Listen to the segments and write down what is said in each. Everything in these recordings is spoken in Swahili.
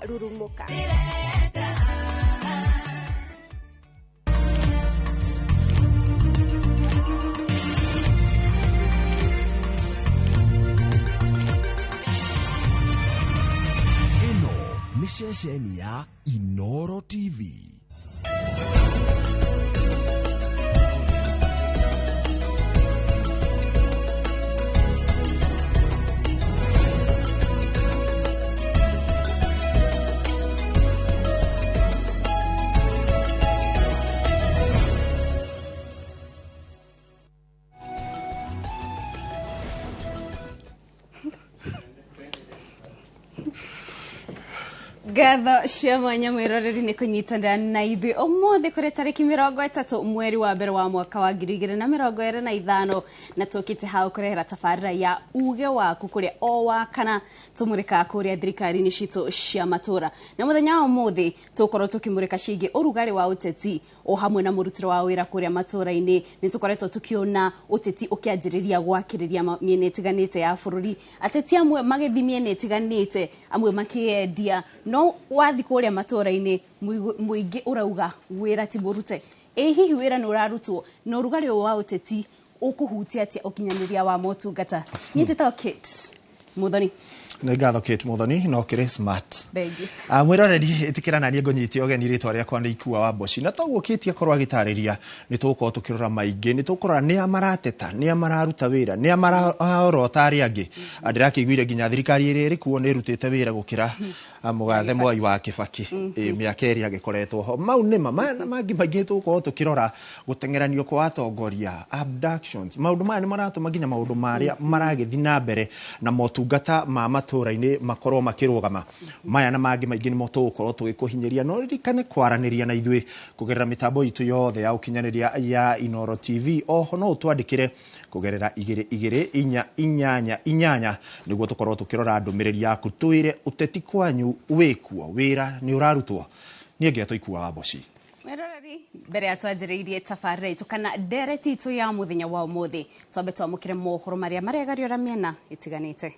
rurumuka. Mishesheni ya Inoro TV. Gatho cia mwanya mwiroreri ni kunyitana na ithui umuthi kuri tariki 30 mweri wa mbere wa mwaka wa 2025 na tukite hau kurehera tabarira ya uge waku kuri o wakana tumurika kuri thirikari-ini citu cia matura na muthenya wa umuthi tukorwo tukimurika cigi urugari wa uteti o hamwe na murutiro wa wira kuri matura-ini ni tukoretwo tukiona uteti ukianjiriria gwakiriria miene tiganite ya bururi ateti amwe magithi miene tiganite amwe makiendia no wathi kuria matura-ini muingi urauga wira ti burute hihi wira no rarutwo no rugari wa uteti ukuhutia atia ukinyaniria wa motungata nyiteta Kate Muthoni Ngatho Kate Muthoni no kire smart begi mwiroreri itikirana ni ngonyiti ogeni ritwa riakwa ni Ikua wa Mboci na togũkĩtie korwo agitariria ni tukorwo tukirora maingi ni tukorora ni amarateta ni amararuta wira ni amarorota ari angi ndirakiguire nginya thirikari iri rikuo ni rutite wira gukira mugathe Mwai wa Kibaki miaka iri agikoretwo ho mau ni mangi maingi tukorwo tukirora gutengeranio kwa atongoria abductions maundu maya ni maratuma nginya maundu maria maragithi na mbere na motungata ma matura-ini makorwo makirugama maya na mangi maingi ni motukorwo tugikuhinyiria no ririkane kwaraniria na ithui kugerera mitambo itu yothe ya ukinyaniria ya Inoro TV oho no utwandikire kugerera 2288 niguo tukorwo tukirora ndumiriri yaku twire uteti kwanyu wikuo wira ni urarutwo nie ngeto Ikua wa Mboci mwiroreri mbere atwanjiriirie tabarira itu kana ndereti itu ya muthenya wa umuthi twambe twamukire mohoro maria maregariora miena itiganite.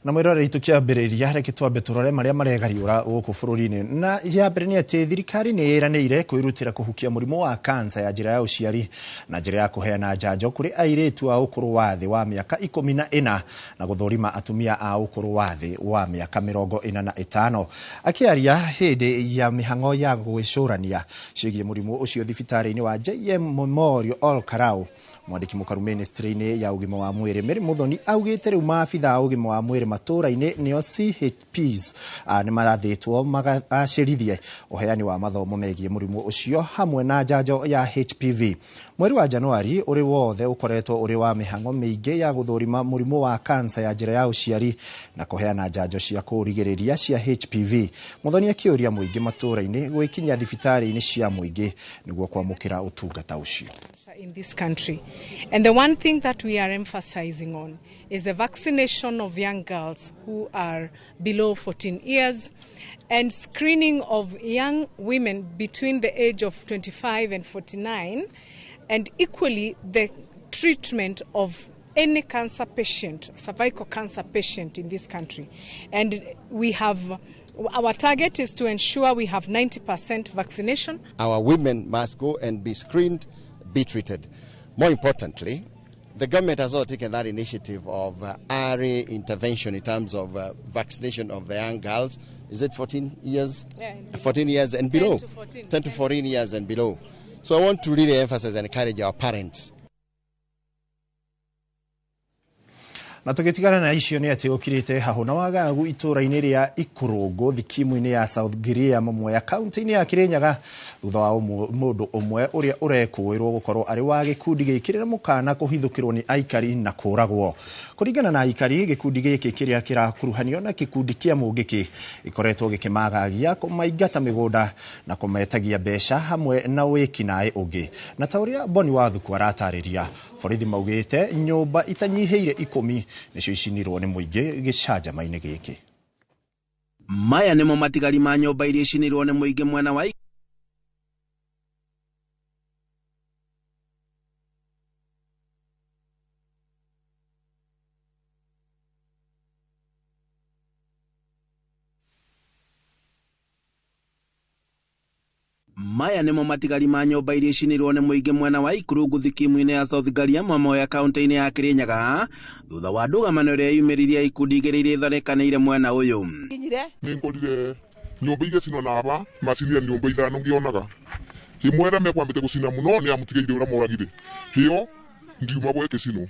na mwiroreri tukiambiriria reke twambe turore maria maregariura guku bururi-ini na ya mbere ni ati thirikari ni iranire kwirutira kuhukia murimu wa kansa ya njira ya uciari na njira ya kuheana njanjo kuri airitu a ukuru wa thi wa miaka 14 na guthurima atumia a ukuru wa thi wa miaka 45 akiaria hindi ya mihango ya gwicurania ciigie murimu ucio thibitari-ini wa JM Memorial Ol Karau mwandiki mukaru ministry-ini ya ugima wa mwiri Mary Muthoni augite riu maabitha ugima wa mwiri matura-ini nio CHPs ni marathitwo magacirithie uheani wa mathomo megie murimu ucio hamwe na njanjo ya HPV mweri wa Januari uri wothe ukoretwo uri wa mihango miingi ya guthurima murimu wa kansa ya njira ya uciari na kuheana njanjo cia kurigiriria cia HPV Muthoni akiuria muingi matura-ini gwikinya thibitari-ini cia muingi niguo kwamukira utungata ucio in this country. And the one thing that we are emphasizing on is the vaccination of young girls who are below 14 years and screening of young women between the age of 25 and 49 and equally the treatment of any cancer patient, cervical cancer patient in this country. And we have our target is to ensure we have 90% vaccination. Our women must go and be screened, be treated. More importantly, the government has also taken that initiative of early intervention in terms of vaccination of the young girls. Is it 14 years? Yeah, 14 years and below. 10 to 14 years and below. So I want to really emphasize and encourage our parents. Na tugitigana na icio ni ati ukirite hahuna wagagu itura-ini ria Ikurungu thikimu-ini ya South Giria mamwe ya kaunti-ini ya Kirinyaga thutha wa mundu umwe uria urekuirwo gukorwo ari wa gikundi gikirira mukana kuhithukirwo ni aikari na kuragwo. Kuringana na aikari, gikundi giki kiria kirakuruhanio na gikundi kia mugiki ikoretwo gikimagagia kumaingata migunda na kumetagia besha hamwe na wikinae ungi. Na ta uria Boni Wathuku aratariria, borithi maugite nyumba itanyiheire 10 nicio icinirwo ni muingi gicanja-maini giki. Maya nimo matigari ma nyumba iria icinirwo ni muingi mwena wa Maya nimo matigari ma nyumba iria icinirwo ni muingi mwena wa Ikurungu thikimu-ini ya South Giria mamwe ya kaunti-ini ya Kirinyaga thutha wa ndũgamano iria yumiririe ikundi igĩrĩ iria ithonekaniire mwena uyu. Nĩngorire nyumba igacinwo na aba macinire nyumba ithano ngionaga himwe mekwambite gucina muno ni amutigeire uria moragire hiyo ndiuma gwe gicino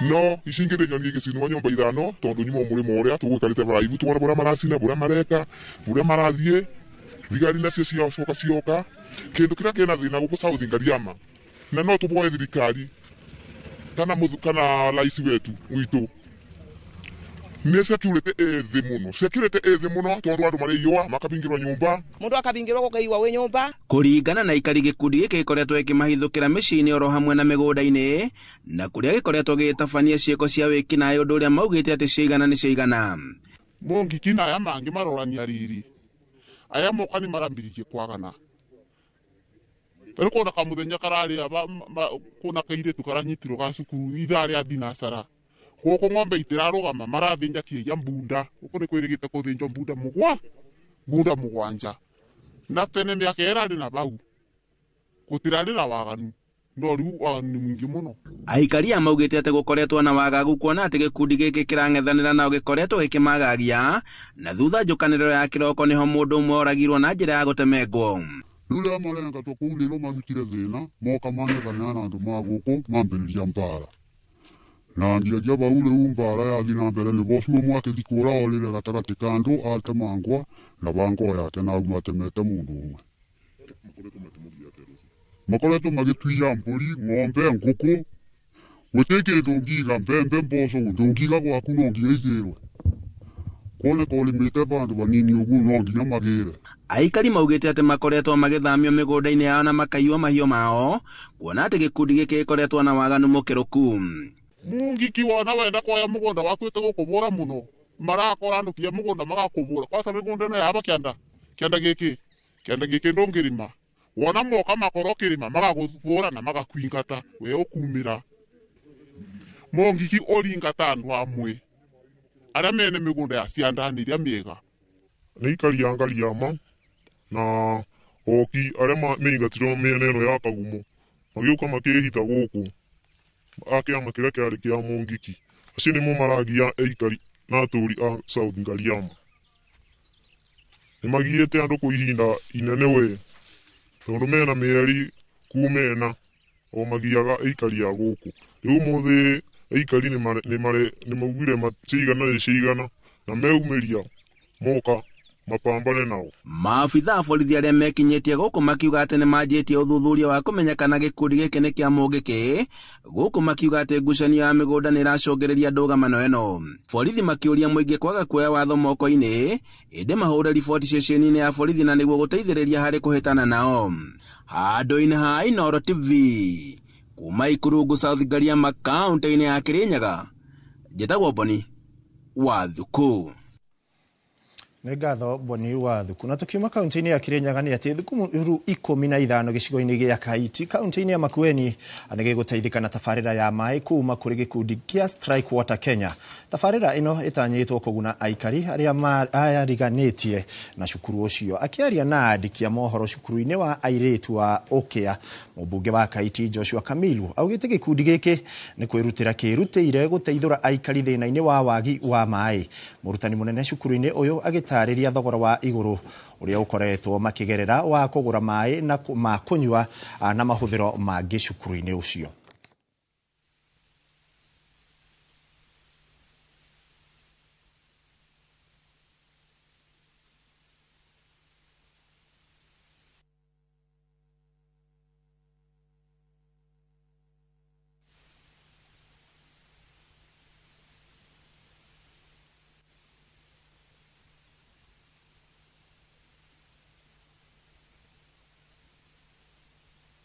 no icingire nyoni gicinwo nyumba ithano tondu nyuma murimo uria tugwikarite baraivu twona bura maracina bura mareka bura marathie thigari nacio cioka kindu kiria kina thina guku South Giria na no tuboe thirikari kana rais wetu witu Security ethi muno tondu andu mariyua makabingirwo nyumba mundu akabingirwo gukaiwa we nyumba. Kuringana na ikari gikundi giki gikoretwo gikimahithukira micini oro hamwe na migunda-ini na kuria gikoretwo gitabania cieko cia wikinae undu uria maugite ati ciigana ni ciigana. Mongiki na aya mangi marorania riri aya moka ni marambiririe kwagana tariko na kamuthenya karari aba kuna kaire tukaranyitirwo ga cukuru ithari a binasara koko ng'ombe itirarugama marathinja kiya mbunda uko ni kwirigite kuthinja mbunda mugwanja na tene miaka erari na bau gutirari na waganu no riu ni mwingi muno. Aikari amaugite ati gukoretwo na wagagu kuona ati gikundi giki kirang'ethanira nao gikoretwo gikimagagia na thutha njukaniro ya kiroko niho mundu umwe oragirwo na njira ya gutemengwo. Rura marenga to kuuliro marutire thina moka manethana na andu maguku mambiriria mbara na ngiagia baule mbara yathi na mbere ni bocuo mwake thikura orire gatagati ka andu atemangwa na bango yake na matemete mundu umwe makoretwo magituia mburi ng'ombe nguku gutike ndungiga mbembe mboco ndungiga gwaku no ngiigirwe kone kolimite bandu banini ugu no nginya magire. Aikari maugite ati makoretwo magithamio migunda-ini yao na makaiwa mahio mao kuona ati gikundi giki gikoretwo na waganu mukiruku. Mungiki wana wenda kwaya mugunda wakwite gukubura muno marakora andu kia mugunda magakubura kwasa migunda na yaba kianda giki ndongirima wona moka makoro kirima magagubura na magakwingata we ukumira mongiki oringata andu amwe aria mene migunda ya ciandani iria miega ni ikari angaliama na oki aria meingatirwo mene eno ya kagumo magiuka makihita guku akiama kiria kiari kia mongiki acio nimo maragia aikari na aturi a South Giria nimagiete andu kuihinda inene we tondu mena mieri kumena o magiaga aikari a guku riu muthi aikari ni maugire cigana na meumiria moka mapambane nao. Maabitha a borithi aria mekinyitie guku makiuga ati ni manjitie uthuthuria wa kumenya kana gikundi giki ni kia mugiki guku makiuga ati ngucanio ya migunda ni iracungirirĩa ndũgamano ĩno. Borithi makiuria muingi kwaga kuoya watho moko-ini indi mahure riboti ceceni-ini ya borithi na niguo guteithĩrĩria harĩ kuhitana nao. Handũ-inĩ ha Inoro TV kuma Ikurungu South Giria kaunti-ini ya Kirinyaga, njĩtagwo Boni Wathuku. Nĩ ngatho Boni Wathuku. Na tukiuma kaunti-ini ya Kirinyaga ni ati thukuru 15 gicigo-ini gia Kaiti kaunti-ini ya Makueni anege guteithika na tabarĩra ya maĩ kuma kũrĩ gikundi kia Strike Water Kenya. Tabarĩra ino itanyitwo kuguna aikari aria mariganitie na cukuru ucio. Akiaria na andiki a mohoro cukuru-ini wa airĩtu wa Okea, mũmbunge wa Kaiti Joshua Kamilu augite gikundi giki ni kwirutira kirutĩire guteithũra aikari thĩna-inĩ wa wagi wa maĩ. Mũrutani munene cukuru-ini uyu agitariria thogora wa iguru uria ukoretwo makigerera wa kugura maĩ na ma kunywa na mahuthiro mangĩ cukuru-ini ucio.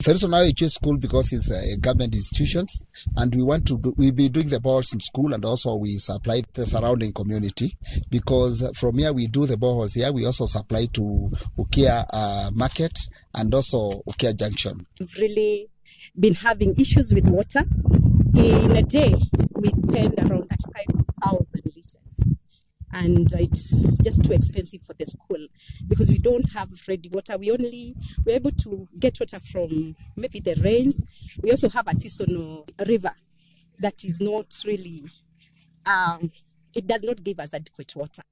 Sariso now chose school because it's a government institutions, and we'll be doing the boreholes in school, and also we supply the surrounding community, because from here we do the boreholes here, we also supply to Ukia market and also Ukia junction. We've really been having issues with water. In a day, we spend around 35,000 liters. And it's just too expensive for the school because we don't have ready water. We're able to get water from maybe the rains. We also have a seasonal river that is not really, it does not give us adequate water.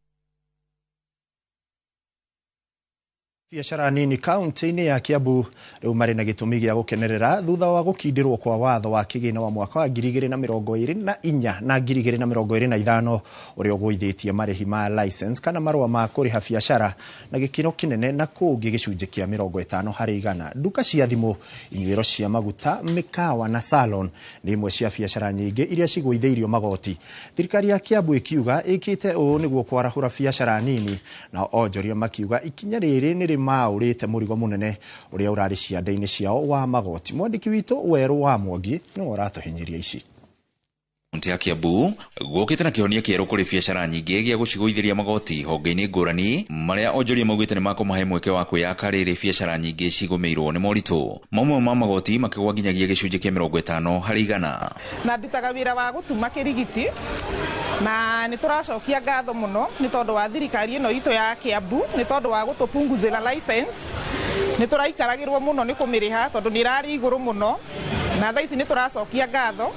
Biashara nini kaunti-inĩ ya Kiambu rĩu marĩ na gĩtũmi gĩa gũkenerera thutha wa gũkindirwo kwa watho wa kĩgĩna wa mwaka wa 2024 na 2025 ũrĩa ũgũithĩtie marĩhi ma license kana marũa ma kũrĩha biashara na gĩkĩro kĩnene na kũngĩ gĩcunjĩ kĩa 50%. Nduka cia thimũ, inyuĩro cia maguta, mĩkawa na salon nĩ imwe cia biashara nyingĩ iria cigũithĩirio magoti. Thirikari ya Kiambu ĩkiuga ĩkĩte ũũ nĩguo kwarahũra biashara nini, na onjoria makiuga ikinya rĩrĩ nĩ maũrĩte mũrigo mũnene ũrĩa ũrarĩ ciande-inĩ ciao wa magoti. Mwandĩki witũ Werũ wa Mwangi nĩ ũratũhinyiria ici. Kaunti ya Kiambu gũkĩte na kĩhonia kĩerũ kũrĩ biashara nyingĩ gĩa gũcigũithĩria magoti honge-inĩ ngũrani marĩa onjoria maugĩte nĩ makũmahe mweke wa kwĩyaka rĩrĩ biashara nyingĩ cigũmĩirwo nĩ moritũ. Mamwe ma magoti makĩgwa nginyagia gĩcunjĩ kĩa 50%. Na ndutaga wĩra wa gũtuma kĩrigiti na nĩ tũracokia ngatho mũno nĩ tondũ wa thirikari ĩno itũ ya Kiambu nĩ tondũ wa gũtũpunguzĩra license. Nĩ tũraikaragĩrwo mũno nĩ kũmĩrĩha tondũ nĩ irarĩ igũrũ mũno, na thaa ici nĩ tũracokia ngatho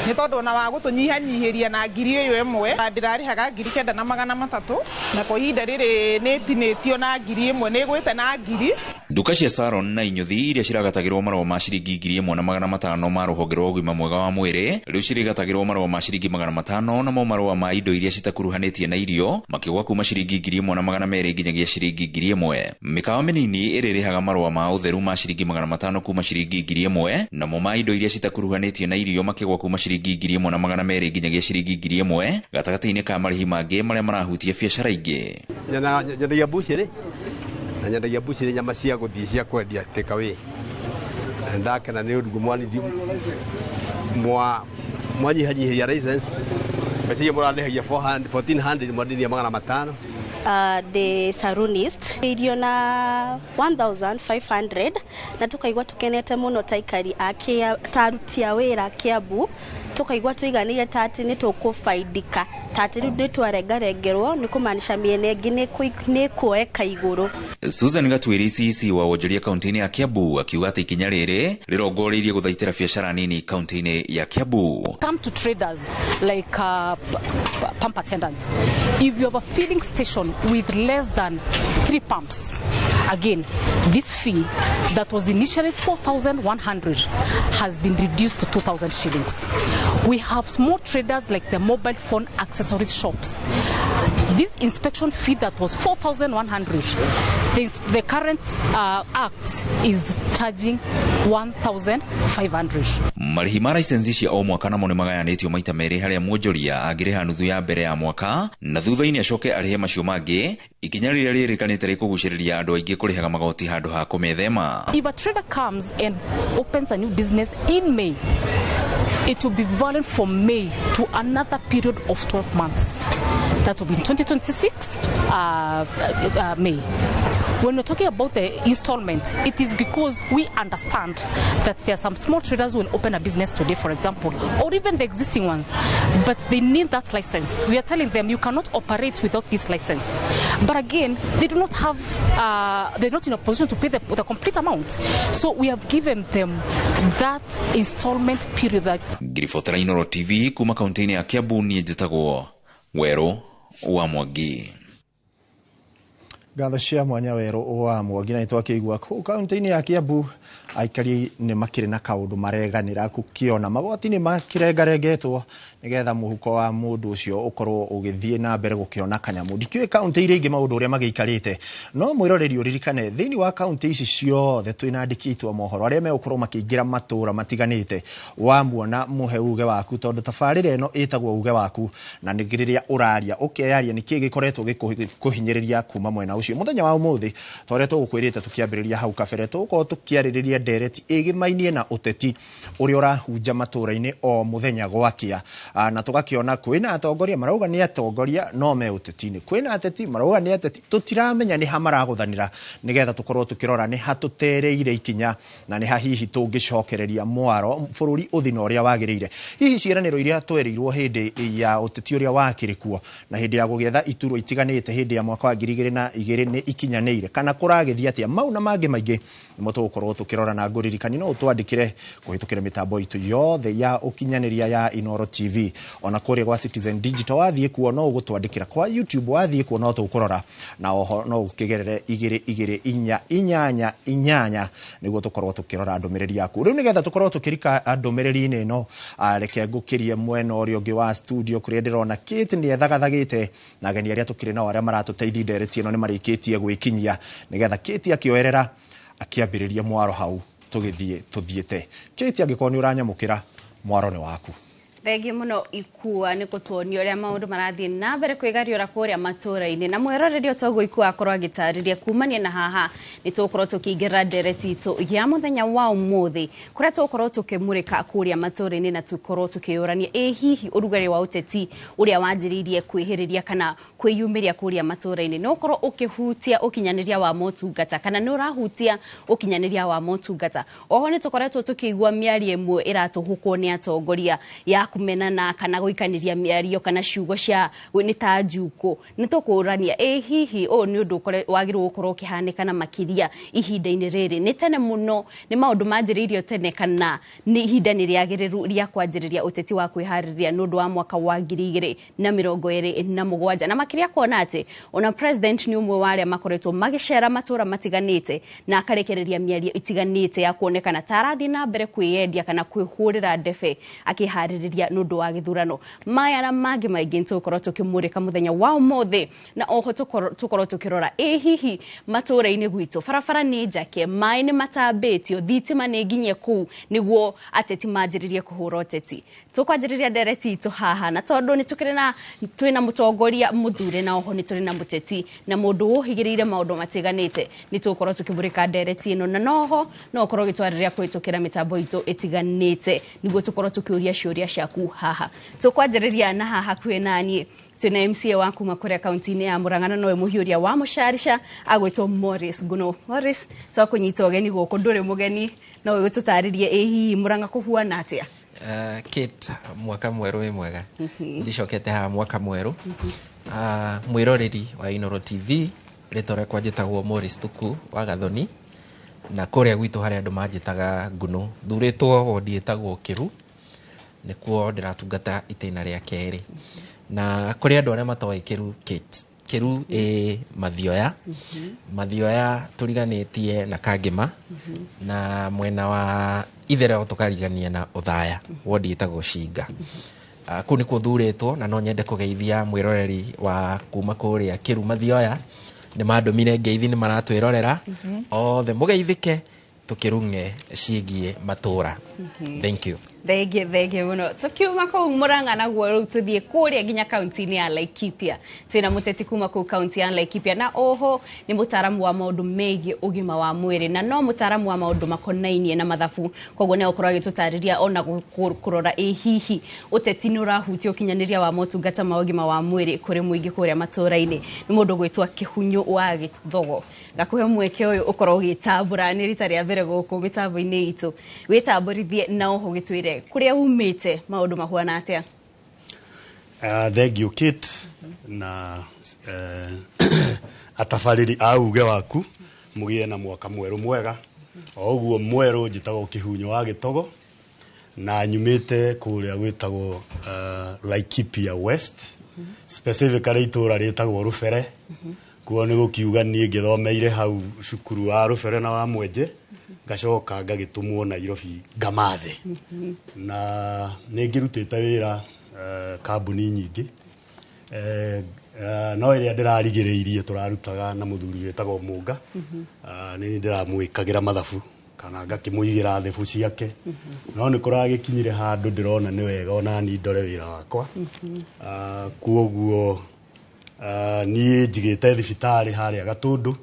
nĩ tondũ na wa gũtũnyihanyihĩria na ngiri ĩyo ĩmwe ndĩrarĩhaga 9,300 na kwa ihinda rĩrĩ nĩ tinĩtio na ngiri ĩmwe nĩ gwĩte na ngiri. Nduka cia salon na inyuthi iria ciragatagĩrwo marũa ma ciringi 1,500 ma rũhonge rwa ũgima mwega wa mwĩrĩ rĩu cirigatagĩrwo marũa ma ciringi 500 namo marũa ma indo iria citakuruhanĩtie na irio makĩgwa kuma ciringi 1,200 nginyagia ciringi 1,000. Mĩkawa mĩnini ĩrĩrĩhaga marũa ma ũtheru ma ciringi 500 kuma ciringi 1,000 namo ma indo iria citakuruhanĩtie na irio makĩgwa kuma ciringi 1,200 nginyagia ciringi 1,000 gatagatĩ-inĩ ka marĩhi mangĩ marĩa marahutia biashara ingĩ. Nyendagia bucĩrĩ na nyendagia bucĩrĩ nyama cia gũthiĩ cia kwendia take away. Ndakena nĩ ũndũ mwanithi mwanyihanyihĩria license mbeca iria mũrarĩhagia 1,400 mwendia 500. The salonist irio na 1,500 na tukaigua tukenete mũno taikari taruti a wĩra Kiambu tukaigua tuiganire tati nĩ tũkũfaidika tati rĩu nĩ twarengarengerwo nĩ kũmaanisha mĩena ĩngĩ nĩ kuoeka igũrũ. Susan Gatwiri CC wa wonjoria kaunti-inĩ ya Kiambu akiuga atĩ ikinya rĩrĩ rĩrongoreirie gũthaitĩra biashara nini kaunti-inĩ ya Kiambu. Come to traders like pump attendants. If you have a filling station with less than 3 pumps, again, this fee that was initially 4,100 has been reduced to 2,000 shillings. We have small traders like the mobile phone accessories shops. This inspection fee that was 4,100, the current act is charging 1,500. Marĩhi ma license cia o mwaka namo nĩ magayanĩtio maita merĩ harĩa mwonjoria angĩrĩha nuthu ya mbere ya mwaka na thutha-inĩ acoke arĩhe macio mangĩ, ikinya rĩrĩa rĩrĩkanĩte rĩkũgucĩrĩria andũ aingĩ kũrĩhaga magoti handũ ha kũmethema. If a trader comes and opens a new business in May, it will be valid from May to another period of 12 months. That will be in 2026 May. When we're talking about the installment, it is because we understand that there are some small traders who will open a business today, for example, or even the existing ones, but they need that license. We are telling them you cannot operate without this license. But again, they do not have, they're not in a position to pay the complete amount. So we have given them that installment period. Ngiribotera Inoro TV kuma kaunti-inĩ ya Kiambu niĩ njĩtagwo Werũ wa Mwangi. Ngatho cia mwanya Werũ wa Mwangi na nĩtwakĩigua kaunti-inĩ ya Kiambu aikari nĩ makĩrĩ na kaũndũ mareganĩra gũkĩona magoti nĩ makĩrengarengetwo nĩgetha mũhuko wa mũndũ ũcio ũkorwo ũgĩthiĩ na mbere gũkĩona kanyamũ. Ndikĩũĩ kaunti iria ingĩ maũndũ ũrĩa magĩikarĩte, no mwĩroreri ũririkane thĩinĩ wa kaunti ici ciothe twĩna andĩki aitũ a mohoro arĩa megũkorwo makĩingĩra matũra matiganĩte wamuona mũhe uge waku, tondũ tabarĩra ĩno ĩtagwo uge waku na nĩ rĩrĩa ũraria ũkeyaria nĩkĩĩ gĩkoretwo gĩkũhinyĩrĩria kuma mwena ũcio mucio muthenya wa umuthi tore tugukwirite tukiambiriria hau kabere tuko tukiaririria ndereti igimainie na uteti uria urahunja maturaini o muthenya gwakia na tugakiona kwina atongoria marauga ni atongoria no me utetini kwina ateti marauga ni ateti tutiramenya ni hamaraguthanira nigetha tukorwo tukirora ni hatutereire ikinya na ni hahihi tungicokereria mwaro bururi uthina uria wagirire hihi ciiraniro iria twerirwo hindi ya uteti uria wakirikuo na hindi ya gugetha ituro itiganite hindi ya mwaka wa 2022 ni ikinyaneire kana kuragithia atia mau na mangi maingi nimo tugukorwo tukirora na nguririkani no twandikire kuhitukira mitambo itu yothe ya ukinyaniria ya Inoro TV ona kuria gwa Citizen Digital wathie kuo no ugutwandikira kwa YouTube wathie kuo no tukurora na oho no ukigerere 228 niguo tukorwo tukirora ndumiriri yaku riu nigetha tukorwo tukirika ndumiriri-ini no reke ngukirie mwena uria ungi wa studio kuria ndirona Kate ni ethagathagite na ageni aria tukire nao aria maratuteithia ndereti ino ni marikitie gwikinyia nigetha Kate akioerera akiambiriria mwaro hau tuthiete Kate angikorwo ni uranyamukira mwaro ni waku Thegi muno ikua ni kutuonia uria maundu marathie na mbere kwigariura kuria matura-ini na mweroreri otogo ikua akorwo agitariria kumania na haha ni tukorwo tukiingira ndereti itu ya muthenya wa umuthi kuria tukorwo tukimurika kuria matura-ini na tukorwo tukiurania hihi urugari wa uteti uria wanjiririe kwihiriria kana kwiyumiria kuria matura-ini no ukorwo ukihutia ukinyaniria wa motungata kana ni urahutia ukinyaniria wa motungata oho ni tukoretwo tukigwa miario imwe iratuhukwo ni atongoria ya kumenana kana guikaniria miario kana ciugo cia ni ta njuko ni tukurania hihi ni undu wagirwo gukorwo kihanikana makiria ihinda-ini riri ni tene muno ni maundu manjiririo tene kana ni ihinda ni riagiriru ria kwanjiriria uteti wa kwihariria ni undu wa mwaka wa 2027 na makiria kuona ati ona president ni umwe wa aria makoretwo magicera matura matiganite na akarekereria miario itiganite ya kuonekana tarathi na mbere kwiyendia kana kwihurira ndefe akihariria nundu wa githurano maya na mangi maingi tukorwo tukimurika muthenya wa umuthi na oho tukorwo tukirora hihi matura-ini gwitu farafara ni njake mai ni matambitio thitima ni nginye kuu niguo ateti manjiririe kuhura uteti tukwanjiriria ndereti itu haha na tondu ni twina mutongoria muthure na oho ni turi na muteti na mundu uhigiriire maundu matiganite ni tukorwo tukimurika ndereti ino na noho no korwo gitwaririria kwitukira mitambo itu itiganite niguo tukorwo tukiuria ciuria ciaku haha tukwanjiriria na haha kwina nie tuna MCA waku makuria kaunti-ini ya Murang'a nowe muhiuria wa mucarisha agwitwo Morris Guno Morris twakunyita ugeni guku nduri mugeni nowe gututaririe hihi Murang'a kuhuana atia Kate mwaka mweru wi mwega ndicokete ha mwaka mweru mwiroreri wa Inoro TV ritore kwa njitagwo Morris Tuku wa Gathoni na kuria gwitu hari andu manjitaga Guno thuritwo wodi etagwo Kiru nikuo ndiratungata itena ria keri na kuria andu aria matoe Kiru Kate Kiru Mathioya turiganitie na Kangima na mwena wa itherero tukarigania na Uthaya wodi etagwo Shinga ku nikuo thuritwo na no nyende kugeithia mwiroreri wa kuma kuria Kiru Mathioya ni mandumire ngeithi ni maratwirorera othe mugeithike tukirunge ciigie matura thank you Thege muno tukiuma kuu Murang'a naguo riu tuthie kuria nginya kaunti-ini ya Laikipia twina muteti kuma kuu kaunti ya Laikipia na oho ni mutaramu wa maundu megie ugima wa mwiri na no mutaramu wa maundu makonainie na mathabu koguo ne ukorwo agitutariria ona kurora hihi uteti ni urahutia ukinyaniria wa motungata ma ugima wa mwiri kuri muingi kuria matura-ini ni mundu gwitwa Kihunyu wa Githogo gakuhe mweke uyu ukorwo gitambura ni rita ria mbere guku mitambo-ini itu witamburithie na oho gitwire kuria umite maundu mahuana atia thank you Kate na atafariri auge waku mugie na mwaka mweru mwega oguo mweru njitagwo Kihunyu wa Gitogo na nyumite kuria gwitagwo Laikipia West specifically itura ritagwo Rufere kuo ni gukiuga nie ngithomeire hau cukuru wa Rufere na wa Mwenje ngacoka ngagitumwo Nairobi ngamathe na ningirutite wira kambuni nyingi no iria ndirarigiriirie turarutaga na muthuri wetagwo Munga ni ndiramwikagira mathabu kana ngakimuigira thebu ciake no ni kuragikinyire handu ndirona ni wega ona ni ndore wira wakwa kuoguo niĩ njigĩte thibitarĩ harĩa Gatũndũ.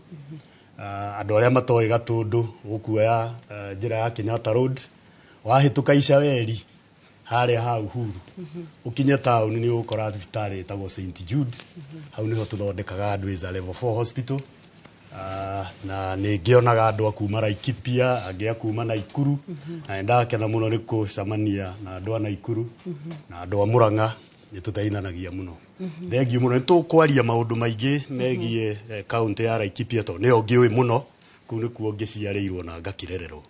Andũ arĩa matoĩ Gatũndũ ũkuoya njĩra ya Kenyatta Road, wahĩtũka Icaweri harĩa ha Uhuru ukinye taũni nĩ ũgũkora thibitarĩ ĩtagwo St Jude. Hau nĩho tũthondekaga andũ is a level 4 hospital. Na nĩ ngĩonaga andũ akuma Laikipia, angĩ akuma Naikuru, na ndakena mũno nĩ kũcamania na andũ a Naikuru na andũ a Murang'a, nĩ tũteithanagia mũno. Thengiũ mũno, nĩ tũkwaria maũndũ maingĩ megiĩ kaunti ya Laikipia tondũ nĩyo ngĩũĩ mũno, kũu nĩkuo ngĩciarĩirwo na ngakĩrererwo.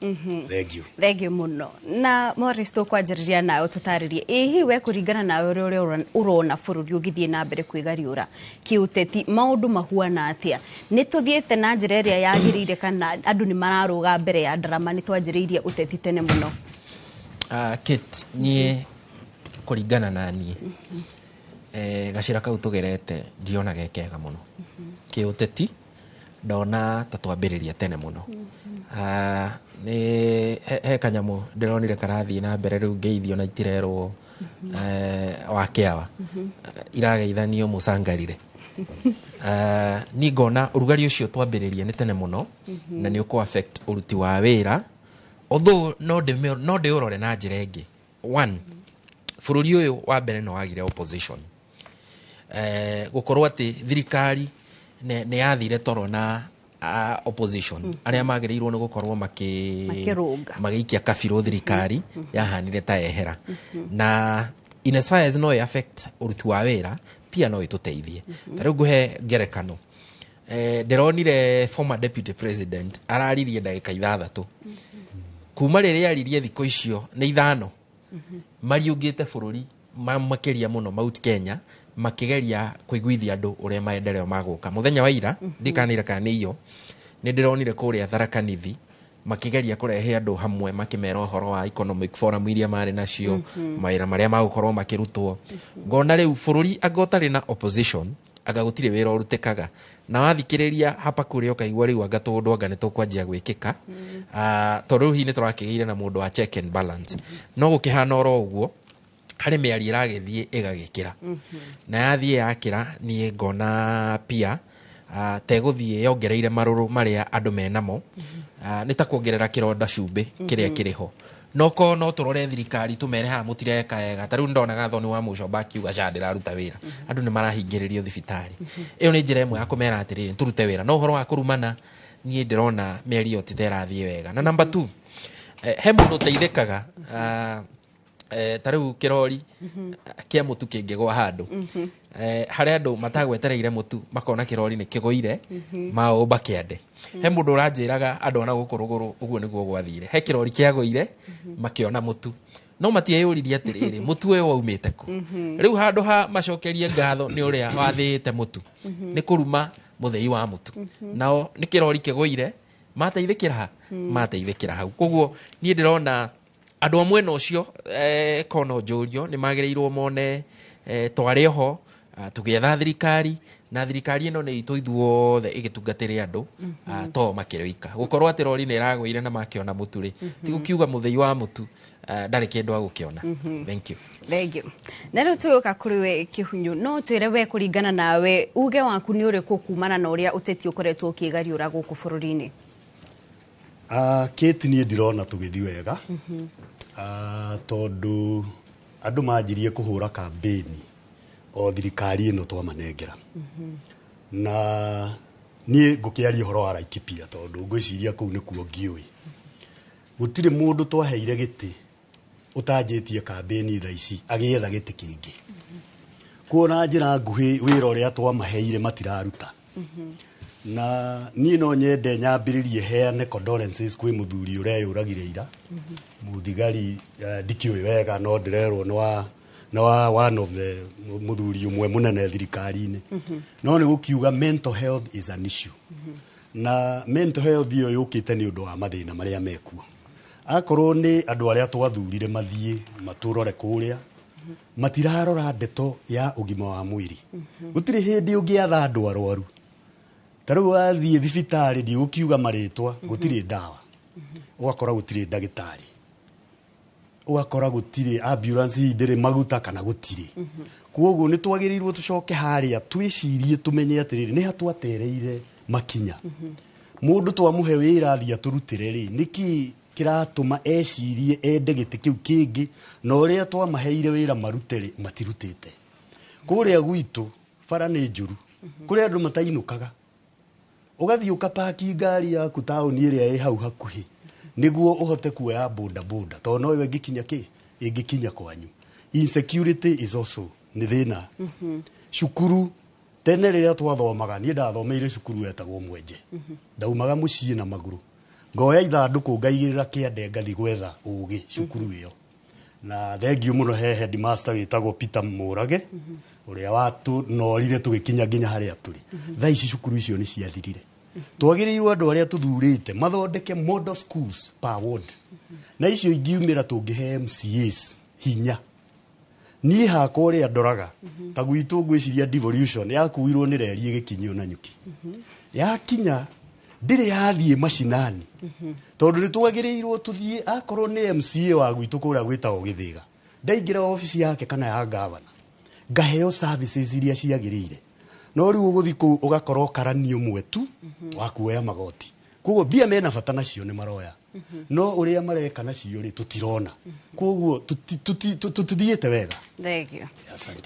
Thengiũ mũno. Na Morris, tũkwanjĩrĩria nawe tũtarĩrie, ĩhi we kũringana nawe ũrĩa ũrona bũrũri ũgĩthiĩ na mbere kwĩgariũra kĩũteti, maũndũ mahuana atĩa? Nĩ tũthiĩte na njĩra ĩrĩa yagĩrĩire kana andũ nĩ mararũga mbere ya ndarama, nĩ twanjĩrĩirie ũteti tene mũno? Kate, niĩ kũringana na niĩ gacĩra kau tũgerete ndiona gekega mũno kĩũteti, ndona ta twambĩrĩria tene mũno. Nĩ he kanyamũ ndĩronire karathiĩ na mbere rĩu ngĩithio na itirerwo wa Kĩawa irageithanio mũcangarire. Niĩ ngona ũrugarĩ ũcio twambĩrĩria nĩ tene mũno na nĩ ũkũ affect ũruti wa wĩra, although no ndĩũrore na njĩra ĩngĩ. One, bũrũri ũyũ wa mbere no wagire opposition, gũkorwo atĩ thirikari nĩ yathire toro na opposition arĩa magĩrĩirwo nĩ gũkorwo magĩikia kabirũ thirikari yahanire ta ehera. Na in as far as no affect ũruti wa wĩra, pia no ĩtũteithie. Ta rĩu ngũhe ngerekano, ndĩronire former deputy president araririe ndagĩka 6 kuma rĩrĩa aririe thikũ icio nĩ 5 mariũngĩte bũrũri makĩria mũno Mount Kenya makĩgeria kũiguithia andũ ũrĩa maendeleo magũka. Mũthenya wa ira ndikanĩra kana nĩ iyo nĩ ndĩronire kũrĩa Tharaka Nithi makĩgeria kũrehe andũ hamwe makĩmera ũhoro wa economic forum iria marĩ nacio, mawĩra marĩa magũkorwo makĩrutwo. Ngona rĩu bũrũri angĩtarĩ na opposition agagũtirĩ wĩra ũrutĩkaga, na wathikĩrĩria hapa kũrĩa ũkaigua rĩu anga tũndũ anga nĩ tũkwanjia gwĩkĩka, tondũ rĩu nĩ tũrakĩgĩire na mũndũ wa check and balance. No gũkĩhana oro ũguo harĩ mĩario ĩragĩthiĩ ĩgagĩkĩra, na yathiĩ yakĩra niĩ ngona pia tegũthiĩ yongereire marũrũ marĩa andũ menamo, nĩ ta kuongerera kĩronda cumbĩ kĩrĩa kĩrĩho. No tũrore thirikari tũmere haha mũtireka wega. Ta rĩu ndonaga Thoni wa Mũcomba akiuga SHA ndĩraruta wĩra, andũ nĩ marahingĩrĩrio thibitarĩ. Ĩyo nĩ njĩra ĩmwe ya kũmera atĩrĩrĩ tũrute wĩra, no ũhoro wa kũrumana niĩ ndĩrona mĩario ti terathiĩ wega. Na number 2, he mũndũ ũteithĩkaga ta rĩu kĩrori kĩa mũtu kĩngĩgwa handũ, harĩa andũ matagwetereire mũtu makona kĩrori nĩ kĩgũire maũmba kĩande. He mũndũ ũranjĩraga andũ ona gũkũ rũgũrũ ũguo nĩguo gwathire, he kĩrori kĩagũire makĩona mũtu, no matieyũririe atĩrĩrĩ mũtu ũyũ waumĩte kũ? Rĩu handũ ha macokerie ngatho nĩ ũrĩa wathĩĩte mũtu, nĩ kũruma mũthĩi wa mũtu, nao nĩ kĩrori kĩgũire mateithĩkĩra hau. Koguo niĩ ndĩrona andũ a mwena ũcio kono njũrio nĩ magĩrĩirwo mone tware ho tũgĩetha thirikari, na thirikari ĩno nĩ itũ ithuothe ĩgĩtungatĩre andũ to makĩroika. Gũkorwo atĩ rori nĩ ĩragũire na makĩona mũtu rĩ, ti gũkiuga mũthei wa mũtu ndarĩ kĩndũ agũkĩona. Thank you. Na rĩu tũgĩũka kũrĩ we Kĩhunyũ, no twĩre we kũringana nawe uge waku nĩ ũrĩkũ kumana na ũrĩa ũteti ũkoretwo ũkĩgariũra gũkũ bũrũri-inĩ? Kate, niĩ ndirona tũgĩthiĩ wega, tondũ andũ manjirie kũhũra kambĩni o thirikari ĩno twamanengera. Na niĩ ngũkĩaria ũhoro wa Laikipia tondũ ngwĩciria kũu nĩkuo ngĩũĩ. Gũtirĩ mũndũ twaheire gĩtĩ ũtanjĩtie kambĩni thaa ici agĩetha gĩtĩ kĩngĩ. Kuona njĩra nguhĩ wĩra ũrĩa twamaheire matiraruta. Na niĩ no nyende nyambĩrĩrie heane condolences kwĩ mũthuri ũrĩa yũragire ira, mũthigari ndikĩũĩ wega, no ndĩrerwo nĩ wa one of the mũthuri ũmwe mũnene thirikari-inĩ. No nĩ gũkiuga mental health is an issue, na mental health ĩyo yũkĩte nĩ ũndũ wa mathĩna marĩa mekuo. Akorwo nĩ andũ arĩa twathurire mathiĩ matũrore kũrĩa, matirarora ndeto ya ũgima wa mwĩrĩ. Gũtirĩ hĩndĩ ũngĩatha andũ arwaru, ta rĩu wathiĩ thibitarĩ ndigũkiuga marĩtwa, gũtirĩ ndawa, ũgakora gũtirĩ ndagĩtarĩ. ugakora gutire ambulance ndire maguta kana gutire kuoguo ni twagirirwo tucoke haria twicirie tumenye atiriri ni hatwatereire makinya mundu twamuhe wira thia turutire ri niki kiratuma ecirie ende giti kiu kingi na uria twamaheire wira marutire matirutite kuria gwitu bara ni njuru kuria andu matainukaga ugathii ukapaki ngari yaku tauni iria ĩ hau hakuhi niguo uhote kuoya boda boda to no we ngikinya ki ingikinya kwanyu insecurity is also ni thina cukuru tene riria twathomaga ni ndathomeire cukuru wetagwo Mwenje ndaumaga mucii na maguru ngoya ithanduku ngaigirira kiande ngathi gwetha ugi cukuru iyo na thengiu muno he headmaster witagwo Peter Murage uria watu norire tugikinya nginya haria turi thaa ici cukuru icio ni ciathirire twagirirwo andu aria tuthurite mathondeke model schools per ward na icio ingiumira tungihe MCAs hinya ni hakwa uria ndoraga ta gwitu ngwiciria devolution yakuirwo ni reri igikinyio na nyuki yakinya ndire yathie macinani tondu ni twagirirwo tuthie akorwo ni MCA wa gwitu kuria gwitagwo Githiga ndaingira office yake kana ya governor ngaheo services iria ciagirire no riu uguthiko ugakorwo karanio mwetu wa kuoya magoti kugo bia mena bata nacio ni maroya no uria mareka nacio ri tutirona kugo tutithiete wega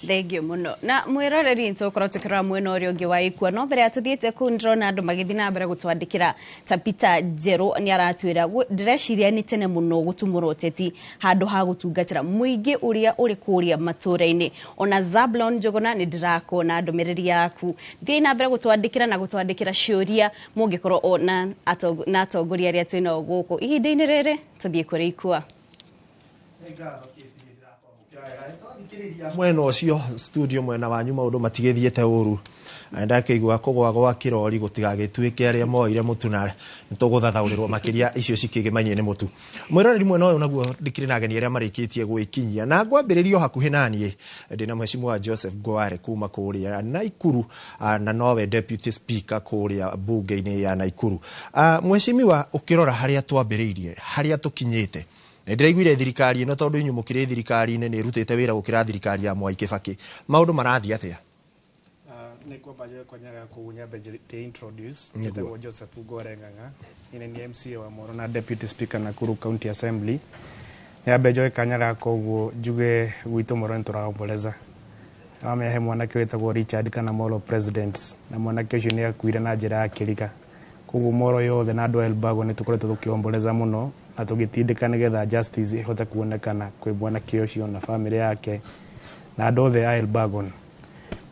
thegio muno na mwiroreri ntukorwo tukirora mwena uria ungi wa ikua no mbere atuthiete ku ndrona andu magithi na mbere gutwandikira ta Peter Njeru ni aratwira ndireciria ni tene muno gutumura uteti handu ha gutungatira muingi uria uri kuria matura-ini ona Zablon Njuguna ni ndirakona andumiriri yaku thii na mbere gutwandikira na gutwandikira ciuria mungikorwo ona atongoria aria twina guku ihinda-ini riri tuthie kuri ikua mwena ucio studio mwena wanyu maundu matigithiete uru ndakeigua kugwa gwa kirori gutigagituike aria moire mutunare nituguthathaurirwo makiria icio cikigimanie ni mutu mwiroreri mwena uyu naguo ndikiri na ageni aria marikitie gwikinyia na ngwambiririo hakuhi nanie ndina mheshimiwa Joseph Gware kuma kuria Naikuru na nowe deputy speaker kuria bunge-ini ya Naikuru mheshimiwa ukirora haria twambiriirie haria tukinyite ndiraiguire thirikari ino tondu inyumukire thirikari-ini ni rutite wira gukira thirikari ya Mwai Kibaki maundu marathia atia nikuwa baje kwanyaga kuunya beje introduce nitagwo Joseph Gware Ng'ang'a ine ni MCA wa Moro na deputy speaker Nakuru County Assembly ya bejo kanyaga koguo juge gwitu Moro nturahomboleza amehe mwanake wetagwo Richard kana Molo president na mwanake ucio ni akuire na njira ya kirika koguo Moro yothe na andu Elbago ni tukoretwo tukiomboleza muno na tugitindika nigetha justice ihote kuonekana kwi mwanake ucio na family yake na andu othe a Elbago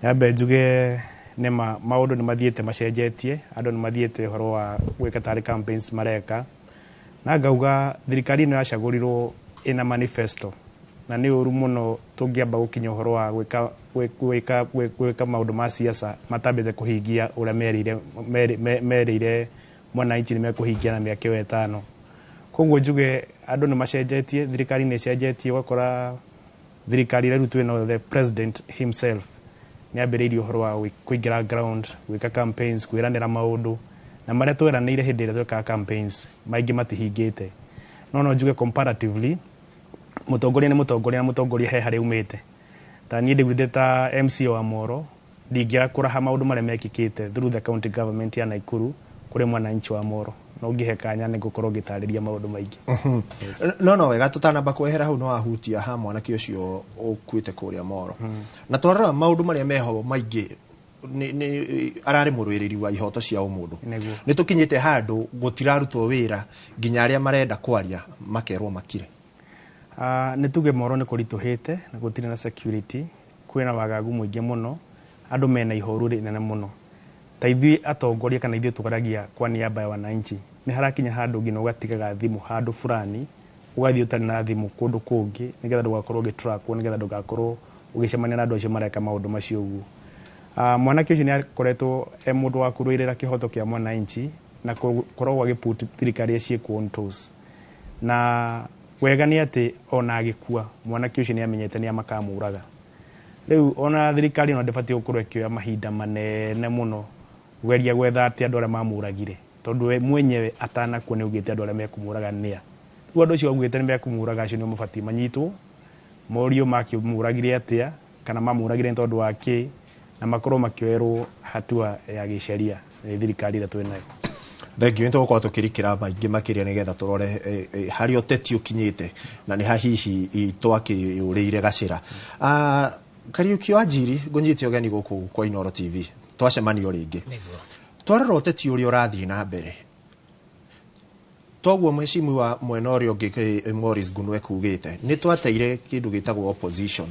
yabe juge nema maundu ni mathiete macenjetie andu ni mathiete horo wa gwika tari campaigns mareka na ngauga thirikari ino yacagurirwo ina manifesto na ni uru muno tungiamba gukinya horo wa gwika maundu ma siasa matambite kuhingia uria merire mwananchi ni mekuhingia na miaka 5 koguo juge andu ni macenjetie thirikari ni cenjetie wakora thirikari ira rutwe no the president himself ni ambiriirio horo wa kuingira ground gwika campaigns kwiranira maundu na maria tweranire hindi ira tweka campaigns maingi matihingite no njuge comparatively mutongoria ni mutongoria he hari umite ta ni ndigwite ta MCA wa Moro ndingira kuraha maundu maria mekikite through the county government ya Naikuru kuri mwananchi wa Moro no ngihe kanya ni gukorwo ngitariria maundu maingi no wega tutanamba kwehera hau no ahutia ha mwanake ucio ukuite kuria Moro na twarora maundu maria meho maingi ni arari murwiriri wa ihoto cia umundu ni tukinyite handu gutirarutwo wira nginya aria marenda kwaria makerwo makire ni tuge Moro ni kurituhite na gutire na security kwina wagagu muingi muno andu mena ihoru rinene muno ta ithui atongoria kana ithui tukaragia kwa niaba ya wananchi ni harakinya handu ngina ugatigaga thimu handu fulani ugathii utari na thimu kundu kungi nigetha ndugakorwo gitrack nigetha ndugakorwo ugicemania na andu acio mareka maundu macio uguo mwanake ucio ni akoretwo mundu wa kuruirira kihoto kia mwananchi na korwo agiput thirikari cie controls na wega ni ati ona agikua mwanake ucio ni amenyete ni amakamuraga riu ona thirikari no ndibati gukorwo ikioya mahinda manene muno geria gwetha ati andu aria mamuragire tondu we mwenyewe atana kuone ugite andu aria mekumuraga nia Andũ acio augĩte nĩmekũmũraga acio nĩo mabatiĩ manyitwo morio makĩmũragire atĩa kana mamũragire nĩ tondũ wa kĩ na makorwo makĩoerwo hatua ya gĩceria nĩ thirikari ĩrĩa twĩ nayo. Thengio nĩtũgũkorwo tũkĩrikĩra maingĩ makĩria nĩgetha tũrore harĩa ũteti ũkinyĩte na nĩ hahihi twakĩũrĩire gacĩra. Kariuki Wanjiri ngũnyite ũgeni gũkũ kwa Inooro TV twacemanio rĩngĩ twarora ũteti ũrĩa ũrathiĩ na mbere toguo mheshimiwa wa mwena ũrĩa ũngĩ Morris Gunwe kugĩte nĩ twateire kĩndũ gĩtagwo opposition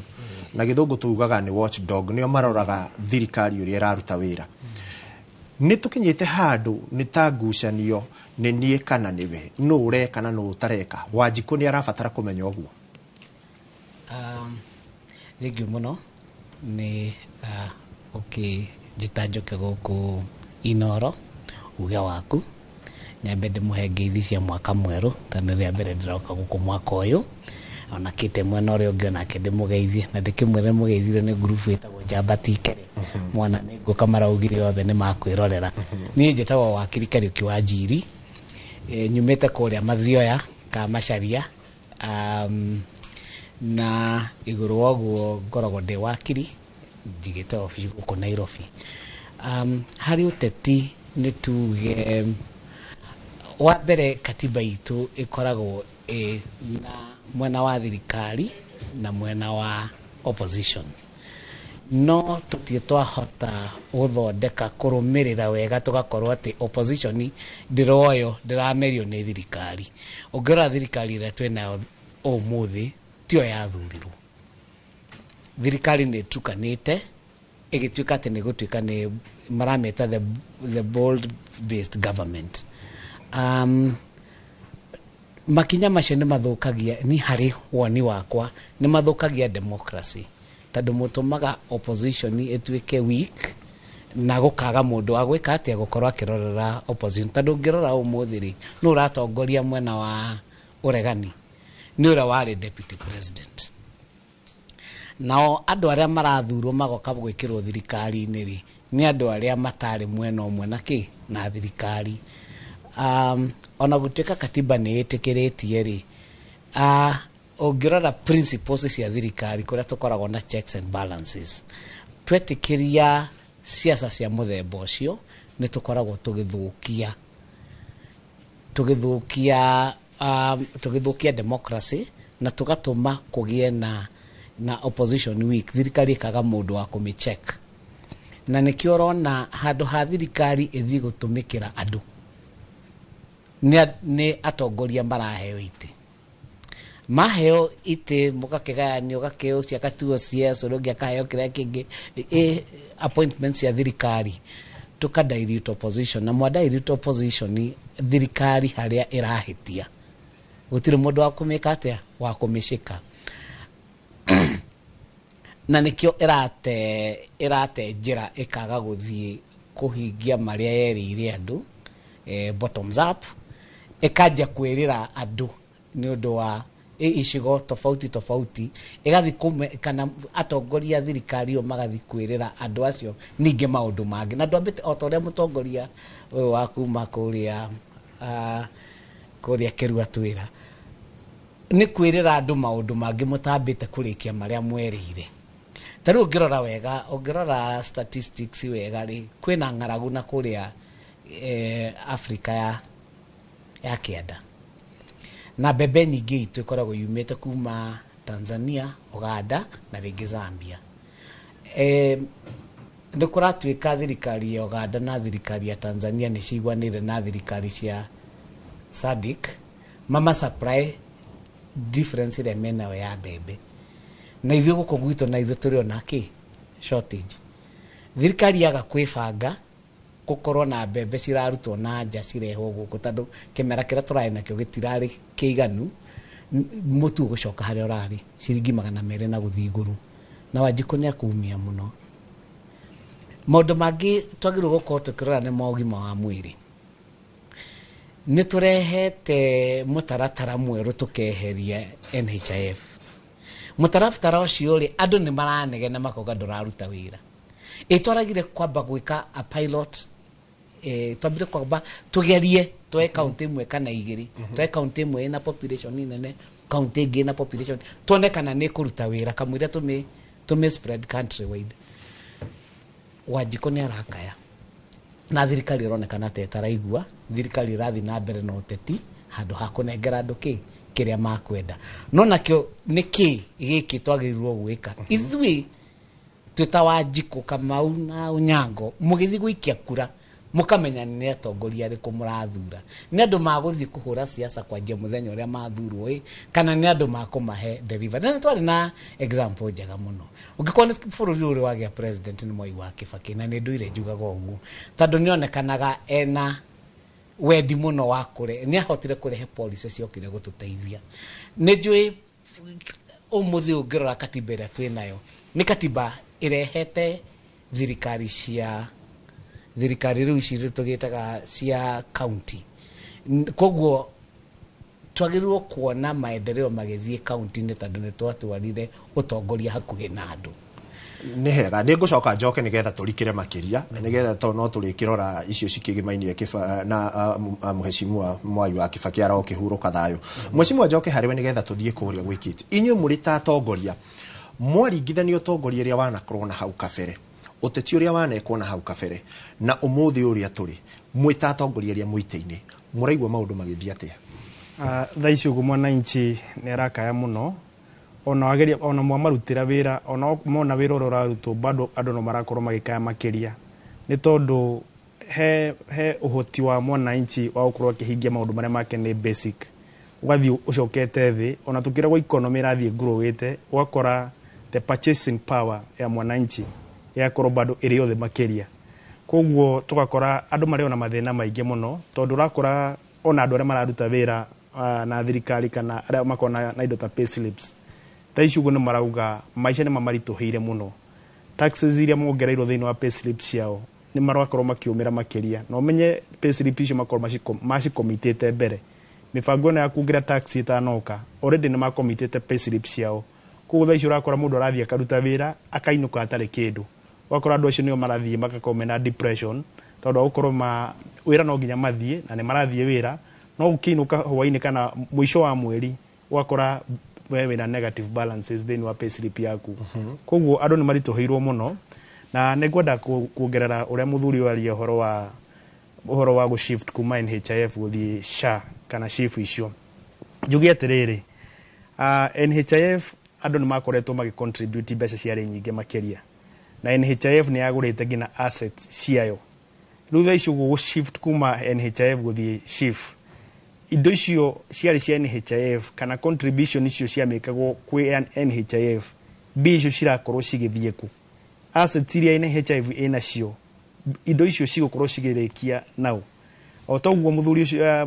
na gĩthũngũ tugaga nĩ watchdog nĩo maroraga thirikari ũrĩa ĩraruta wĩra. Nĩ tũkinyĩte handũ nĩ ta ngucanio nĩ niĩ kana nĩwe no ũreka na no ũtareka. Wanjikũ nĩ arabatara kũmenya ũguo. Thengio mũno nĩ njĩta njoke gũkũ Inooro uge waku nyambe ndĩmũhe ngeithi cia mwaka mwerũ tondũ rĩa mbere ndĩroka gũkũ mwaka ũyũ ona kĩte mwena ũrĩa ũngĩ onake ndĩmũgeithie na ndĩkĩmwĩre mũgeithire nĩ ngurubu ĩtagwo Njamba Tikere mwana nĩ ngũka maraugire othe nĩ makwĩrorera. Niĩ njĩtagwo wakiri Kariuki Wanjiri nyumĩte kũrĩa Mathioya ka Macharia na igũrũ woguo ngoragwo ndĩ wakiri njigĩte obici gũkũ Nairobi. Harĩ ũteti nĩ tuge wa mbere katiba itũ ĩkoragwo na mwena wa thirikari na mwena wa opposition no tũtirĩ twahota gũthondeka kũrũmĩrĩra wega tũgakorwo atĩ opposition ndĩramerio nĩ thirikari. Ũngĩrora thirikari ĩrĩa twĩnayo ũmũthĩ tio yathurirwo. Thirikari nĩ ĩtukanĩte ĩgĩtuĩka atĩ nĩ gũtuĩka nĩ marameta the bold based government. Makinya macio nĩ mathũkagia ni harĩ woni wakwa nĩ mathũkagia democracy tondũ mũtũmaga opposition ĩtuĩke weak na gũkaga mũndũ wa gwĩka atĩa gũkorwo akĩrorera opposition tondũ ũngĩrora ũmũthĩ rĩ nĩ ũratongoria mwena wa ũregani nĩ ũrĩa warĩ deputy president. Nao andũ arĩa marathurwo magoka gwĩkĩrwo thirikari-inĩ rĩ nĩ andũ arĩa matarĩ mwena ũmwe na thirikari. Ona gũtuĩka katiba nĩ ĩtĩkĩrĩtie rĩ ũngĩrora principles cia thirikari kũrĩa tũkoragwo na checks and balances twetĩkĩria siasa cia mũthemba ũcio nĩ tũkoragwo tũgĩthũkia democracy na tũgatũma kũgĩe na opposition weak thirikari ĩkaga mũndũ wa kũmĩcheck. Na nĩkĩo ũrona handũ ha thirikari ĩthiĩ gũtũmĩkĩra andũ nĩ atongoria maraheo itĩ maheo itĩ mũgakĩgayanio gakĩo cia katuo CS ũrĩa ũngĩ akaheo kĩrĩa kĩngĩ appointments cia thirikari tũka-dilute opposition na mwa-dilute opposition thirikari harĩa ĩrahĩtia gũtirĩ mũndũ wa kũmĩka atĩa wa kũmĩcĩka. Na nĩkĩo ĩrate njĩra ĩkaga gũthiĩ kũhingia marĩa yerĩire andũ bottoms up ĩkanjia kwĩrĩra andũ nĩ ũndũ wa icigo tofauti ĩgathi kana atongoria thirikari o magathi kwĩrĩra andũ acio ningĩ maũndũ mangĩ na ndwambĩte o ta ũrĩa mũtongoria ũyũ wa kuma kũrĩa Kĩrua Twĩra nĩ kwĩrĩra andũ maũndũ mangĩ mũtambĩte kũrĩkia marĩa mwerĩire. Ta rĩu ũngĩrora wega ũngĩrora statistics wega rĩ kwĩna ng'aragu na kũrĩa Afrika ya kĩanda na mbembe nyingĩ itũ ikoragwo yumĩte kuma Tanzania, Uganda na rĩngĩ Zambia. Nĩ kũratuĩka thirikari ya Uganda na thirikari ya Tanzania nĩ ciguanĩire na thirikari cia SADC mama supply difference ĩrĩa menayo ya mbembe na ithuĩ gũkũ gwitũ na ithuĩ tũrĩ ona shortage. Thirikari yaga kwĩbanga gũkorwo na mbembe cirarutwo na nja cirehwo gũkũ tondũ kĩmera kĩrĩa tũrarĩ nakĩo gĩtirarĩ kĩiganu mũtu ũgũcoka harĩa ũrarĩ ciringi 200 na gũthiĩ igũrũ na Wanjikũ nĩ akumia mũno. Maũndũ mangĩ twagĩrĩirwo gũkorwo tũkĩrora nĩ ma ũgima wa mwĩrĩ. Nĩ tũrehete mũtaratara mwerũ tũkeheria NHIF. Mũtaratara ũcio rĩ andũ nĩ maranegena makoga ndũraruta wĩra. Ĩtwaragire kwamba gwĩka a pilot twambire kwamba tugerie twe county imwe kana igiri twe county imwe na population nene county ingĩ na population tuone kana nĩ kũruta wĩra kamwĩra tume spread country wide. Wanjiko nĩ arakaya na thirikari ĩronekana ta ĩtaraigua, thirikari ĩrathiĩ na mbere na ũteti handũ ha kũnengera andũ kĩrĩa makwenda. No nakĩo nĩkĩ gĩkĩ twagĩrĩirwo gwĩka ithuĩ twĩta Wanjiko, Kamau na Onyango mũgĩthiĩ gũikia kura mukamenya nĩ atongoria arĩkũ mũrathura, nĩ andũ magũthiĩ kũhũra siasa kwanjia mũthenya ũrĩa mathurwo kana nĩ andũ makũmahe deliver. Na twari na example njega mũno ũngĩkorwo nĩ bũrũri ũrĩa wagĩa president nĩ Mwai wa Kibaki, na nĩ ndũire njugaga ũguo tondũ nĩ onekanaga ena wendi mũno wa nĩ ahotire kũrehe policy ciokire gũtũteithia. Nĩ njũĩ ũmũthĩ ũngĩrora katiba ĩrĩa twĩnayo nĩ katiba ĩrehete thirikari rĩu ici tũgĩtaga cia county. Koguo twagĩrĩirwo kuona maendeleo magĩthiĩ county-inĩ tondũ nĩ twatwarire ũtongoria hakuhĩ na andũ. Nĩ hega nĩ ngũcoka njoke nĩgetha tũrikĩre makĩria nĩgetha to no tũrĩkĩrora icio cikĩgĩmainie na Mheshimiwa Mwai wa Kibaki arokĩhurũka thayũ. Mheshimiwa njoke harĩwe nĩgetha tũthiĩ kũrĩa gwĩkĩte. Inyuĩ mũrĩ ta atongoria mwaringithania ũtongoria ũrĩa wanakorwo na hau kabere, ũteti ũrĩa wanekwo na hau kabere na ũmũthĩ ũrĩa tũrĩ mwĩta atongoria arĩa mũitĩ-inĩ mũraigua maũndũ magĩthiĩ atĩa? Thaa ici ũguo mwananchi nĩ arakaya mũno, ona mwamarutĩra wĩra, ona mona wĩra ũrĩa ũrarutwo bado andũ no marakorwo magĩkaya makĩria, nĩ tondũ he ũhoti wa mwananchi wa gũkorwo akĩhingia maũndũ marĩa make nĩ basic. Ũgathiĩ ũcokete thĩ, ona tũkĩragwo economy ĩrathiĩ ngurũwĩte, ũgakora the purchasing power ya mwananchi yakorwo bado ĩrĩ othe makĩria. Koguo tũgakora andũ marĩ ona mathĩna maingĩ mũno tondũ ũrakora ona andũ arĩa mararuta wĩra na thirikari kana arĩa makona na indo ta pay slips ta ici ũguo nĩ marauga maica nĩ mamaritũhĩire mũno. Taxes iria mongereirwo thĩinĩ wa pay slips ciao nĩ marakorwo makiumĩra makĩria, na ũmenye pay slips icio makorwo macikomitĩte mbere. Mĩbango ĩno ya kuongerera tax ĩtanoka already nĩ makomitĩte pay slips ciao. Koguo thaa ici ũrakora mũndũ arathiĩ akaruta wĩra akainũka atarĩ kĩndũ. Ũgakora andũ acio nĩo marathiĩ magakorwo mena depression tondũ gũkorwo wĩra no nginya mathiĩ na nĩ marathiĩ wĩra, no ũkĩinũka hwainĩ kana mũico wa mweri ũgakora we wĩna negative balances thĩinĩ wa pay slip yaku. Koguo andũ nĩ maritũhĩirwo mũno, na nĩ ngwenda kuongerera ũrĩa mũthuri waria ũhoro wa gũ-shift kuma NHIF gũthiĩ SHA kana SHIF icio. Njuge atĩrĩrĩ, NHIF andũ nĩ makoretwo magĩ-contribute mbeca ciarĩ nyingĩ makĩria, na NHIF nĩ yagũrĩte nginya assets ciayo. Rĩu thaa ici gũ-shift kuma NHIF gũthiĩ SHIF, indo icio ciarĩ cia NHIF kana contribution icio ciamĩkagwo kwĩ NHIF, mbia icio cirakorwo cigĩthiĩ kũ? Assets iria NHIF ĩnacio, indo icio cigũkorwo cigĩrĩkia naũ? O ta ũguo mũthuri ũcio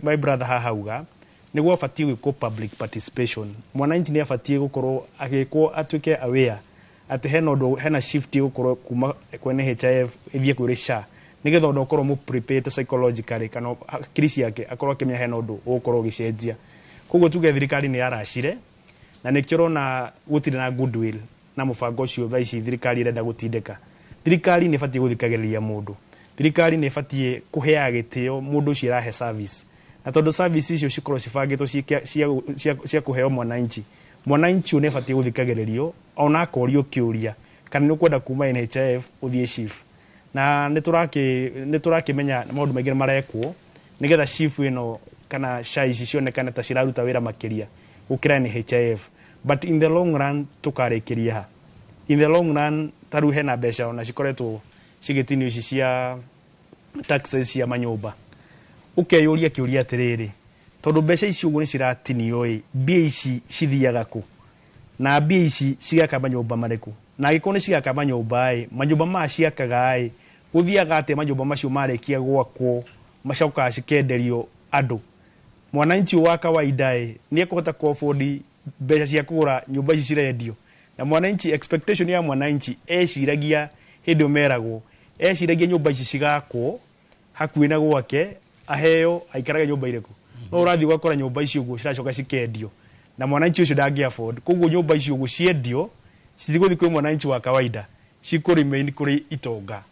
my brother hahauga nĩguo abatiĩ gwĩkwo public participation. Mwananchi nĩ abatiĩ gũkorwo agĩkwo atuĩke aware atĩ hena shift gũkorwo kuma kwa NHIF ĩthiĩ kũrĩ SHA, nĩgetha ũndũ ũkorwo mũ-prepared psychologically kana hakiri ciake akorwo akĩmenya hena ũndũ ũgũkorwo ũgĩcenjia. Koguo tuge thirikari nĩ yaracire na nĩkĩo ũrona gũtirĩ na goodwill na mũbango ũcio thaa ici thirikari ĩrenda gũtindĩka. Thirikari nĩ ĩbatiĩ gũthikagĩrĩria mũndũ, thirikari nĩ ĩbatiĩ kũheaga gĩtĩo mũndũ ũcio ĩrahe service, na tondũ service icio cikorwo cibangĩtwo cia kũheo mwananchi nĩ ĩbatiĩ gũthikagĩrĩrio ona akorio kĩũria kana nĩ ũkwenda kuma NHIF ũthiĩ SHIF. Na nĩ tũrakĩmenya maũndũ maingĩ nĩ marekwo nĩgetha SHIF ĩno kana SHA ici cionekane ta ciraruta wĩra makĩria gũkĩra NHIF, but in the long run tũkarĩkĩria ha? In the long run tarĩu hena mbeca ona cikoretwo cigĩtinio ici cia taxes cia manyũmba. Ũkeyũria kĩũria atĩrĩrĩ, tondũ mbeca ici ũguo nĩ ciratinio mbia ici cithiaga kũ? Na mbia ici cigaka manyũmba marĩkũ? Na angĩkorwo nĩ cigaka manyũmba manyũmba maya ciakaga gũthiaga atĩ manyũmba macio marĩkia gwakwo macokaga cikenderio andũ? Mwananchi wa kawaida nĩ ekũhota ku-afford mbeca cia kũgũra nyũmba ici cirendio? Na mwananchi, expectation ya mwananchi eciragia hĩndĩ meragwo, eciragia nyũmba ici cigakwo hakuhĩ na gwake aheo aikarage nyũmba irĩkũ? No ũrathiĩ ũgakora nyũmba ici ũguo ciracoka cikendio na mwananchi ũcio ndangĩ-afford. Koguo nyũmba ici ũguo ciendio citigũthiĩ kwĩ mwananchi wa kawaida, cikũ-remain kũrĩ itonga.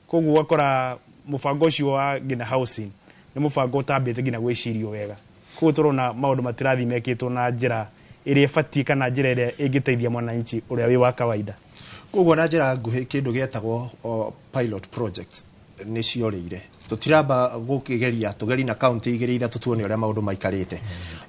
Koguo ũgakora mubango ucio wa ngina housing ni mubango utambite ngina gwicirio wega kuo turona maundu matirathi mekitwo na njira iria ibatie kana njira iria ingiteithia mwananchi uria wi wa kawaida koguo na njira nguhi kindu gietagwo pilot projects ni ciorire tutiramba gukigeria tugeri na county igiri ithatu tuone uria maundu maikarite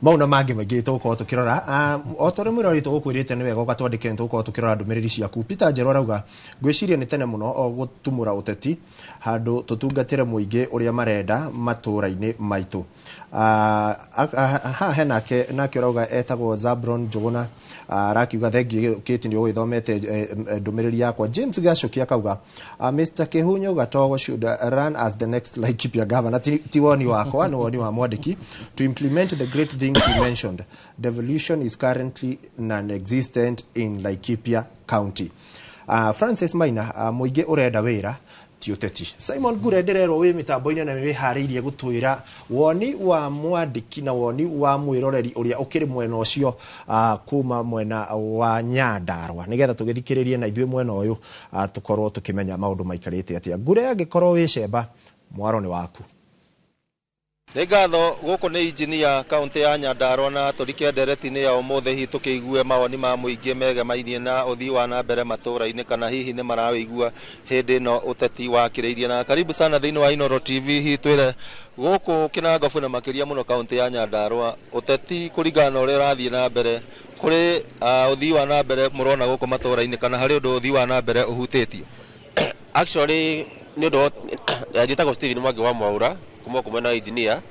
mauna mangi maingi tuko tukirora otore mwirori tugukwirite ni wega ugatwandikire tuko tukirora ndumiriri ciaku Peter Njero arauga gwiciria ni tene muno gutumura uteti handu tutungatire muingi uria marenda matura-ini maitu ha henake nake arauga etagwo Zabron Njuguna arakiuga thengi kiti ni ugithomete ndumiriri yakwa James Gacoki akauga Mr Kihunyo Gatogo should run as the next Laikipia governor tiwoni wako no woni wa mwandiki to implement the great things he mentioned. Devolution is currently non-existent in Laikipia County. Francis Maina muingi urenda wira ti uteti. Simon Gure ndirero wi mitambo-ini na wi hariirie gutwira woni wa mwandiki na woni wa mwiroreri uria ukiri mwena ucio kuma mwena wa Nyandarua nigetha tugithikiririe na ithwe mwena uyu tukorwo tukimenya maundu maikarite atia. Gure angikorwo wi cemba mwaro ni waku. Ngatho guku ni engineer county ya Nyandarua na turike ndereti-ini ya umuthe hi tukiigue mawoni ma muingi megemainie na uthii wa na mbere matura-ini kana hihi ni marawigua hindi no uteti wa kireirie na karibu sana thiini wa Inoro TV hi twire guku Kinangofu na makiria muno county ya Nyandarua uteti kuringana na uria rathie na mbere kuri uthii wa na mbere murona guku matura-ini kana hari undu uthii wa na mbere uhutitio. Actually ni undu njitagwo Steven Mwangi wa Mwaura kuma kumena engineer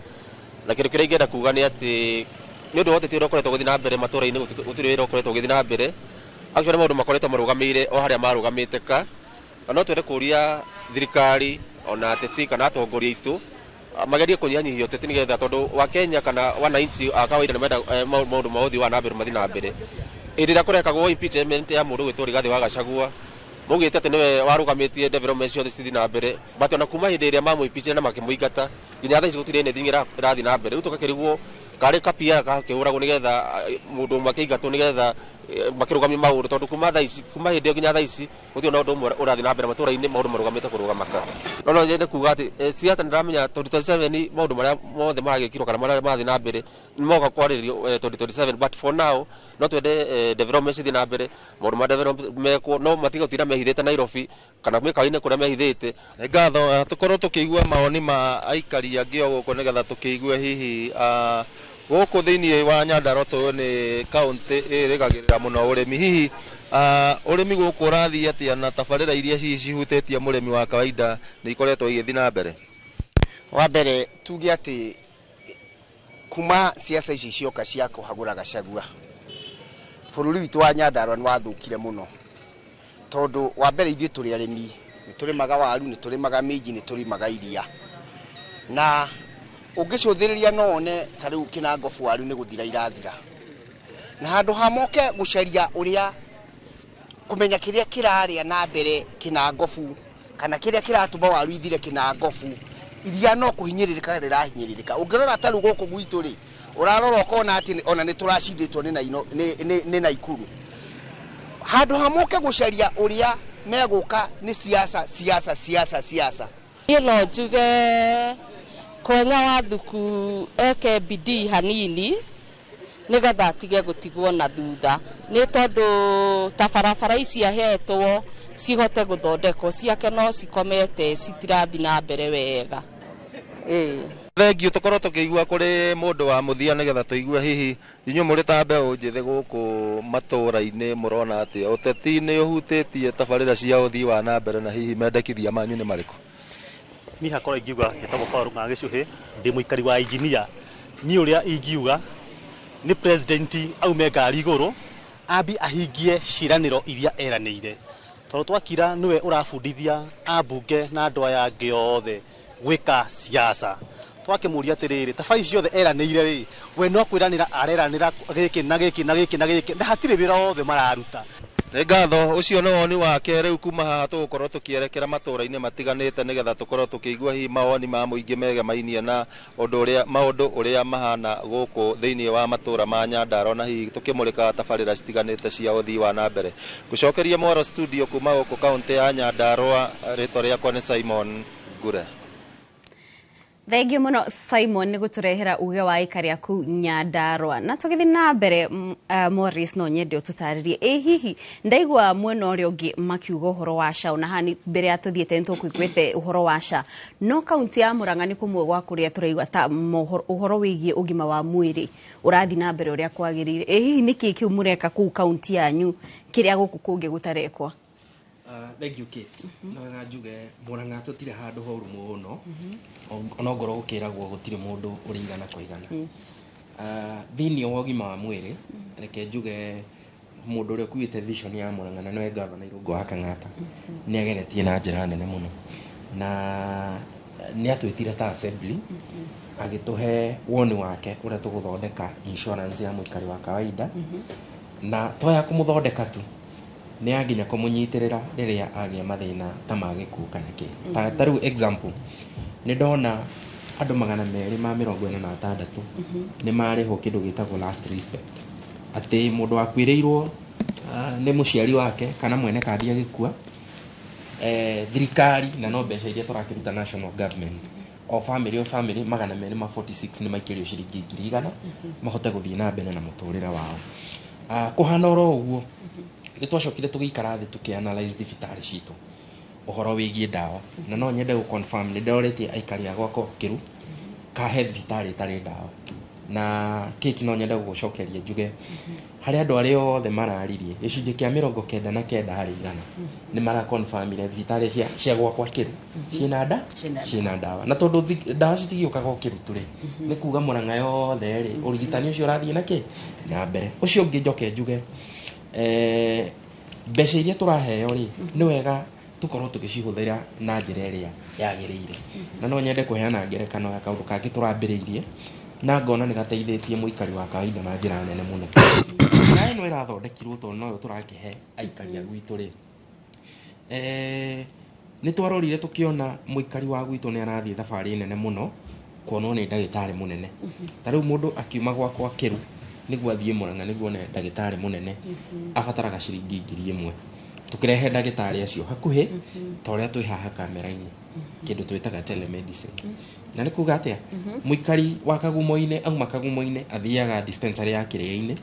na kindu kiria ingenda kuga ni ati ni undu wote tiro koretwo guthi na mbere matura-ini gutiri wira koretwo guthi na mbere actually maundu makoretwo marugamire o haria marugamite ka no twende kuria thirikari ona ateti kana atongoria itu magerie kunyanyihia uteti nigetha tondu wa Kenya kana wananchi akawaida ni menda maundu ma uthii wa na mbere mathi na mbere indi kurekagwo impeachment ya mundu witwo Rigathi wa Gachagua mugite ati niwe warugamitie development ciothe cithi na mbere but ona kuma hindi iria mamuipichire na makimuigata nginya thaa ici gutire ne thingira irathi na mbere riu tukakirigwo kari kapia kakiuragwo nigetha mundu umwe akiingatwo nigetha makirugamia maundu tondu kuma thaa ici kuma hindi nginya thaa ici gutire na undu umwe urathi na mbere matura-ini maundu marugamite kurugamaka no njende kuga ati siasa ndiramenya 2027 maundu maria mothe maragikirwo kana maria mathi na mbere nimoka kwaririo 2027 but for now no twende development cithi na mbere maundu ma development meko no matiga utira mehithite Nairobi kana mwikaine kuria mehithite. Ngatho tukorwo tukiigua mawoni ma aikari angi o guku nigetha tukiigue hihi guku thiini wa Nyandarua tu ni county irigagirira muno urimi hihi urimi guku urathi atia na tabarira iria hihi cihutitie murimi wa kawaida ni ikoretwo igithi na mbere. Wa mbere tuge ati kuma siasa ici cioka cia kuhagura Gachagua bururi witu wa Nyandarua ni wathukire muno tondu wa mbere ithuĩ tũrĩ arĩmi nĩ tũrĩmaga waru nĩ tũrĩmaga minji nĩ tũrĩmaga iria na ũngĩcũthĩrĩria no one ta rĩu Kinangofu waru nĩ gũthira irathira na handũ hamoke gũcaria ũrĩa kũmenya kĩrĩa kĩrarĩa na mbere Kinangofu kana kĩrĩa kĩratũma waru ithire Kinangofu iria no kũhinyĩrĩrĩka rĩrahinyĩrĩrĩka ũngĩrora ta rĩu gũkũ gwitũ rĩ ũrarora ũkona atĩ ona nĩ tũracindĩtwo nĩ Naikuru handu hamoke gucaria uria meguka ni siasa ino njuge kwenya wathuku eke bidii hanini nigetha atige gutigwo na thutha ni tondu ta barabara ici ahetwo cihote guthondekwo ciake no cikomete citirathi na mbere wega Thengiũ tukorwo tukiigua kuri mundu wa muthia nigetha tuigue hihi inyuĩ mũrĩ ta mbeũ njĩthĩ gũkũ matura-inĩ mũrona atĩ ũteti nĩ ũhutĩtie tabarĩra cia ũthii wa na mbere na hihi mendekithia manyu nĩ marĩkũ? Niĩ hakora ingiuga gĩtagwo Paul Ng'ang'a Gĩcũhĩ ndĩ mũikari wa engineer niĩ ũrĩa ingiuga nĩ president aume ngari igũrũ ambi ahingie ciĩranĩro iria eranĩire tondũ twakira nĩwe ũrabundithia ambunge na andũ aya angĩ othe gwĩka siasa twakimuria atiriri tabari ciothe eranĩire rĩ we no kwĩranĩra areranĩra gĩkĩ na gĩkĩ na gĩkĩ na gĩkĩ na hatirĩ wĩra wothe mararuta. Nĩ ngatho ũcio no woni wake rĩu kuma haha tũgũkorwo tũkĩerekera matũra-inĩ matiganĩte nĩgetha tũkorwo tũkĩigua hihi mawoni ma mũingĩ megemainie na maũndũ ũrĩa mahana gũkũ thĩinĩ wa matũra ma Nyandarua na hihi tũkĩmũrĩka tabarĩra citiganĩte cia ũthii wa na mbere. Gũcokeria Mwaro studio kuma gũkũ kaunti ya Nyandarua, rĩtwa rĩakwa nĩ Simon Gure. Thengiũ mũno Simon nĩ gũtũrehera uge wa ikari aku Nyandarua. Na tũgĩthiĩ na mbere Morris no nyende ũtũtarĩrie hihi ndaigua mwena ũrĩa ũngĩ makiuga ũhoro wa SHA na hani mbere ya tũthiĩte nĩtũkũiguĩte ũhoro wa SHA. No kaunti ya Murang'a nĩ kũmwe gwa kũrĩa tũraigua ta ũhoro wĩgiĩ ũgima wa mwĩrĩ ũrathi na mbere ũrĩa kwagĩrĩire. Hihi nĩkĩ kĩu mũreka kũu kaunti yanyu kĩrĩa gũkũ kũngĩ gũtarekwa? Thank you Kate. No wega njuge Murang'a tũtirĩ handũ horu mũno. Ona ngoro gũkĩragwo gũtirĩ mũndũ ũrĩ igana kwa igana. Thĩinĩ wa ũgima wa mwĩrĩ reke njuge mũndũ ũrĩa ũkuĩte vision ya Murang'a na nĩwe gavana Irũngũ wa Kang'ata nĩ ageretie na njĩra nene mũno. Na nĩ atwĩtire ta assembly agĩtũhe woni wake ũrĩa tũgũthondeka insurance ya mũikari wa kawaida. Na toya kũmũthondeka tu nĩ anginya kũmũnyitĩrĩra rĩrĩa agĩa mathĩna ta ma gĩkuũ kana kĩ. Ta rĩu example nĩ ndona andũ 246 nĩ marĩhwo kĩndũ gĩtagwo last respect. Atĩ mũndũ wakuĩrĩirwo nĩ mũciari wake kana mwene kandi agĩkua, thirikari na no mbeca iria tũrakĩruta national government o family 246 nĩ maikĩrio ciringi 100 mahote gũthiĩ na mbere na mũtũrĩre wao. Kũhana oro ũguo nĩ twacokire tũgĩikara thĩ tũkĩanalyze thibitarĩ citũ ũhoro wĩgiĩ ndawa, na no nyende gũconfirm nĩ ndoretie aikari a gwakwa Kiru kahe thibitarĩ itarĩ ndawa. Na Kate no nyende gũgũcokeria njuge harĩ andũ arĩa othe mararirie gĩcunjĩ kĩa 99 harĩ 100 nĩ mara confirm ile thibitarĩ cia gwakwa Kiru ciĩna ndawa. Na tondũ ndawa citigĩũkaga Kiru tũrĩ nĩ kuga Murang'a yothe rĩ ũrigitani ũcio ũrathiĩ na mbere. Ũcio ũngĩ njoke njuge mbeca iria tũraheo rĩ nĩ wega tukorwo tũgĩcihũthĩra na njĩra ĩrĩa yagĩrĩire. Na no nyende kũheana ngerekano ya kaũndũ kangĩ tũrambĩrĩirie na ngona nĩ gateithĩtie mũikari wa kawaida na njĩra nene mũno. Na ĩno ĩrathondekirwo tondũ noyo tũrakĩhe aikari a gwitũ rĩ. Nĩ twarorire tũkĩona mũikari wa gwitũ nĩ arathiĩ thabarĩ nene mũno kuonwo nĩ ndagĩtarĩ mũnene. Ta rĩu mũndũ akiuma gwakwa Kiru nĩguo athiĩ Murang'a nĩguo nĩ ndagĩtarĩ mũnene abataraga ciringi 1000. Tũkĩrehe ndagĩtarĩ acio hakuhĩ ta ũrĩa twĩ haha kamera-inĩ kĩndũ twĩtaga telemedicine. Na nĩ kuga atĩa mũikari wa Kagumo-inĩ auma Kagumo-inĩ athiaga dispensary ya Kĩrĩa-inĩ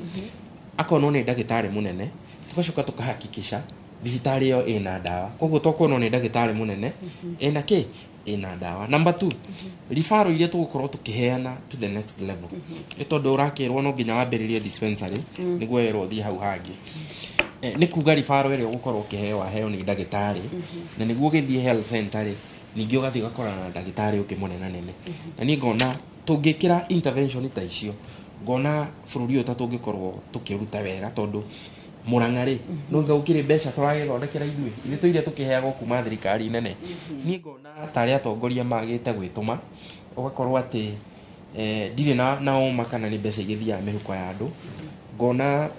akonwo nĩ ndagĩtarĩ mũnene, tũgacoka tũkahakikisha thibitarĩ ĩyo ĩna ndawa. Koguo tokuonwo nĩ ndagĩtarĩ mũnene ĩna ndawa. Number 2, referral iria tũgũkorwo tũkĩheana to the next level. Nĩ tondũ ũrakĩrwo no nginya wambĩrĩrie dispensary nĩguo wĩrwo thiĩ hau hangĩ. Nĩ kuga referral ĩrĩa ũgũkorwo ũkĩheo waheo nĩ ndagĩtarĩ na nĩguo ũgĩthiĩ health center ningĩ ũgathiĩ ũgakorana na ndagĩtarĩ ũngĩ mũnene. Na niĩ ngona tũngĩkĩra intervention ta icio ngona bũrũri ũyũ ta tũngĩkorwo tũkĩruta wega tondũ Murang'a rĩ no gũkĩrĩ mbeca tũragĩthondekera ithuĩ iria tũkĩheagwo kuma thirikari nene. Niĩ ngona ta arĩa atongoria magĩte gwĩtũma ũgakorwo atĩ ndirĩ na ũma kana nĩ mbeca igĩthiaga mĩhuko ya andũ. Ngona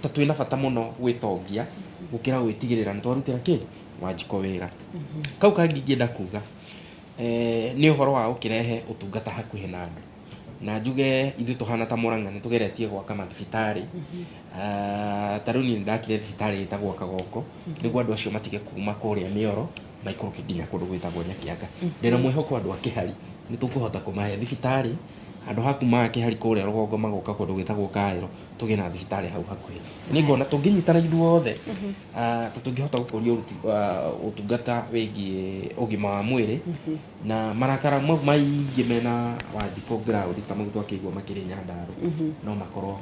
ta twĩna bata mũno gwĩtongia gũkĩra gwĩtigĩrĩra nĩ twarutĩra Wanjikũ wĩra. Kau kangĩ ingĩenda kuga nĩ ũhoro wa gũkĩrehe ũtungata hakuhĩ na andũ. Na njuge ithuĩ tũhana ta Murang'a nĩ tũgeretie gwaka mathibitarĩ. Ta rĩu niĩ ndakire thibitarĩ ĩtagwo Kagoko nĩguo andũ acio matige kuma kũrĩa Mĩoro maikũrũke nginya kũndũ gwĩtagwo Nyakianga. Ndĩna mwĩhoko andũ a Kĩhari nĩ tũkũhota kũmahe thibitarĩ andũ hakuma Kĩhari kũrĩa rũgongo magoka kũndũ gwĩtagwo Kaĩro tũgĩe na thibitarĩ hau hakuhĩ. Nĩ ngona tũngĩnyitana ithuothe tũngĩhota gũkũria ũtungata wĩgiĩ ũgima wa mwĩrĩ na marakara maingĩ mena Wanjikũ ground ta mũgũtũ akĩigua makĩrĩ Nyandarua no makorwo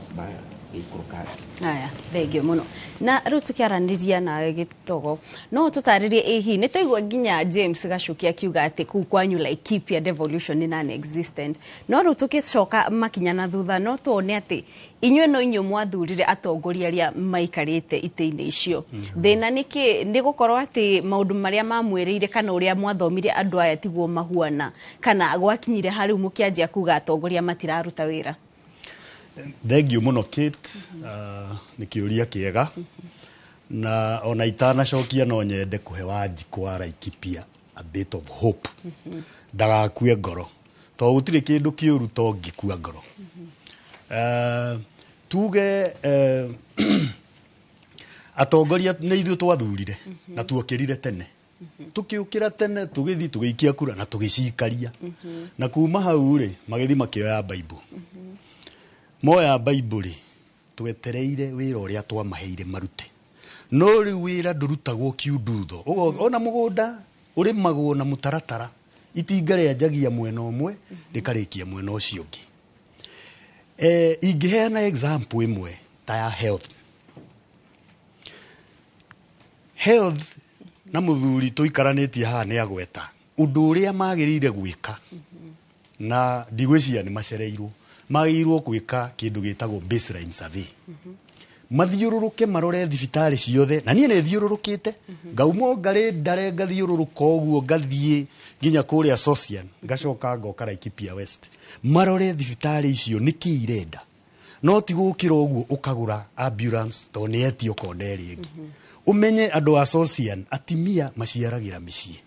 gĩikũrũka. Aya, thengiũ mũno. Na rĩu tũkĩaranĩria nawe Gĩtogo no tũtarĩrie hihi nĩ tũigua nginya James Gacuki akiuga atĩ kũu kwanyu Laikipia devolution nĩ non-existent. No rĩu tũkĩcoka makinya na thutha no tuone atĩ inyuĩ no inyuĩ mwathurire atongoria arĩa maikarĩte itĩ-inĩ icio. Thĩna nĩ gũkorwo atĩ maũndũ marĩa mamwĩrĩire kana ũrĩa mwathomire andũ aya tiguo mahuana kana gwakinyire harĩ mũkĩanjia kuga atongoria matiraruta wĩra. Thengiũ mũno Kate, nĩ kĩũria kĩega na ona itanacokia no nyende kũhe Wanjikũ wa Laikipia a bit of hope. Ndagakue ngoro tondũ gũtirĩ kĩndũ kĩũru to ngĩkua ngoro. Tuge atongoria nĩ ithuĩ twathurire na tuokĩrire tene tukiukira tene tugithi tugiikia kura na tugicikaria na kuma hau ri magithi makioya Bible moya Bible ri twetereire wira uria twamaheire marute no ri wira ndurutagwo kiundutho ona mugunda uri magwo na mutaratara itinga ria njagia mwena umwe rikarikia mwena ucio ungi ingiheana example imwe ta ya health na muthuri tuikaranitie haha ni agweta undu uria magirire gwika na ndigwiciria ni macereirwo magirwo gwika kindu gitagwo baseline survey mathiururuke marore thibitari ciothe na nie ne thiururukite ngaumo ngari ndare ngathiururuka uguo ngathie nginya kuria social ngacoka ngoka Laikipia West marore thibitari icio niki irenda no ti gukira uguo ukagura ambulance to ni etio konderi ingi umenye andu a social atimia maciaragira micii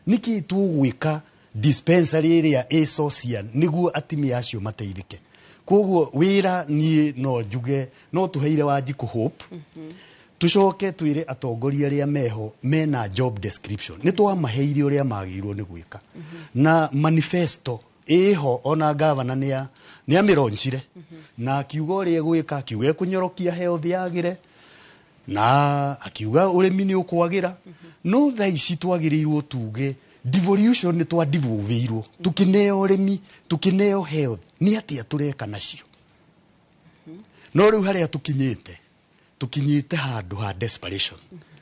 niki tugwika dispensary area a social niguo atimia acio mateithike koguo wira nie no njuge no tuheire Wanjiku hope tucoke twire atongoria aria meho mena job description ni twamaheire uria magirwo ni gwika na manifesto eho ona governor ni amironchire na kiugo uria gwika akiuga kunyorokia health yagire na akiuga urimi ni ukwagira no tha ici twagirirwo tuge devolution ni twa devolveirwo tukineo urimi tukineo health ni atia tureka nacio no riu haria tukinyite handu ha desperation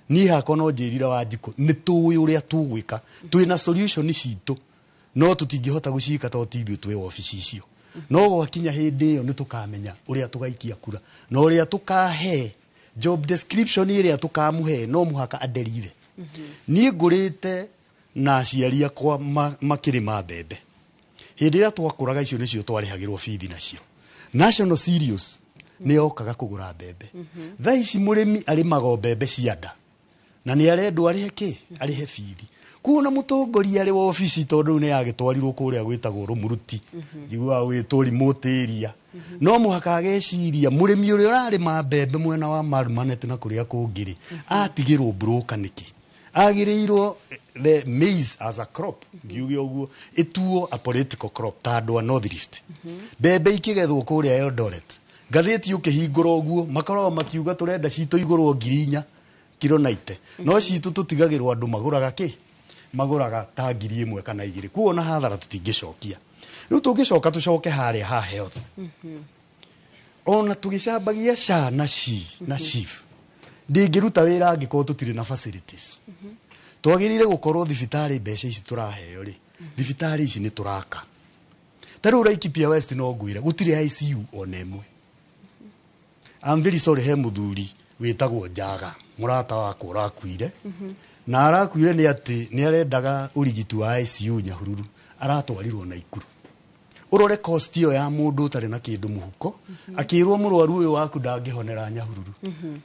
ni hakwa no njirira Wanjiku ni tuwi uria tugwika twina solution citu no tutingihota gucika to tithu twi office icio no gwakinya hindi iyo ni tukamenya uria tugaikia kura no uria tukahe job description iria tukamuhe no muhaka aderive ni ngurite na aciari akwa makirima mbembe hindi ria twakuraga icio nicio twarihagirwo fithi nacio national serious ni okaga kugura mbembe tha ici murimi ari magombembe cianda na ni arendwo arihe ki arihe fithi kuna mutongoria ari wa office tondu ni yagitwarirwo kuria gwitagwo Rumuruti njigua witwo remote area no muhaka ageciria murimi uria urarima mbembe mwena wa Marumanet na kuria kungiri atigirwo broka niki agirirwo the maize as a crop ngiuge uguo ituo a political crop tandwa North Rift mbembe ikigethwo kuria Eldoret ngatheti ukihingura uguo makoragwo makiuga turenda cito igurwo 4,000 kilo 90 no cito tutigagirwo andu maguraga ki maguraga ta 1,000 kana 2 kuona hathara tutingicokia riu tungicoka tucoke haria ha health ona tugicambagia SHA na SHIF ndingiruta wira angiko tutire na facilities twagirire gukorwo thibitari mbeca ici turaheo ri thibitari ici ni turaka taru Laikipia West no ngwira gutire ICU onemwe I'm very sorry he muthuri witagwo Njaga murata wakwa urakuire na arakuire ni ati ni arendaga urigiti wa ICU Nyahururu aratwarirwo na Ikuru urore cost iyo ya mundu utari na kindu muhuko akirwo murwaru uyu waku ndangihonera Nyahururu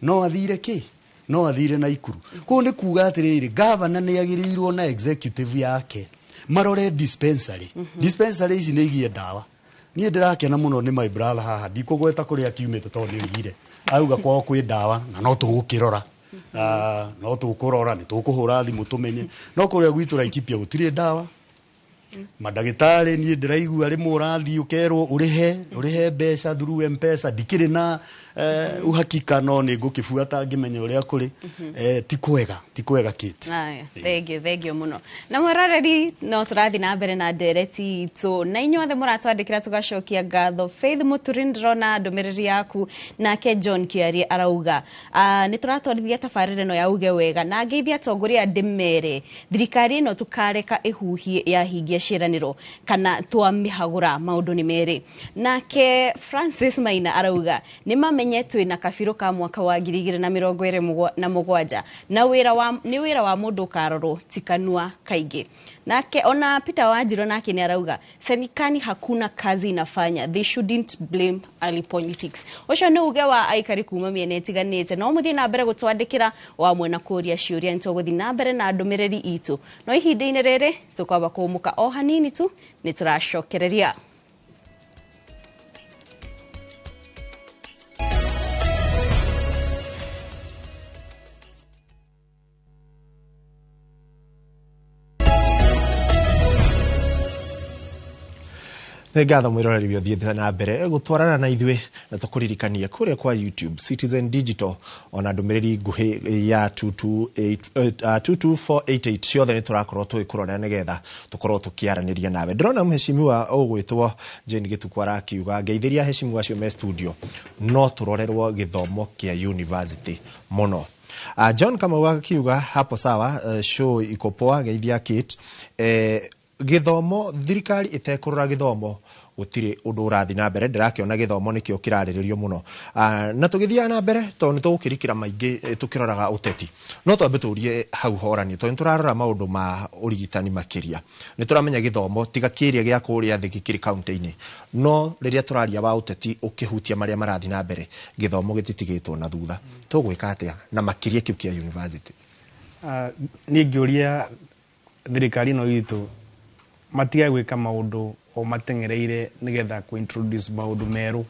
no athire ki no athire na Ikuru ko ni kuga atiriri governor ni agirirwo na executive yake marore dispensary dispensary ici ni igie ndawa ni ndirakena muno ni my brother haha ndikugweta kuria kiumite to ni ngire auga kwao kwi ndawa na no tugukirora no tukurora ni tukuhura thimu tumenye no kuria gwitu Laikipia gutire ndawa madagitari ni ndiraigua rimwe urathi ukerwo urihe mbeca through M-Pesa ndikiri na uhakika no ni ngukifuata ngimenya uria kuri ti kwega kit thank you muno na mwarareri no turathi na mbere na ndereti itu na inyuothe muratwandikira tugacokia ngatho Faith Muturindro na ndumiriri yaku nake John Kiari arauga ni turatwarithia tabarire no ya uge wega na ngeithia atongoria ndimere thirikari no tukareka ihuhie ya hingia ciraniro kana twamihagura maundu ni meri nake Francis Maina arauga ni mamenye twina kabiro ka mwaka wa 2027 na wira wa mundu karoro tikanua kaingi nake ona Peter Wanjiru nake ni arauga serikali hakuna kazi inafanya they shouldn't blame early politics ucio ni uge wa aikari kuma miene tiganite no muthie na mbere gutwandikira wa mwena kuria ciuria ntoguthi na mbere na ndumiriri itu no ihinda-ini riri tukwamba kumuka o hanini tu ni turacokereria ngatho mwiroreri bio thiete na mbere gutwarana na ithuĩ na tukuririkania kuria kwa YouTube Citizen Digital ona ndumiriri nguhi ya 22488 ciothe ni turakorwo tuikurorera nigetha tukorwo tukiaraniria nawe. Ndrona mheshimiwa ugwitwo Jane Gitukwara akiuga ngeithiria heshimiwa acio me studio no turorerwo githomo kia university muno. John Kamau akiuga hapo sawa, show iko poa, geithia Kate. Githomo thirikari itekurura githomo gutire undu urathi na mbere, ndirakiona githomo nikio kirariririo muno. Na tugithia na mbere to ni tugukirikira maingi tukiroraga uteti, no twambe turie hau horani to turarora maundu ma urigitani makiria. Ni turamenya githomo tiga kiria gia kuria thigikiri county-ini, no riria turaria wa uteti ukihutia maria marathi na mbere githomo gititigitwo na thutha. Tugwika atia na makiria kiu kia university? Ni ngiuria thirikari no itu matiga gwika maundu o matengereire nigetha ku introduce maundu meru,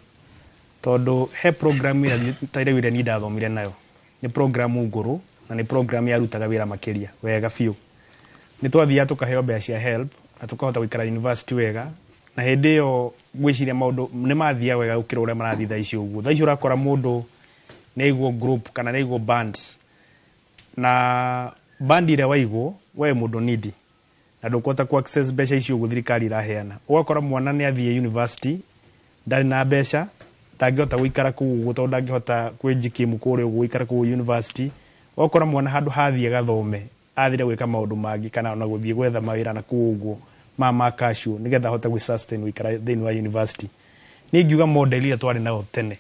tondu he program ira taire ni ndathomire nayo ni program nguru na ni program ya rutaga wira makiria wega fiu. Ni twathia tukaheo mbeca cia help na tukahota gwikara university wega, na hindi yo gwiciria maundu ni mathia wega ukira uria marathi tha icio uguo. Tha icio urakora mundu ni igwo group kana ni igwo band, na band ire waigwo we mundu needy na ndukota ku access mbeca icio uguo thirikari iraheana. Ugakora mwana ni athie university ndari na mbeca, ndangihota gwikara kuu uguo tondu ndangihota kwenjikimu kuria uguo gwikara kuu university. Ugakora mwana handu hathie gathome athire gwika maundu mangi kana na guthie gwetha mawira na kuu uguo mama kashu nigetha hota gwi sustain gwikara thini wa university. Ni ngiuga model ile twari nayo tene,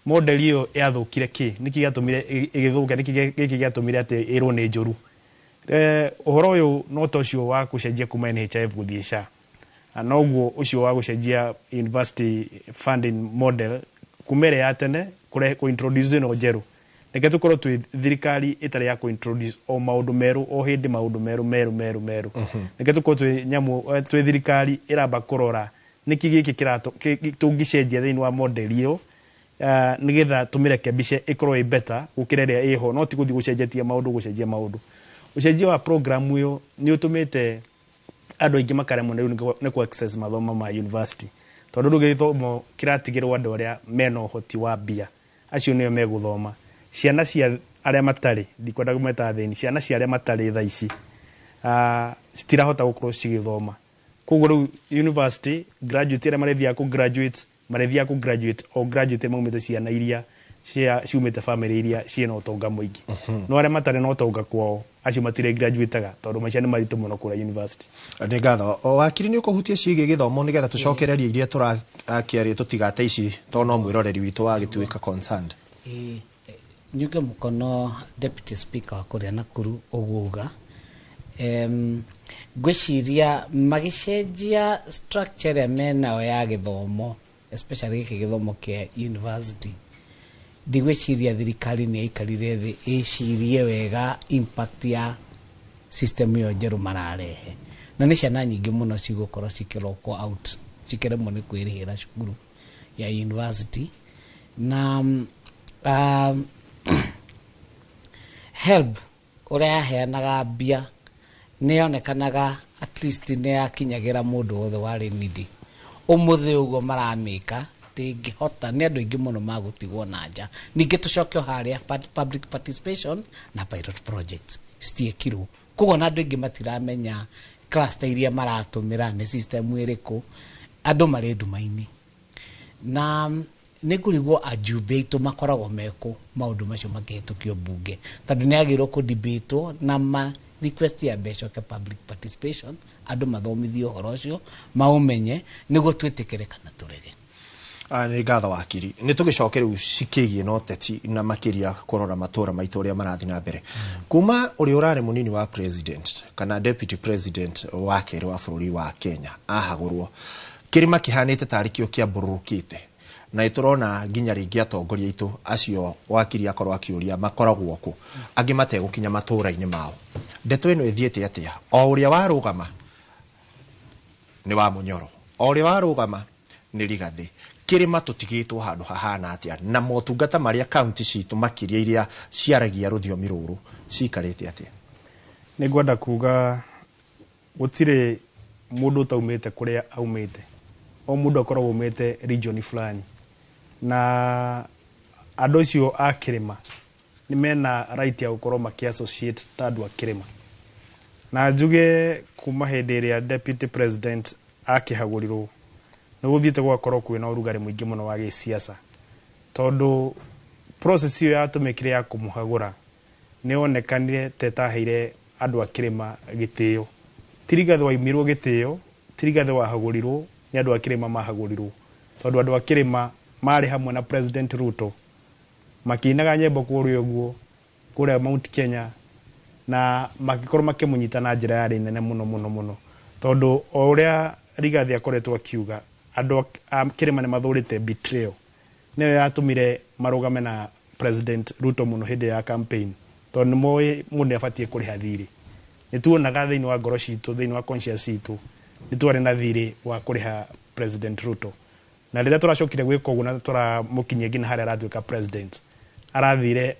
model iyo yathukire ki niki gatumire igithuka niki giki gatumire ati irwo ni njuru. Uhoro uyu no tocio wa kucenjia kuma NHIF guthie SHA, na uguo ucio wa gucenjia university funding model kumere ya tene kure ku introduce no jeru nike tukorwo twi thirikari itari ya ku introduce o maundu meru o hindi maundu meru nike tukorwo twi nyamu twi thirikari iramba kurora niki giki kirato tungicenjia thini wa model iyo nigetha tumireke bice ikorwo i better gukira ria iho, no ti guthie gucenjetia maundu gucenjia maundu. Ucenjia wa program uyo ni utumite andu aingi makaremwo ni ku access mathomo ma university, tondu githomo kiratigirwo andu aria mena uhoti wa bia acio niyo meguthoma. Ciana cia aria matari ndikwenda kumeta thini, ciana cia aria matari tha ici citirahota gukorwo cigithoma. Koguo university graduate aria marethia ku graduate o graduate maumite ciana iria ciumite family iria ciena utonga muingi. No aria matari no utonga kwao acio matire graduate-aga tondu maica ni maritu muno kura university. Ni ngatho wakiri ni ukuhutia ciige githomo nigetha tucokereria iria turakiaria tutigate ici to no mwiroreri witu wa gituika concerned. Nyuge mukono deputy speaker wa kuria Nakuru uguga gwiciria magicenjia structure mena ya githomo especially giki githomo kia university. Ndigwiciria thirikari ni ikarire thi icirie wega impact ya system yo jeru mararehe, na ni ciana nyingi muno cigukorwo cikiroko out cikiremwo ni kwirihira cukuru ya university. Na help uria yaheanaga mbia ni yonekanaga at least ni yakinyagira mundu wothe wari needy. Umuthi uguo maramika ngihota ni andu ingi muno magutigwo na nja. Ningi tucokio haria public participation na pilot projects stiekirwo, koguo na andu ingi matiramenya cluster iria maratumira ni system iriku, andu mari ndumaini. Na nikurigwo ajumbe itu makoragwo meko maundu macio makihitukio bunge tondu ni agirwo ku debate na ma request ya becoke public participation, andu mathomithio horo ucio maumenye niguo twitikirika na turege. Ni ngatho wakiri ni tugicoke riu cikigie no teti na makiria kurora matura maitu ria marathi na mbere kuma uri urare munini wa president kana deputy president wa keri wa bururi wa Kenya ahagurwo kirima kihanite tarikio kia bururukite na iturona nginya ringi atongoria itu acio wakiri akorwo akiuria makoragwo ku angi mate gukinya matura-ini mao. Ndeto ino ithiete atia o uria warugama ni wa Munyoro, o uria warugama ni Rigathi. Kirima tutigitwo handu hahana atia na motungata maria county citu makiria iria ciaragia ruthiomi ruru cikarite atia? Ni ngwenda kuga gutire mundu taumite kuria aumite o mundu akoragwo umete region fulani na andu acio a kirima ni mena right ya gukorwo makiassociate ta andu a kirima na njuge kuma hindi iria deputy president akihagurirwo ni guthiite gwakorwo kwina urugari muingi muno wa gisiasa tondu process iyo yatumikire ya kumuhagura ni onekanire tetaheire andu a kirima gitio tirigathe waimirwo gitio tirigathe wahagurirwo ni andu a kirima mahagurirwo tondu andu a kirima mari hamwe na President Ruto makinaga nyembo kurio guo kuria Mount Kenya na makikorwo makimunyita na njira yari nene muno tondu o uria Rigathi akoretwo akiuga andu a kirima ni mathurite betrayal niyo yatumire marugame na President Ruto muno hindi ya campaign tondu moi mundu abatie kuriha thiri nituonaga thiini wa ngoro citu thiini wa conscience citu nitwari na thiri wa kuriha President Ruto na rĩrĩa turacokire gwĩka ũguo na turamukinyia nginya harĩa aratuĩka president arathire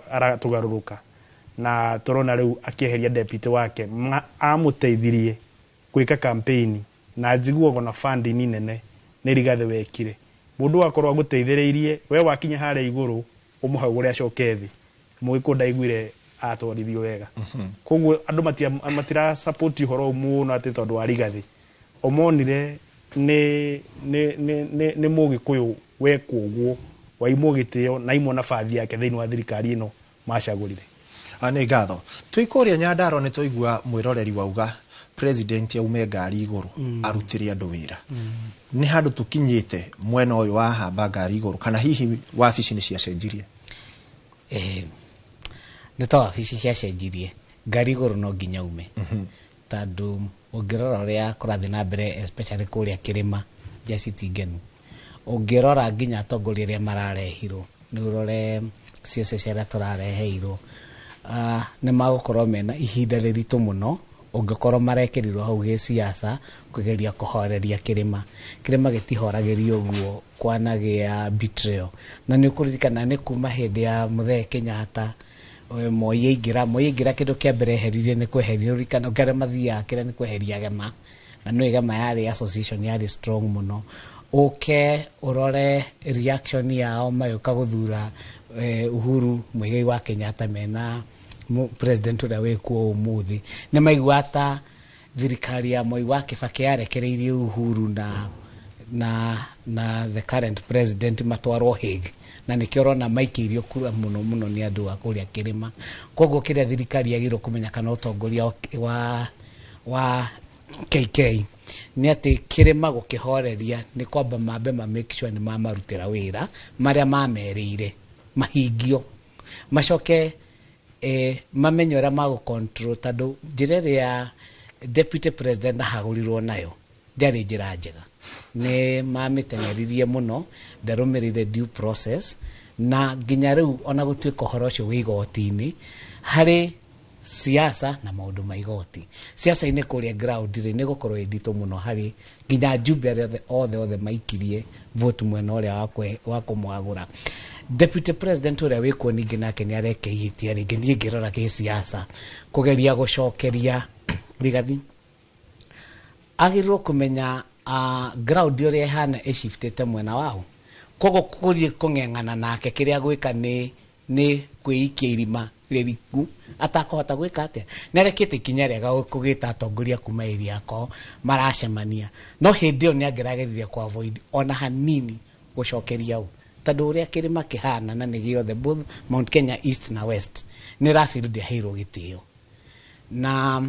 aratugarũrũka na turona rĩu akĩeheria deputy wake amuteithirie gwĩka campaign na njiguaga na funding nene nĩ Rigathi wekire mundu akorwo aguteithĩrĩirie we wakinya harĩa igũrũ umuhagũre acoke thĩ mũgĩkũ ndaiguire atwarithio wega koguo andu matira support uhoro muno ati tondu wa Rigathi omonire ni Mũgĩkũyũ wekwo guo waimwo gitio na imwe na bathi yake thiini wa thirikari ino macagurire ane ngatho twikuria Nyandarua ni tuigua mwiroreri wauga president aume ngari iguru arutire andu wira ni handu tukinyite mwena uyu wa hamba ngari iguru kana hihi wabici ni ciacenjirie ni ta wabici ciacenjirie ngari iguru no nginya ume tandu ungirora uria kurathi na mbere especially kuria kirima jasitingenu ungirora nginya atongoria aria mararehirwo ni urore ciese cia turareheirwo ni magukorwo mena ihinda riritu muno ungikorwo marekerirwo hau ge siasa kugeria kuhoreria kirima gitihoragirio guo kwanagia betrayal na ni kuririkana ni kuma hindi ya Muthee Kenyatta Moi ingira kindu kia mbere heririe ni kweheria rikana ngare mathia kire ni kweheria gema na no gema yari association yari strong muno urore reaction yao mayuka guthura Uhuru Muigai wa Kenyatta mena president uria wekuo umuthi ni maiguata thirikari ya Moi wa Kibaki yarekereirie Uhuru na the current president matwarwo Hague na nikiorona maikirio kura muno ni andu a kuria kirima koguo kiria thirikari yagirwo kumenya kana utongoria wa KK ni ati kirima gukihoreria ni kwamba mambe make sure ni mamarutira wira maria mamerire mahingio macoke mamenyo ra mago control tado njire ya deputy president hagurirwo nayo ndari njira njega ni mamiteneririe muno ndarumirire due process na nginya riu ona gutuika horo cio wigotini hari siasa na maundu ma igoti siasa ine kuria ground ri ni gukorwo edito muno hari nginya jumbe othe maikirie vote mwena uria wa kumwagura deputy president uria wikwo ningi nake ni arekehitia ringi ni ngirora ki siasa kugeria gucokeria Rigathi agirwo kumenya ground uria hana shiftete mwena wao kogo kurie kungengana nake kiria gwika ni kwiikia irima ririku atakohota gwika atia nerekete kinya rega kugita atongoria kuma area ko maracemania no hindi oni angerageria kwa avoid ona hanini gucokeria u tondu uria kirima kihana na ni giothe both Mount Kenya East na West ni rafiridi hero gitio na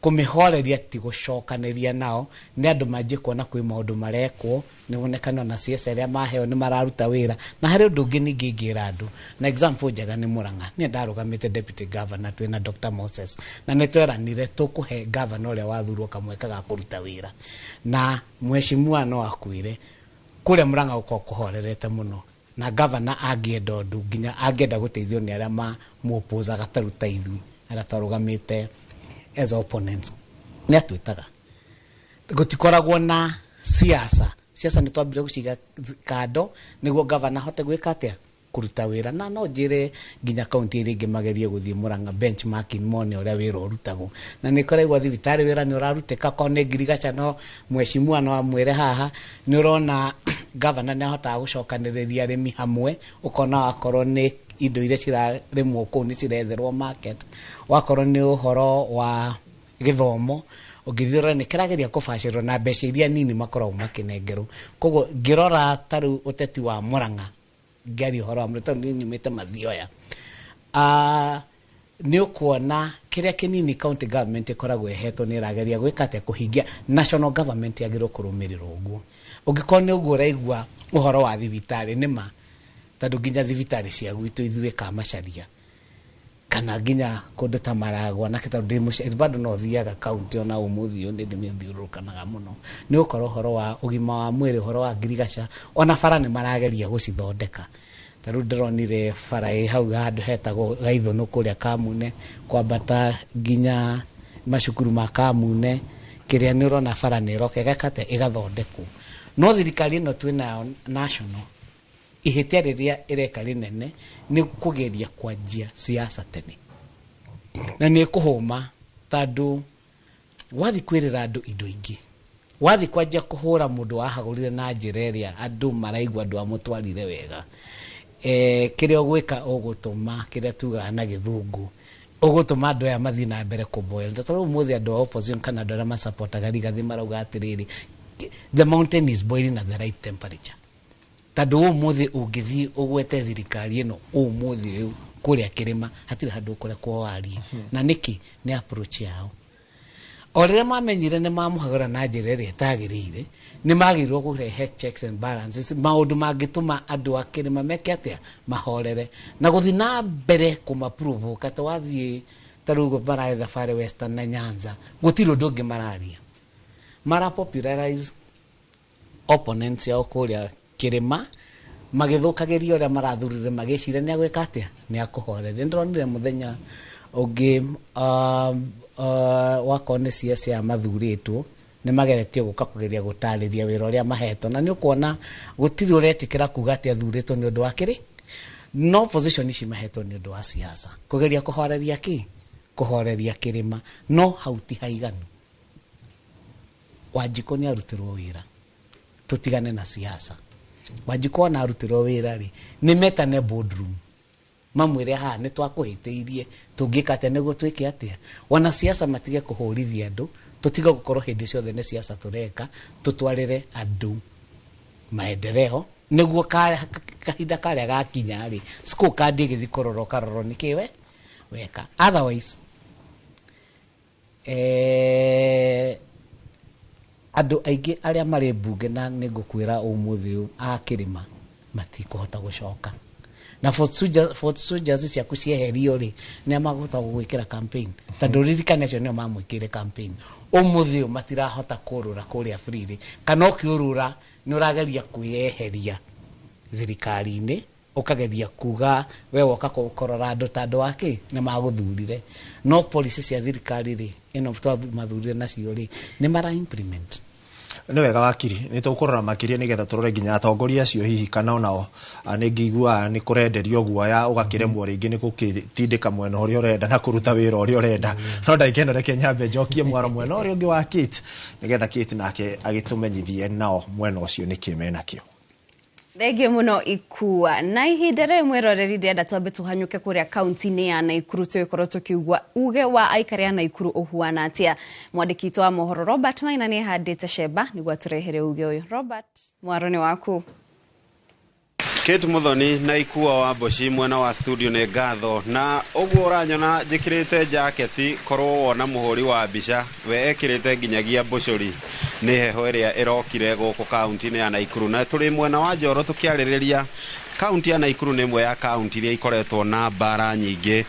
kumihoreria ti gucokaniria nao ni andu maje kuona kwi maundu marekwo ni wonekana na siasa ria maheo ni mararuta wira na hari undu ngi ningira andu na example njega ni Murang'a ni ndarugamite deputy governor twina Dr. Moses na nitweranire tukuhe governor uria wathurwo kamweka ga kuruta wira na mheshimiwa no akwire kuria Murang'a uko kuhorerete muno na governor angienda undu nginya angienda guteithio ni aria ma muopoza gataruta ithui ara twarugamite as opponents ni atwitaga gutikoragwo na siasa ni twambire guciga kando niguo governor hote gwika atia kuruta wira na no njire nginya county iri ngimagerie guthie Murang'a benchmarking mone uria wira urutagwo na ni koraigwa thibitari wira ni uraruteka kone Ngirigaca no mweshimua no amwire haha ni urona governor ni ahota gucokaniriria arimi hamwe ukona wakorwo ni indo iria ciraremwo kuu ni ciretherwo market wakorwo ni uhoro wa githomo ugithira ni kirageria kubacirwo na mbeca iria nini makoragwo makinengerwo koguo ngirora taru uteti wa Murang'a ngari uhoro wa mreto ni nyumite mathioya ni ukuona kiria kinini county government ikoragwo ehetwo ni irageria gwikate kuhingia national government yagirwo kurumirirwo uguo ungikorwo ni uguo raigua uhoro wa thibitari nima tondu nginya thibitari cia gwitu ithuĩ kamacaria kana nginya kundu ta Maragwa na kitu ndimuceri bado no thiaga county ona umuthi yo ndimithiurukanaga muno ni ukorwo uhoro wa ugima wa mwiri uhoro wa Ngirigaca ona bara ni marageria gucithondeka taru ndironire bara hau handu hetagwo Gaithũnũ kuria Kamune kwambata nginya macukuru ma Kamune kiria ni urona bara ni rokega kate igathondekwo no thirikari ino twina national ihitia riria ireka rinene ni kugeria kwanjia siasa tene na ni kuhuma tondu wathi kwirira andu indo ingi wathi kwanjia kuhura mundu wahagurire na njira iria andu maraigwa andu amutwarire wega kiria gwika ugutuma kiria tuga na githungu ugutuma andu aya mathi na mbere kuboil tondu muthi andu opposition kana andu ma supportaga Rigathi marauga atiriri the mountain is boiling at the right temperature tondu umuthi ungithi ugwete thirikari ino umuthi uyu kuria kirima hatire handu kurekwo wari na niki ni approach yao orire mamenyire ni mamuhagura na njira iria itagirire ni magirwo kurehe checks and balances maundu mangituma andu akirima meke atia mahorere na guthi na mbere kumaprove kata wathie tarugo bara thabari Western na Nyanza gutiro ndungi mararia mara popularize opponents yao kuria kirima magithukagiria uria marathurire magicire ni agwika atia ni akuhorere ndronire muthenya ungi wakone siasa ya mathuritwo ni mageretio guka kugeria gutariria wira uria mahetwo na ni ukuona gutiri uretikira kuga ati athuritwo ni undu wa kiri no position ici mahetwo ni undu wa siasa kugeria kuhoreria ki kuhoreria kirima no hauti haiganu Wanjiko ni arutirwo wira tutigane na siasa Wanjiko na arutirwo wira ri ni metane boardroom mamwire ha ni twakuhiteirie tungikate nego twike atia wana siasa matige kuhurithia andu tutiga gukorwo hindi ciothe ni siasa tureka tutwarire andu maendeleo neguo kahinda karia gakinya ri sku kandi githi kororo nikiwe weka otherwise andu aingi aria mari bunge na nigukwira umuthi akirima matikuhota gucoka na Fort Soldiers cia kucieherio ri ni magota gwikira campaign tondu ririkane acio ni mamwikire campaign umuthi matirahota kurura kuria free kana ukiurura ni urageria kuyeheria thirikari-ini ukageria kuga we woka kukorora andu tandu wake ni maguthurire no policy cia thirikari ri ino mathurire nacio ri ni mara implement ni wega wakiri ni tukurora makiria nigetha turore nginya atongoria acio hihi kana onao ni ngigua ni kurenderio guoya ugakiremwo ringi ni gukitindika mwena uria urenda na kuruta wira uria urenda no ndaikeno reke nyambe njokie mwaro mwena uria ungi wa Kate nigetha Kate nake agitumenyithie nao mwena ucio ni kimena kio Thenge muno ikua na ihinda rimwe roreri ndenda twambe tuhanyuke kuria county-ini ya Naikuru tuikorwo tukiugwa uge wa aikari ya Naikuru uhuana atia mwandiki wa mohoro Robert Maina ni handite ceba niguo turehere uge uyu Robert mwaro ni waku Kate Muthoni na ikua wa Boshi mwena wa studio ni ngatho na uguo uranyona njikirite jacket korwo wona muhuri wa bica we ekirite nginyagia bucuri ni heho iria irokire guku county-ini ya Naikuru na turi mwena wa Njoro tukiaririria county ya Naikuru ni imwe ya county iria ikoretwo na bara nyingi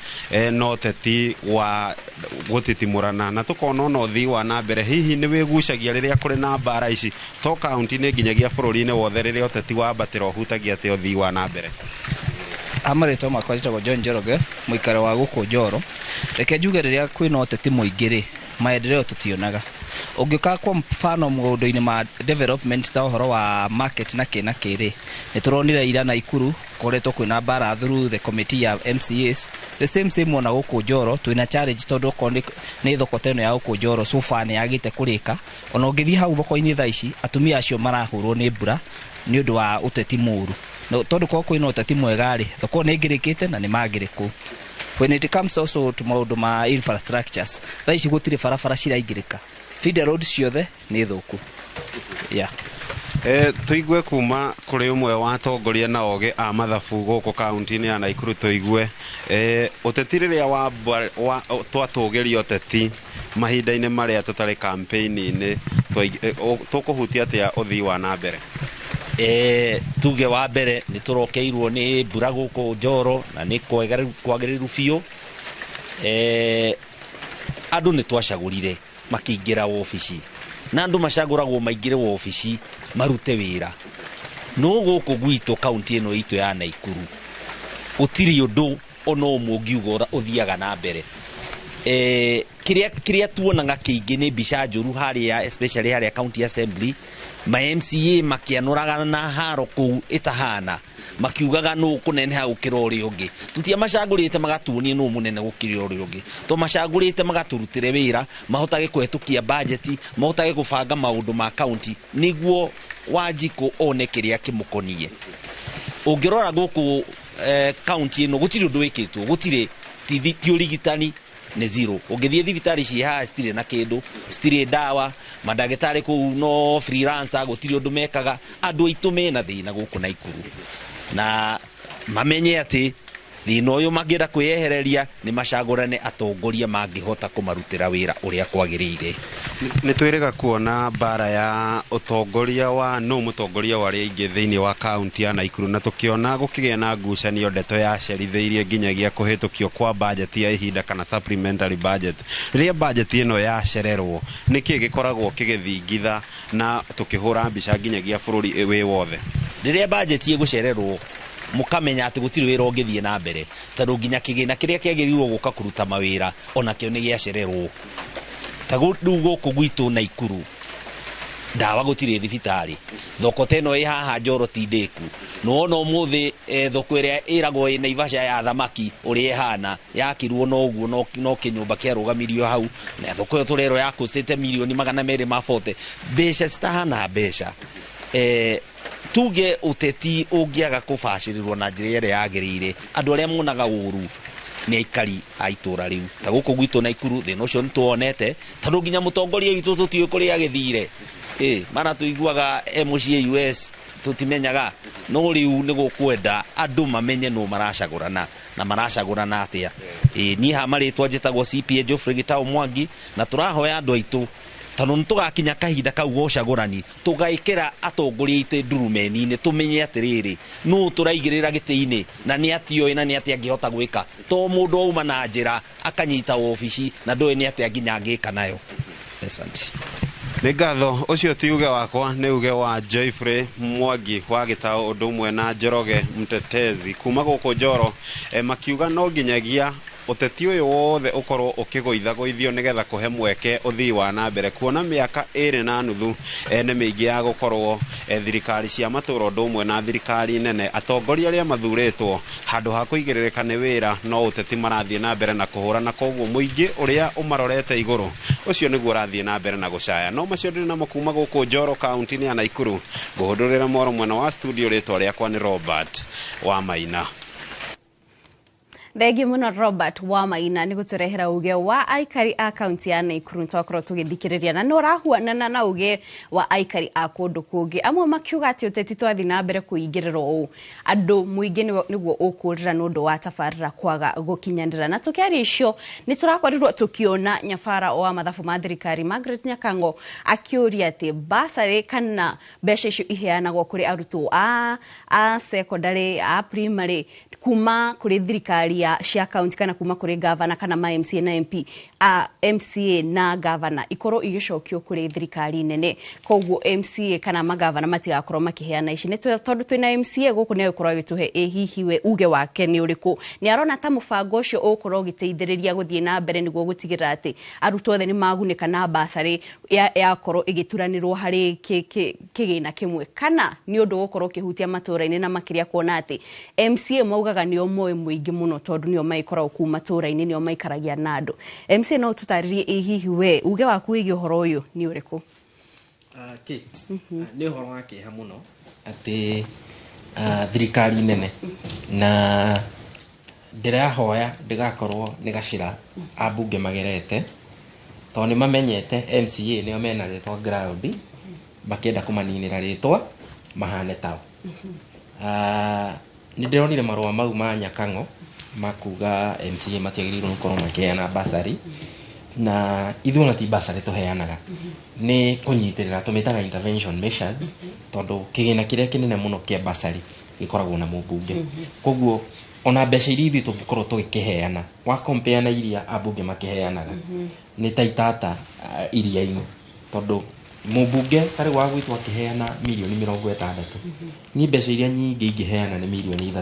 no teti wa gutitimurana na tukona no thi wa na mbere hihi ni wigucagia riria kuri na bara ici to county ni nginyagia bururi-ini wothe riria uteti wa batiro hutagia te uthi wa na mbere Amareto makwajitagwo John Njoroge muikaro wa guku Njoro reke njuge riria kwina uteti muingiri maendeleo tutionaga ungika kwa mfano mugondo-ini ma development ta uhoro wa market na kina kiri ni turonire ira Naikuru koretwo kwina bara through the committee ya MCAs the same ona guku Njoro twina challenge tondu ko ni thoko teno ya guku Njoro so far ni yagite kurika ona ungithii hau thoko-ini thaa ici atumia acio marahurwo ni mbura ni undu wa uteti muru no tondu ko kwina uteti mwega ri thoko ni ngirikite na ni magiriku. When it comes also to maundu ma infrastructures thaa ici gutire barabara ciraingirika feeder roads ciothe ni thuku yeah. Tuigue kuma kuri umwe wa atongoria na oge a mathabu guku kaunti-ini ya Naikuru tuigue uteti riria wa twatugeria uteti mahinda-ini maria tutari campaign-ini tukuhutia atia uthii wa na mbere. Tuge wa mbere ni turokeirwo ni mbura guku Njoro na ni kwagiriru biu andu ni twacagurire makiingira ofici na andu macaguragwo maingire ofici marute wira no guku gwitu kaunti ino itu ya Naikuru utiri undu ono mungiuga uthiaga na mbere kiria tuonaga kiingi ni mbica njuru haria especially haria county assembly ma MCA makianuraga na haro ku itahana makiugaga no kuneneha gukira uri ungi tutia macagurite magatuonie no munene gukira uri ungi to macagurite magaturutire wira mahotage kwetukia budget mahotage kubanga maundu ma county niguo Wanjiku one kiria kimukonie ungirora guku county ino gutiri undu wikitwo gutire ti urigitani ni zero ungithie thibitari ci ha stire na kindu stire dawa madagitari ku no freelancer gutiri undu mekaga andu aitu mena thina guku Naikuru na mamenye ati thina uyu mangienda kweyehereria ni macagurane atongoria mangihota kumarutira wira uria kwagirire. Ni twirega kuona bara ya utongoria wa no mutongoria wari ingi thiini wa county ya Naikuru na tukiona gukigia na ngucanio ndeto ya ceritheirie nginyagia kuhitukio kwa budget ya ihinda kana supplementary budget. Riria budget ino ya cererwo niki gikoragwo kigithingitha na tukihura mbica nginyagia bururi wi wothe. Riria budget igucererwo mukamenya ati gutiri wira ungithie na mbere tondu nginya kigina kiria kiagirirwo guka kuruta mawira ona kio ni giacererwo tagudu guku gwitu Naikuru dawa gutiri thibitari thoko teno i haha Njoro tindiku no no muthi thoko iria iragwo ina Naivasha ya thamaki uri ihana yakirwo no uguo no kinyumba kia rugamirio hau na thoko yo turero yakustite milioni 240 besha stahana besha tuge uteti ungiaga kubacirirwo na njira ire yagirire andu aria munaga uru ni aikari a itura riu ta guku gwitu Naikuru thina ucio nituonete tondu nginya mutongoria witu tutiwe kuria agithire mana tuiguaga MCA US tutimenyaga no riu ni gukwenda andu mamenye no maracagurana na maracagurana atia ni ha maritwa njitagwo CPA Geoffrey Gitau Mwangi na turahoya andu aitu tondu nitugakinya kahinda kau gocagurani tugaikira atongoria ite ndurumeni-ini tumenye atiriri no turaigirira giti-ini na ni atio ina ni atia angihota gwika to mundu auma na njira akanyita ofici na ndoe ni atia nginya angika nayo. Asante. Ni ngatho ucio ti uge wakwa ni uge wa Geoffrey Mwangi wa Gitau undu umwe na Njoroge mtetezi kuma guku Njoro makiuga no nginyagia uteti uyu wothe ukorwo ukiguithaguithio nigetha kuhe mweke uthii wa na mbere kuona miaka 2.5 ni mingi ya gukorwo thirikari cia matura undu umwe na thirikari nene atongoria aria mathuritwo handu ha kuigiririka ni wira no uteti marathie na mbere na kuhura na koguo muingi uria umarorete iguru ucio niguo rathie na mbere na gucaya no macio ndiri namo kuma guku Njoro kaunti-ini ya Naikuru guhundurira moro mwena wa studio ritwa riakwa ni Robert wa Maina. Thegi muno Robert wa Maina ni guturehera uge wa aikari a county ya Naikuru tokoro tugithikiriria na norahuana na uge wa aikari a kundu kungi amwe makiuga ati uteti twathi na mbere kuingiriro u andu muingi niguo ukurira nundu wa tafarira kwaga gukinyandira na tukiari icio ni turakorirwo tukiona nyabara wa mathabu ma thirikari Margaret Nyakango akiuria ati basari kana besha icio iheanagwo kuri arutwo a secondary a primary kuma kuri thirikari ya cia county kana kuma kuri governor kana ma MCA na MP MCA na governor ikorwo igicokio kuri thirikari nene koguo MCA kana ma governor matigakorwo makiheana ici tondu twina MCA guku ne gukorwo gituhe hihi we uge wake ni uriku ni arona ta mubango ucio ukorwo giteithiriria guthie na mbere niguo gutigira ati arutwo othe ni magunika na basari yakorwo igituranirwo hari kigina kimwe kana ni undu gukorwo kihutia matura-ini na makiria kuona ati MCA maugaga nio moe muingi muno tondu nio maikorwo ku matura-ini nio maikaragia na andu MCA no tutaririe hihi we uge waku wigi horo uyu ni uriku Kate ni horo wake ha muno ati thirikari nene na ndirahoya ndigakorwo ni gacira abunge magerete to ni mamenyete MCA nio mena ritwa ground bakenda kumaninira ritwa mahane tao ni ndironire marua mau ma Nyakango makuga MCA matiagiriirwo gukorwo makiheana basari na ithuona ti basari tuheanaga ni kunyitirira tumitaga intervention measures tondu kigina kiria kinene muno kia basari gikoragwo na mubunge koguo ona mbeca iria ithuĩ tũngĩkorwo tũgĩkĩheana wa compare na iria ambunge makĩheanaga nĩ ta itata iria-inĩ tondũ mũmbunge tarĩ wa gwitũ akĩheana mirioni 60 ni mbeca iria nyingĩ ingĩheana nĩ mirioni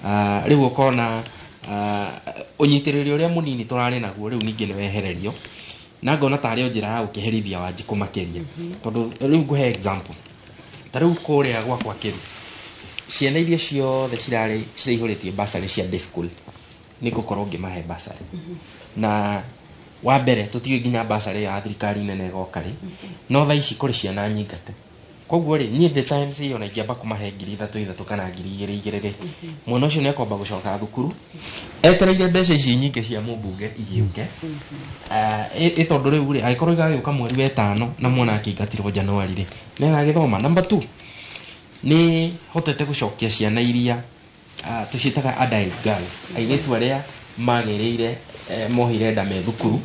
3 rĩu ũkona ũnyitĩrĩri ũrĩa mũnini tũrarĩ naguo rĩu ningĩ nĩ wehererio na ngona tarĩ njĩra ya gũkĩherithia Wanjikũ makĩria tondũ rĩu ngũhe example tarĩu kũrĩa gwakwa Kĩru ciana iria ciothe ciraihũrĩtie basari cia day school nĩ ngũkorwo ngĩmahe basari na wa mbere tũtige nginya basari ya thirikari nene goka rĩ no thaa ici kũrĩ ciana nyingate koguo rĩ niĩ ndĩ ta MCA ona ingĩamba kũmahe 3,000 kana 2,000 rĩ mwana ũcio nĩ akwamba gũcoka thukuru etereire mbeca ici nyingĩ cia mũmbunge igĩũke tondũ rĩu rĩ angĩkorwo igagĩũka mweri wa 5 na mwana akĩingatirwo Januari rĩ nĩ agagĩthoma. Number 2 ni hotete gucokia ciana iria tucitaga adult girls airĩtu arĩa magereire mohire nda me thukuru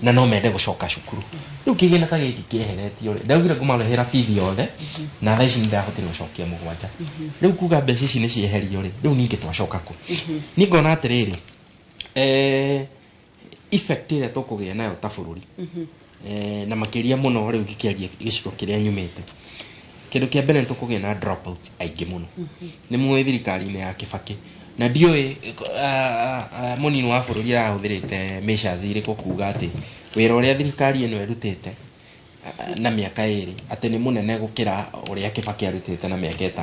na no mende gucoka cukuru rĩu kĩgĩna ta gĩkĩ kĩeheretio rĩ ndaugire ngũmarĩhĩra bithi yothe na thaa ici nĩndahotire gucokia 7 rĩu kuga mbeca ici nĩ cieherio rĩ rĩu ningĩ twacoka kũ nĩ ngona atĩrĩrĩ effect ĩrĩa tũkũgĩa nayo ta bũrũri na makĩria mũno rĩu gĩkĩaria gĩcigo kĩrĩa nyumĩte kĩndũ kĩa mbere nĩ tũkũgĩa na dropout aingĩ mũno nĩ muoĩ thirikari-inĩ ya Kĩbakĩ na ndiũĩ mũnini wa bũrũri arahũthĩrĩte measures irĩkũ kuga atĩ wĩra ũrĩa thirikari ĩno ĩrutĩte na mĩaka 2 atĩ nĩ mũnene gũkĩra ũrĩa Kĩbakĩ arutĩte na mĩaka 5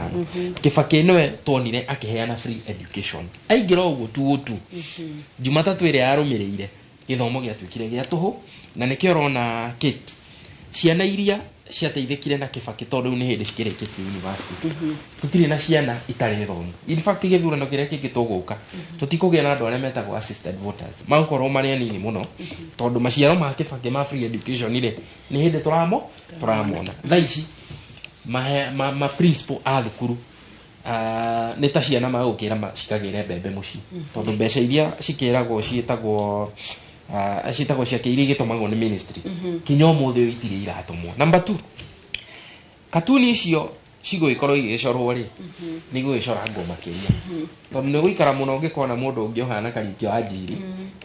Kĩbakĩ nĩwe tuonire akĩheana free education aingĩra ũguo tu Jumatatũ ĩrĩa yarũmĩrĩire gĩthomo gĩatuĩkire gĩa tũhũ na nĩkĩo ũrona Kate ciana iria ciateithĩkire na Kĩbakĩ tondũ nĩ hĩndĩ cikĩrĩkĩtie university tutirĩ na ciana itarĩ thomu in fact gĩthurano kĩrĩa kĩngĩ tũgũka tũtikũgĩa na andũ arĩa metagwo assisted voters magũkorwo marĩ anini mũno tondũ maciaro ma Kĩbakĩ ma free education rĩ nĩ hĩndĩ tũramona thaa ici ma principal a thukuru nĩ ta ciana magũkĩra cikagĩre mbembe mũciĩ tondũ mbeca iria cikĩragwo ciĩtagwo cia kĩiri gĩtũmagwo nĩ ministry kinya ũmũthĩ ũyũ itirĩ iratũmwo. Number 2 katuni icio cigũgĩkorwo igĩcorwo rĩ nĩ igũgĩcora ngo makĩria tondũ nĩ gũikara mũno ũngĩkona mũndũ ũngĩ ũhana Karikio wa Njiri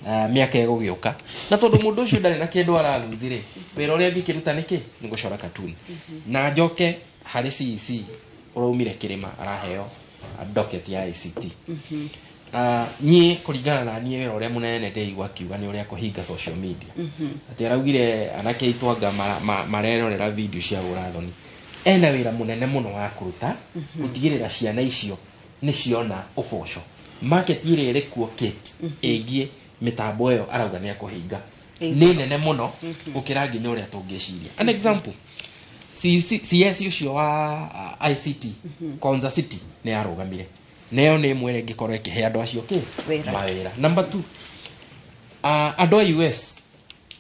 mĩaka ĩgũgĩũka na tondũ mũndũ ũcio ndarĩ na kĩndũ araruzi rĩ wĩra ũrĩa angĩkĩruta nĩkĩ nĩ gũcora katuni na njoke harĩ CEC ũraumire kĩrĩma araheo docket ya ICT niĩ kũringana na niĩ wĩra ũrĩa mũnene ndĩigua kiuga nĩ ũrĩa kũhinga social media atĩ araugire anake aitwanga marerorera video cia ũrathoni ena wĩra mũnene mũno wa kũruta gũtigĩrĩra ciana icio nĩ ciona ũboco market ĩrĩa ĩrĩ kuo Kate ĩgiĩ mĩtambo ĩyo arauga nĩ akũhinga nĩ nene mũno gũkĩra nginya ũrĩa tũngĩciria. An example CS ũcio wa ICT Konza City nĩ arũgamire neo nĩ mwere ngĩkorwo ĩkĩhe andũ acio mawĩra. Number 2 andũ a US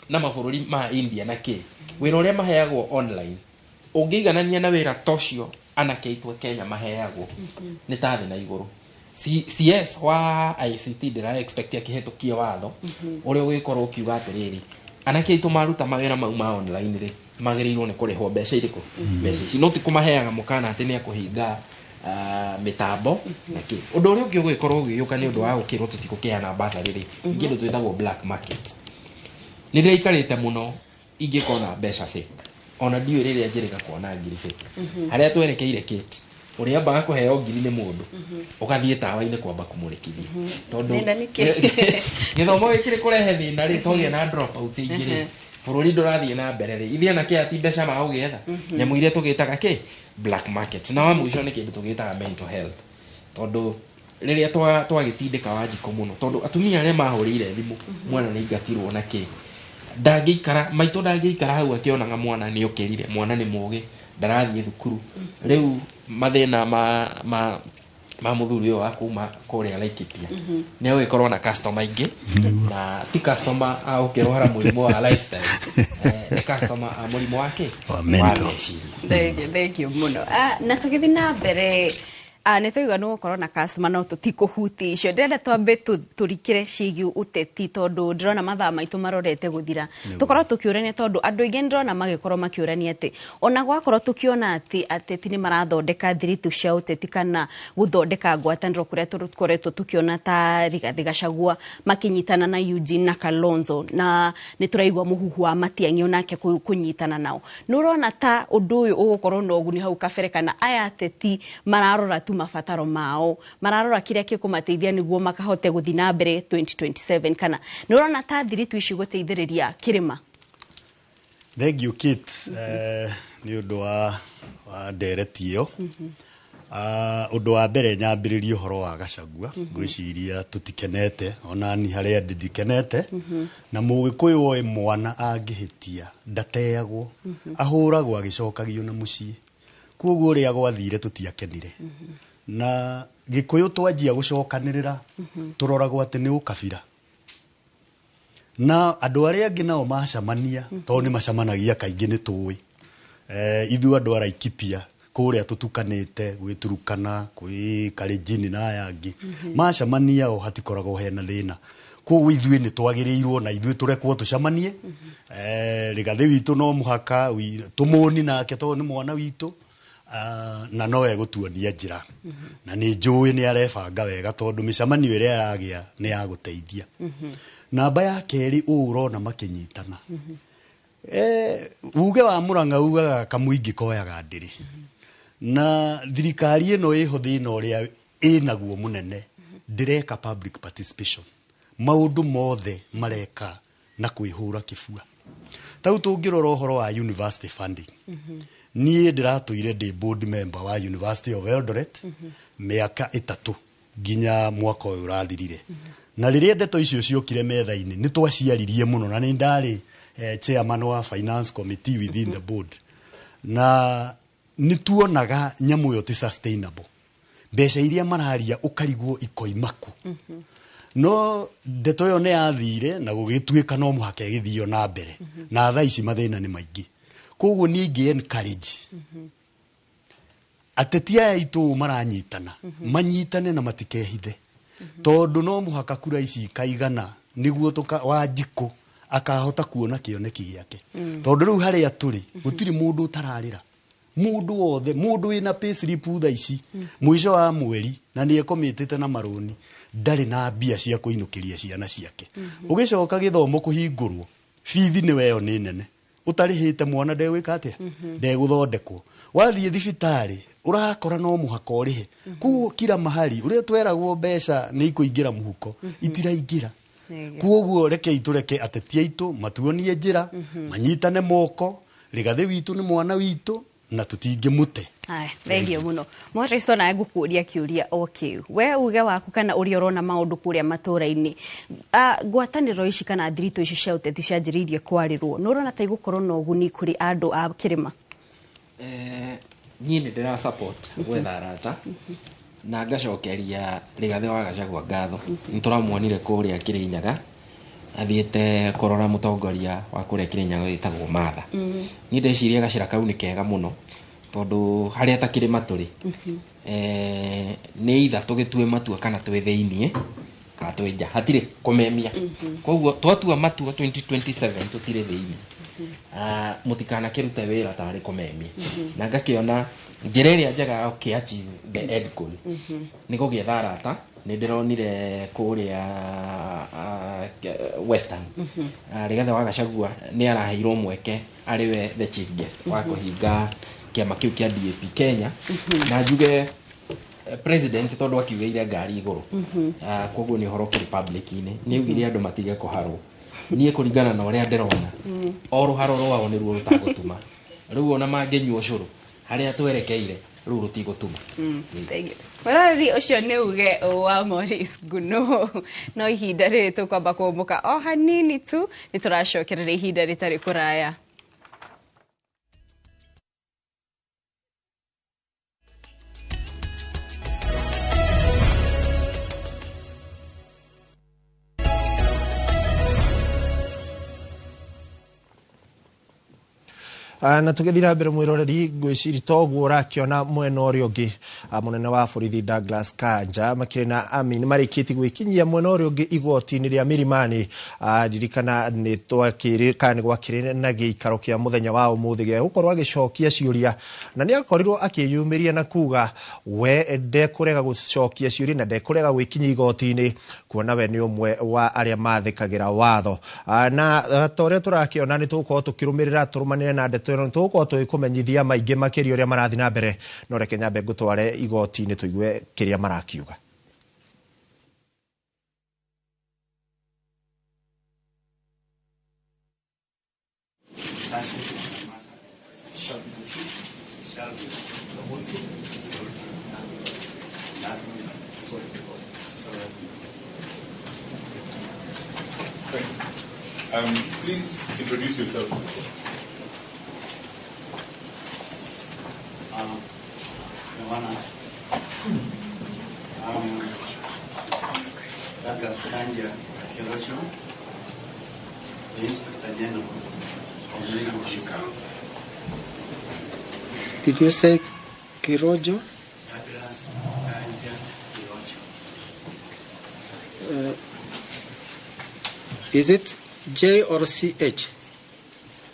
na mabũrũri ma India na wĩra ũrĩa maheagwo online ũngĩiganania na wĩra tocio anake aitũ Kenya maheagwo nĩ ta thĩ na igũrũ. CS wa ICT ndĩra expect akĩhetũkie watho ũrĩa ũgĩkorwo ũkiuga atĩrĩrĩ anake aitũ maruta mawĩra mau ma online rĩ magĩrĩirwo nĩ kũrĩhwo mbeca irĩkũ mbeca ici no ti kũmaheaga mũkana atĩ nĩ akũhinga mitambo naki undu uri ungi ugikorwo ugiyuka ni undu wa gukirwo tutikukiana basa riri ngindu twitagwo black market ni ria ikarite muno ingikona mbeca fake ona dio riria njirika kuona ngiri fake haria twerekeire kit uri ambaga kuheo ngiri ni mundu ugathie tawa-ini kwamba kumurikithia tondu githomo gikiri kurehe thina ri togie na drop out ingiri bururi ndurathie na mbere ri ithia na kia ti mbeca ma ugetha nyamu iria tugitaga ki black market na wa mwisho ni kindu tugitaga mental health tondu riria twagitindika wanjiko muno tondu atumia aria mahurire thimu mwana ni ngatirwo na ki ndangikara maito ndangikara hau akionaga mwana ni ukirire mwana ni mugi ndarathie thukuru riu mathina ma muthuri wa kuma kuria Laikipia ni ugikorwo na customer ingi na ti customer au kirohara murimo wa lifestyle ni customer a murimo wake wa mental. Thank you muno. Na tugithi na mbere nä tå iganu gå korwo na customer no tå tikåhuti icio ndärenda twambe tå cigi uteti tondå ndärona mathaa maitå marorete gå thira tå korwo tå kä å rania tondå andå aingä ndärona magä korwo makä å rania atä ona gwakorwo tå kä ona atä ateti nä marathondeka thiritu cia uteti kana gå thondeka ngwatanä kå rä a tå koretwo tå kä ona ta Rigathi Gachagua makä nyitana na Eugene na Kalonzo na nä tå raigua må huhu wa Matiang'i onake kå nyitana nao nä å rona ta å ndå å yå å gå korwo na å guni hau kabere kana aya ateti mararora tu mabataro mao mararora kiria gikumateithia niguo makahote guthi na mbere 2027 kana nä urona ta thiritu ici guteithĩrĩria kirima. Thank you Kit nĩ ũndũ wa ndereti ĩyo ũndũ wa mbere nyambĩrĩrie ũhoro wa Gachagua ngwĩciria tũtikenete ona ni harĩa ndikenete na mũgĩkũyũ oĩ mwana angĩhĩtia ndateagwo ahũragwo agĩcokagio na mũciĩ koguo ria gwathire tutiakenire na gikuyu twanjia gucokanirira turoragwo ati ni ukabira na andu aria angi nao macamania to ni macamanagia kaingi ni tuwi ithu andu a Laikipia kuria tutukanite gwiturukana kwi Kalenjin na yangi macamania o hatikoragwo hena thina koguo ithuĩ nĩ twagĩrĩirwo na ithuĩ tũrekwo tũcamanie Rigathi witũ no mũhaka tũmũni nake tondũ nĩ mwana witũ na no egũtuonia njĩra na nĩ njũĩ nĩ arebanga wega tondũ mĩcemanio ĩrĩa aragĩa nĩ ya gũteithia namba ya kerĩ ũrona makĩnyitana uge wa Mũrang'a ugaga kamũingĩ koyaga ndĩrĩ na thirikari ĩno ĩho thĩna ũrĩa ĩnaguo mũnene ndĩreka public participation maũndũ mothe mareka na kwĩhũra kĩbua tau tũngĩrora ũhoro wa university funding niĩ ndĩratũire ndĩ board member wa University of Eldoret mĩaka 3 nginya mwaka ũyũ ũrathirire na rĩrĩa ndeto icio ciokire metha-inĩ nĩ twaciaririe mũno na nĩ ndarĩ chairman wa finance committee within the board na nĩ tuonaga nyamũ ĩyo ti sustainable mbeca iria mararia ũkarigwo ikoimaku no ndeto ĩyo nĩ yathire na gũgĩtuĩka no mũhaka ĩgĩthio na mbere na thaa ici mathĩna nĩ maingĩ koguo niĩ ingĩ encourage ateti aya aitũ maranyitana manyitane na matikehithe tondũ no mũhaka kura ici kaigana nĩguo Wanjikũ akahota kuona kĩoneki gĩake tondũ rĩu harĩa tũrĩ gũtirĩ mũndũ ũtararĩra mũndũ wothe mũndũ wĩna payslip thaa ici mũico wa mweri na nĩ ekomitĩte na marũni ndarĩ na mbia cia kũinũkĩria ciana ciake ũgĩcoka gĩthomo kũhingũrwo bithi nĩ weyo nĩ nene utarihite mwana ndegwika atia ndegũthondekwo wathiĩ thibitarĩ urakora no mũhaka ũrĩhe kuo kila mahali uria tweragwo mbeca nĩ ikũingĩra mũhuko itiraingĩra kuoguo reke itũreke ateti aitũ matuonie njĩra manyitane moko Rigathi witũ nĩ mwana witũ na tũtingĩmũte. Thengio muno Mwatristo na ngũkũria kiũria okay we uge waku kana ũrĩa ũrona maũndũ kũrĩa matũra-inĩ ngwatanĩro ici kana thirito ici cia ũteti cianjĩrĩirie kwarĩrwo nĩ ũrona ta igũkorwo na ũguni kũrĩ andũ a kĩrĩma? Niĩ nĩ ndĩra support gwetha arata na ngacokeria Rigathi wa Gachagua ngatho nĩ tũramuonire kũrĩa Kĩrĩnyaga athiĩte kũrora mũtongoria wa kũrĩa Kĩrĩnyaga wĩtagwo Martha niĩ ndeciria gacĩra kau nĩ kega mũno tondũ harĩa ta kĩrĩma tũrĩ nĩ itha tũgĩtue matua kana twĩ thĩiniĩ kana twĩ nja hatirĩ kũmemia koguo twatua matua 2027 tũtirĩ thĩiniĩ mutikana kirute wira tari komemia na ngakiona njira iria njega ya achieve the end goal ni kugetha arata ni ndironire kuria Western Rigathi wa Gachagua ni araheirwo mweke ariwe the chief guest wa kuhinga kiama kiu kia DAP Kenya na njuge president tondu akiugeire ngari iguru koguo ni horoki republic ni ugire andu matige kuharwo nie kuringana na uria ndirona o ruharo rwao ni ruo rutagutuma riu ona mangenywa ucuru haria twerekeire riu rutigutuma thank you Warari ucio ni uge wa Maurice Nguno no ihinda ritu kwamba kumuka o hanini tu nituracokerera ihinda ritari kuraya. Na tugethira mbere mwiroreri gwiciri toguo urakiona mwena uria ungi munene wa borithi Douglas Kanja makirina Amin marikiti gwikinyia mwena uria ungi igoti-ini ria Milimani ririkana ni twakirikana gwakirina na giikaro kia muthenya wa umuthi ge gukorwo agicokia ciuria na ni akorirwo akiyumiria na kuga we ndekurega gucokia ciuria na ndekurega gwikinyia igoti-ini kuona we ni umwe wa aria mathikagira watho na tore turakiona ni tuko tukirumirira turumanire na tuko tuikumenyithia maingi makiri uria marathi na mbere no reke nyambe ngutware igoti-ini tuigue kiria marakiuga. Please introduce yourself. Douglas Kanja Kirocho, the Inspector General of Legal Police. Did you say Kirojo? Douglas Kanja Kirocho. Is it J or CH?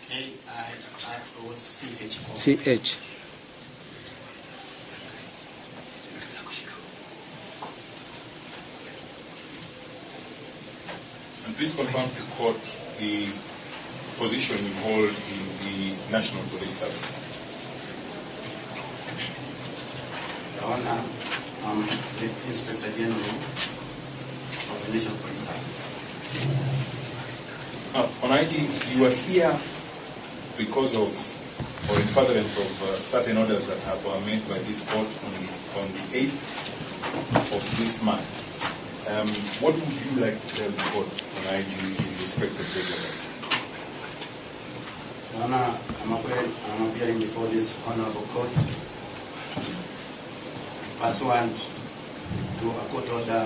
K-I-R-O-C-H. CH. Please confirm to court the position you hold in the National Police Service. Your Honor, I'm the Inspector General of the National Police Service. On ID, you are here because of, or in furtherance of certain orders that were made by this court on the 8th of this month. What would you like to tell the court on ID in respect of this order? Your Honor, I'm appearing before this honorable court pursuant to a court order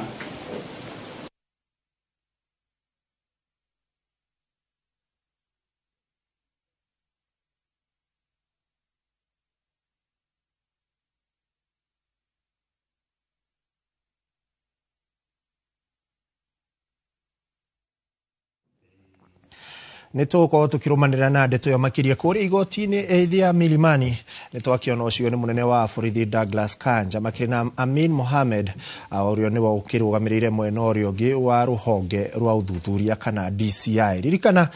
nituko tukirumanira na ndeto ya makiria kuri igoti-ini ethia Milimani nitwakiona ucio ni munene wa borithi Douglas Kanja makirina Amin Mohamed urio ni wa ukirugamirire mwena urio ungi wa ruhonge rwa uthuthuria kana DCI ririkana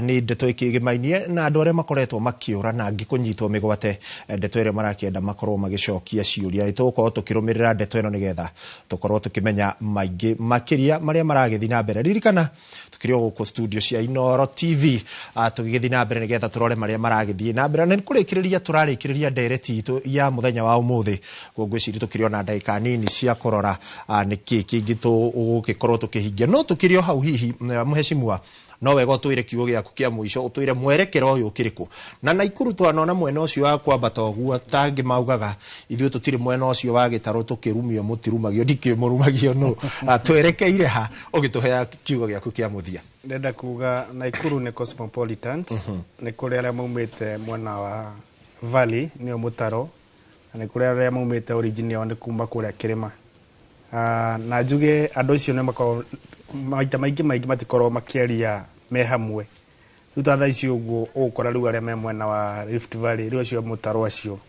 ni ndeto ikigimainie na andu aria makoretwo makiura na ngikunyitwo migwate ndeto iria marakienda makorwo magicokia ciuria nituko tukirumirira ndeto ino nigetha tukorwo tukimenya maingi makiria maria maragithi na mbere ririkana tukirio guko studio cia Inoro TV tugigithi na mbere nigetha turore maria maragithie na mbere na kurikiriria turarikiriria direct itu ya muthenya wa umuthi gwiciri tukirio na ndaika nini cia kurora niki kingitu gugikorwo tukihingia no tukirio hau hihi muheshimwa no wega tuire kiugo giaku kia muico utuire mwerekero uyu ukiriku na Naikuru twanona mwena ucio wa kwambata oguo tangi maugaga ithuĩ tutire mwena ucio wa gitaro tukirumio mutirumagio ndikimurumagio no twerekeire ha ugituhea kiugo giaku kia muthia ndenda kuga Naikuru ni cosmopolitan ni kuri aria maumite mwena wa Valley ni mutaro ni kuri aria maumite origin yao ni kuma kuria kirima na njuge andu icio ni makoro maita maingi matikorwo makiaria me hamwe Ruta ici uguo ukora riu aria me mwena wa Rift Valley riu cio mutaro acio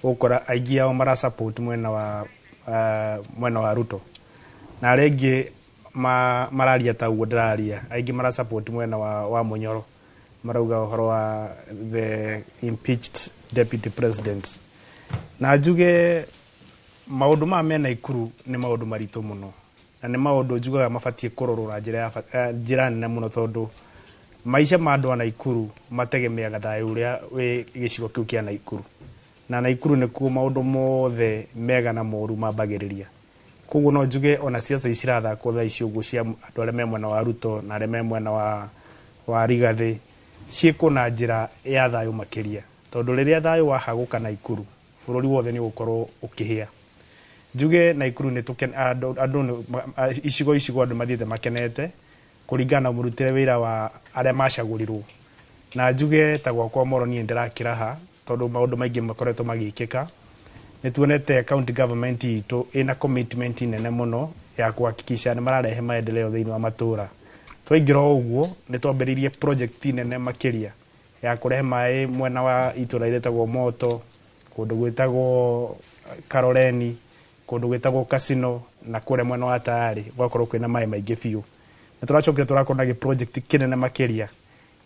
ukora aingi ao mara support mwena wa Ruto na arengi mararia ta uguo ndiraria aingi mara support mwena wa Munyoro marauga uhoro wa the impeached deputy president na njuge maundu ma me Naikuru ni maundu maritu muno na ni maundu njugaga mabatie kurorora njira nene muno tondu maisha ma andu a Naikuru mategemeaga thayu uria wi gicigo kiu kia Naikuru na Naikuru ni kuo maundu mothe mega na moru mambagiriria koguo no njuge ona ciaca icirathakwo thaa ici uguo cia andu aria me mwena wa Ruto na aria me mwena wa Rigathi ciiko na njira ya thayu makiria tondu riria thayu wahaguka Naikuru bururi wothe ni gukorwo ukihia njuge Naikuru ni andu icigo andu mathiete makenete kuringana murutire wira wa aria macagurirwo na njuge ta gwakwa Moro nie ndirakiraha tondu maundu maingi makoretwo magikika ni tuonete county government itu ina commitment nene muno ya kuhakikisha ni mararehe maendeleo thiini wa matura twaingira uguo ni twambiririe project nene makiria ya kurehe mai mwena wa itura iretagwo Moto kundu gwitagwo Karoreni kundu gwitagwo Casino na kure mwena wa Tayari gwakorwo kwina mai maingi biu na turacokire turakona gi project kinene makiria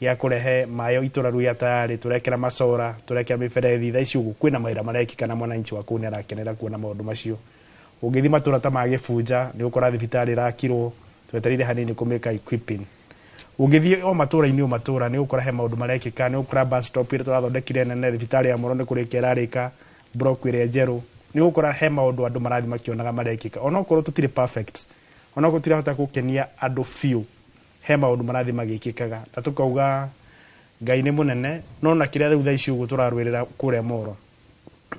ya kurehe mayo itura ru ya Tayari turekera macora turekera miferethi tha ici ugu kwina maira marekikana mwananchi wa kuu ni arakenera kuona maundu macio ungithi matura ta magibunja ni ukora thibitari rakirwo tweterire hanini kumeka equipping ungithi o matura ni ukora he maundu marekika ni ukora bus stop ire turathondekire nene thibitari ya Moro ni kurekera rika block ire njeru ni ukora he maundu andu marathi makionaga marekika ona ukorwo tutire perfect ona ukorwo tutirahota gukenia andu few he maundu marathi magikikaga na tukauga Ngai ni munene no na kiria thutha ici ugu turarwirira kure Moro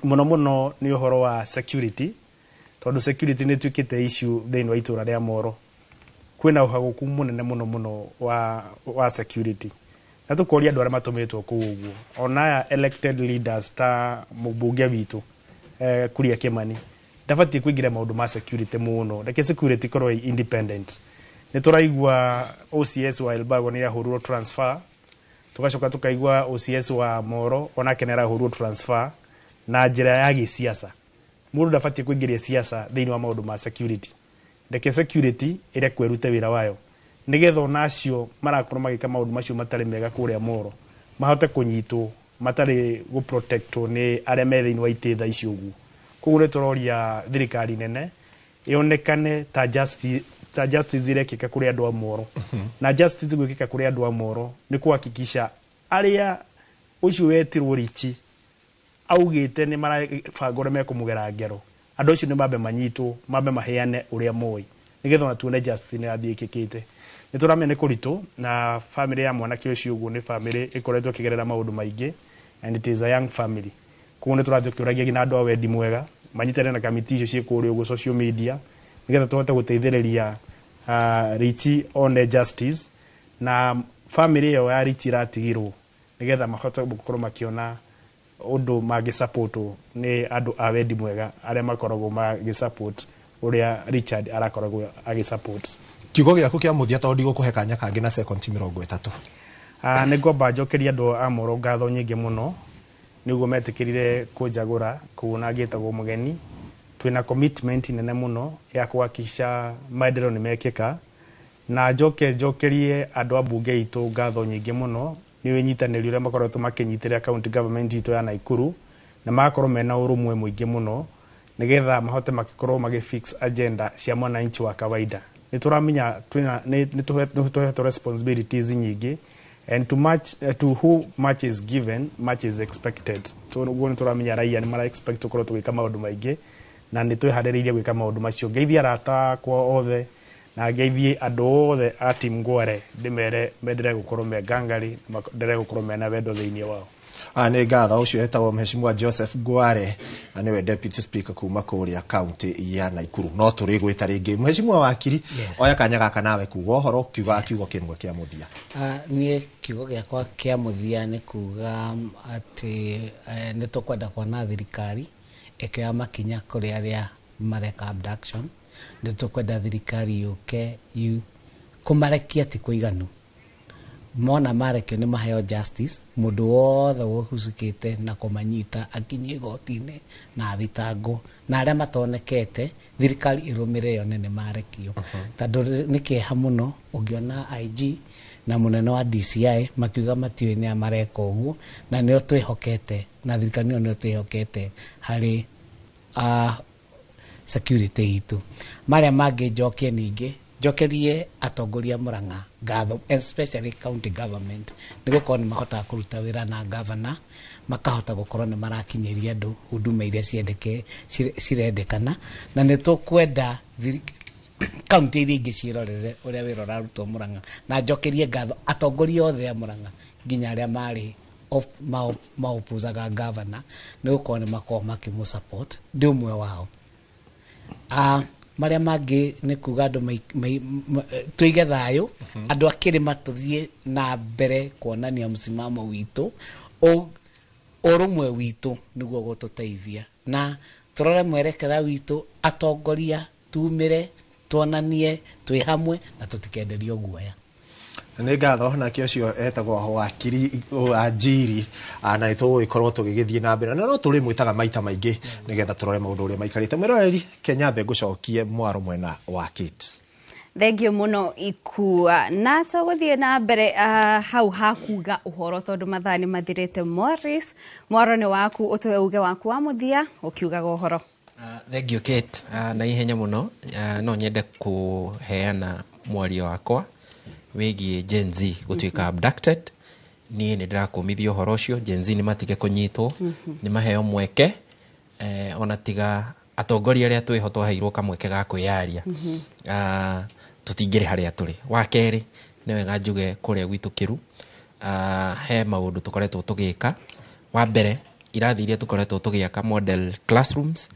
muno ni uhoro wa security tondu security ni twikite issue thiini wa itura ria Moro kwina uhaguku munene muno wa security na tukoria andu aria matumitwo kuu uguo ona elected leaders ta mubunge witu Kuria Kimani ndabati kuingira maundu ma security muno reke security korwo independent ni turaigua OCS wa Elbago ni ahurwo transfer tugacoka tukaigua OCS wa Moro ona kenera ahurwo transfer na njira ya gisiasa mundu ndabati kuingiria siasa thiini wa maundu ma security reke security ire kwerute wira wayo nigetha onacio marakorwo magika maundu macio matari mega kuria Moro mahote kunyitwo matari go protectwo ni aria me thiini wa ititha icio ugu koguo turoria thirikari nene ionekane ta justice irekika kuri andu a Moro na justice gwikika kuri andu a Moro ni kuhakikisha aria ucio wetirwo richi augite ni marabangore mekumugera ngero andu acio ni mambe manyitwo mambe maheane uria moi nigetha na tuone justice ni athiikikite ni turamenya kuritu na family ya mwanake ucio uguo ni family ikoretwo kigerera maundu maingi and it is a young family kuone turathi kiuragia gina andu a wendi mwega manyitane na kamiti icio ciikurio uguo social media nigetha tuhote guteithiriria Richi on justice na family yo ya Richi ratigirwo nigetha mahote gukorwo makiona undu magi support ni andu a wendi mwega aria makoragwo magi support uria Richard arakoragwo agi support kiugo giaku kia muthia tondu gukuhe kanya kangi na second 30 ni ngomba njokeria andu a Moro ngatho nyingi muno niguo metikirire kunjagura kuona ngitagwo mugeni twina commitment nene muno ya kuhakikisha maendeleo ni mekika na njokerie andu a bunge itu ngatho nyingi muno ni winyitaniri uria makoretwo makinyitira county government itu ya Naikuru na makorwo mena urumwe mwingi muno nigetha mahote makikorwo magifix agenda cia mwananchi wa kawaida ni turamenya ni tuheto responsibilities nyingi and to who much is given much is expected tuguo ni turamenya raia ni mara expect ukorwo tugika maundu maingi na ni twiharireirie gwika maundu macio ngeithia arata kwa othe na ngeithie andu othe a team Ngware ndimere mendere gukorwo me ngangari mendere gukorwo mena wendo thiini wao ni ngatho ucio etagwo Mheshimiwa Joseph Ngware na niwe deputy speaker kuma kuria county ya Naikuru no turi gwita ringi Mheshimiwa wakiri oya kanya gaka nawe kuga uhoro kiuga kinwa kia muthia nie kiugo giakwa kia muthia ni kuga ati ni tukwenda kuona thirikari ikioya makinya kuri aria mareka abduction ni tukwenda thirikari yuke kumarekia ti kuiganu mona marekio nĩ maheo justice mũndũ wothe wohucĩkĩte na kũmanyita akinyie igoti-inĩ na thitango na arĩa matonekete thirikari ĩrũmĩre yone nĩ marekio tondũ nĩ kĩeha mũno ũngĩona IG na mũnene wa DCI makiuga matiũĩ nĩ amareka ũguo na nĩo twĩhokete na thirikari nĩo twĩhokete harĩ security itu marĩa mangĩ njokie ningĩ njokerie atongoria Murang'a ngatho especially county government nĩgũkorwo nĩ mahotaga kũruta wĩra na governor makahota gũkorwo nĩ marakinyĩria andũ huduma iria cirendekana na nĩ tũkwenda county iria ingĩ ciĩrorere ũrĩa wĩra ũrarutwo Murang'a na njokerie ngatho atongoria othe a Murang'a nginya arĩa marĩ maũpuzaga governor nĩgũkorwo nĩ makorwo makĩmũsupport ndĩ ũmwe wao. Marĩa mangĩ nĩ kuga andũ tuige thayũ andũ akĩrĩma tũthiĩ na mbere kuonania msimamo witũ ũrũmwe witũ nĩguo gũtũteithia na tũrore mwerekera witũ atongoria tumĩre tuonanie twĩ hamwe na tũtikenderio guoya. Nĩ ngatho nake ũcio etagwo wakiri Anjiri na nĩ tũgũgĩkorwo tũgĩgĩthiĩ na mbere na no tũrĩ mwĩtaga maita maingĩ nĩgetha tũrore maũndũ ũrĩa maikarĩte. Mwĩroreri Kenyambe ngũcokie mwaro mwena wa Kate. Thengio muno ikua na tũgũthiĩ na mbere hau hakuga ũhoro tondũ mathaa nĩ mathirĩte. Morris mwaro nĩ waku ũtũhe uge waku wa mũthia ũkiugaga ũhoro. Thengio Kate na ihenya mũno no nyende kũheana mwario wakwa wĩgiĩ Gen Z gũtuĩka abducted. Niĩ nĩ ndĩrakũmithia ũhoro ũcio Gen Z nĩ matige kũnyitwo nĩ maheo mweke ona tiga atongoria arĩa twĩho twaheirwo kamweke ga kwĩyaria tũtingĩrĩ harĩa tũrĩ. Wa kerĩ nĩ wega njuge kũrĩa gwitũ Kĩru he maũndũ tũkoretwo tũgĩka. Wa mbere irathi iria tũkoretwo tũgĩaka model classrooms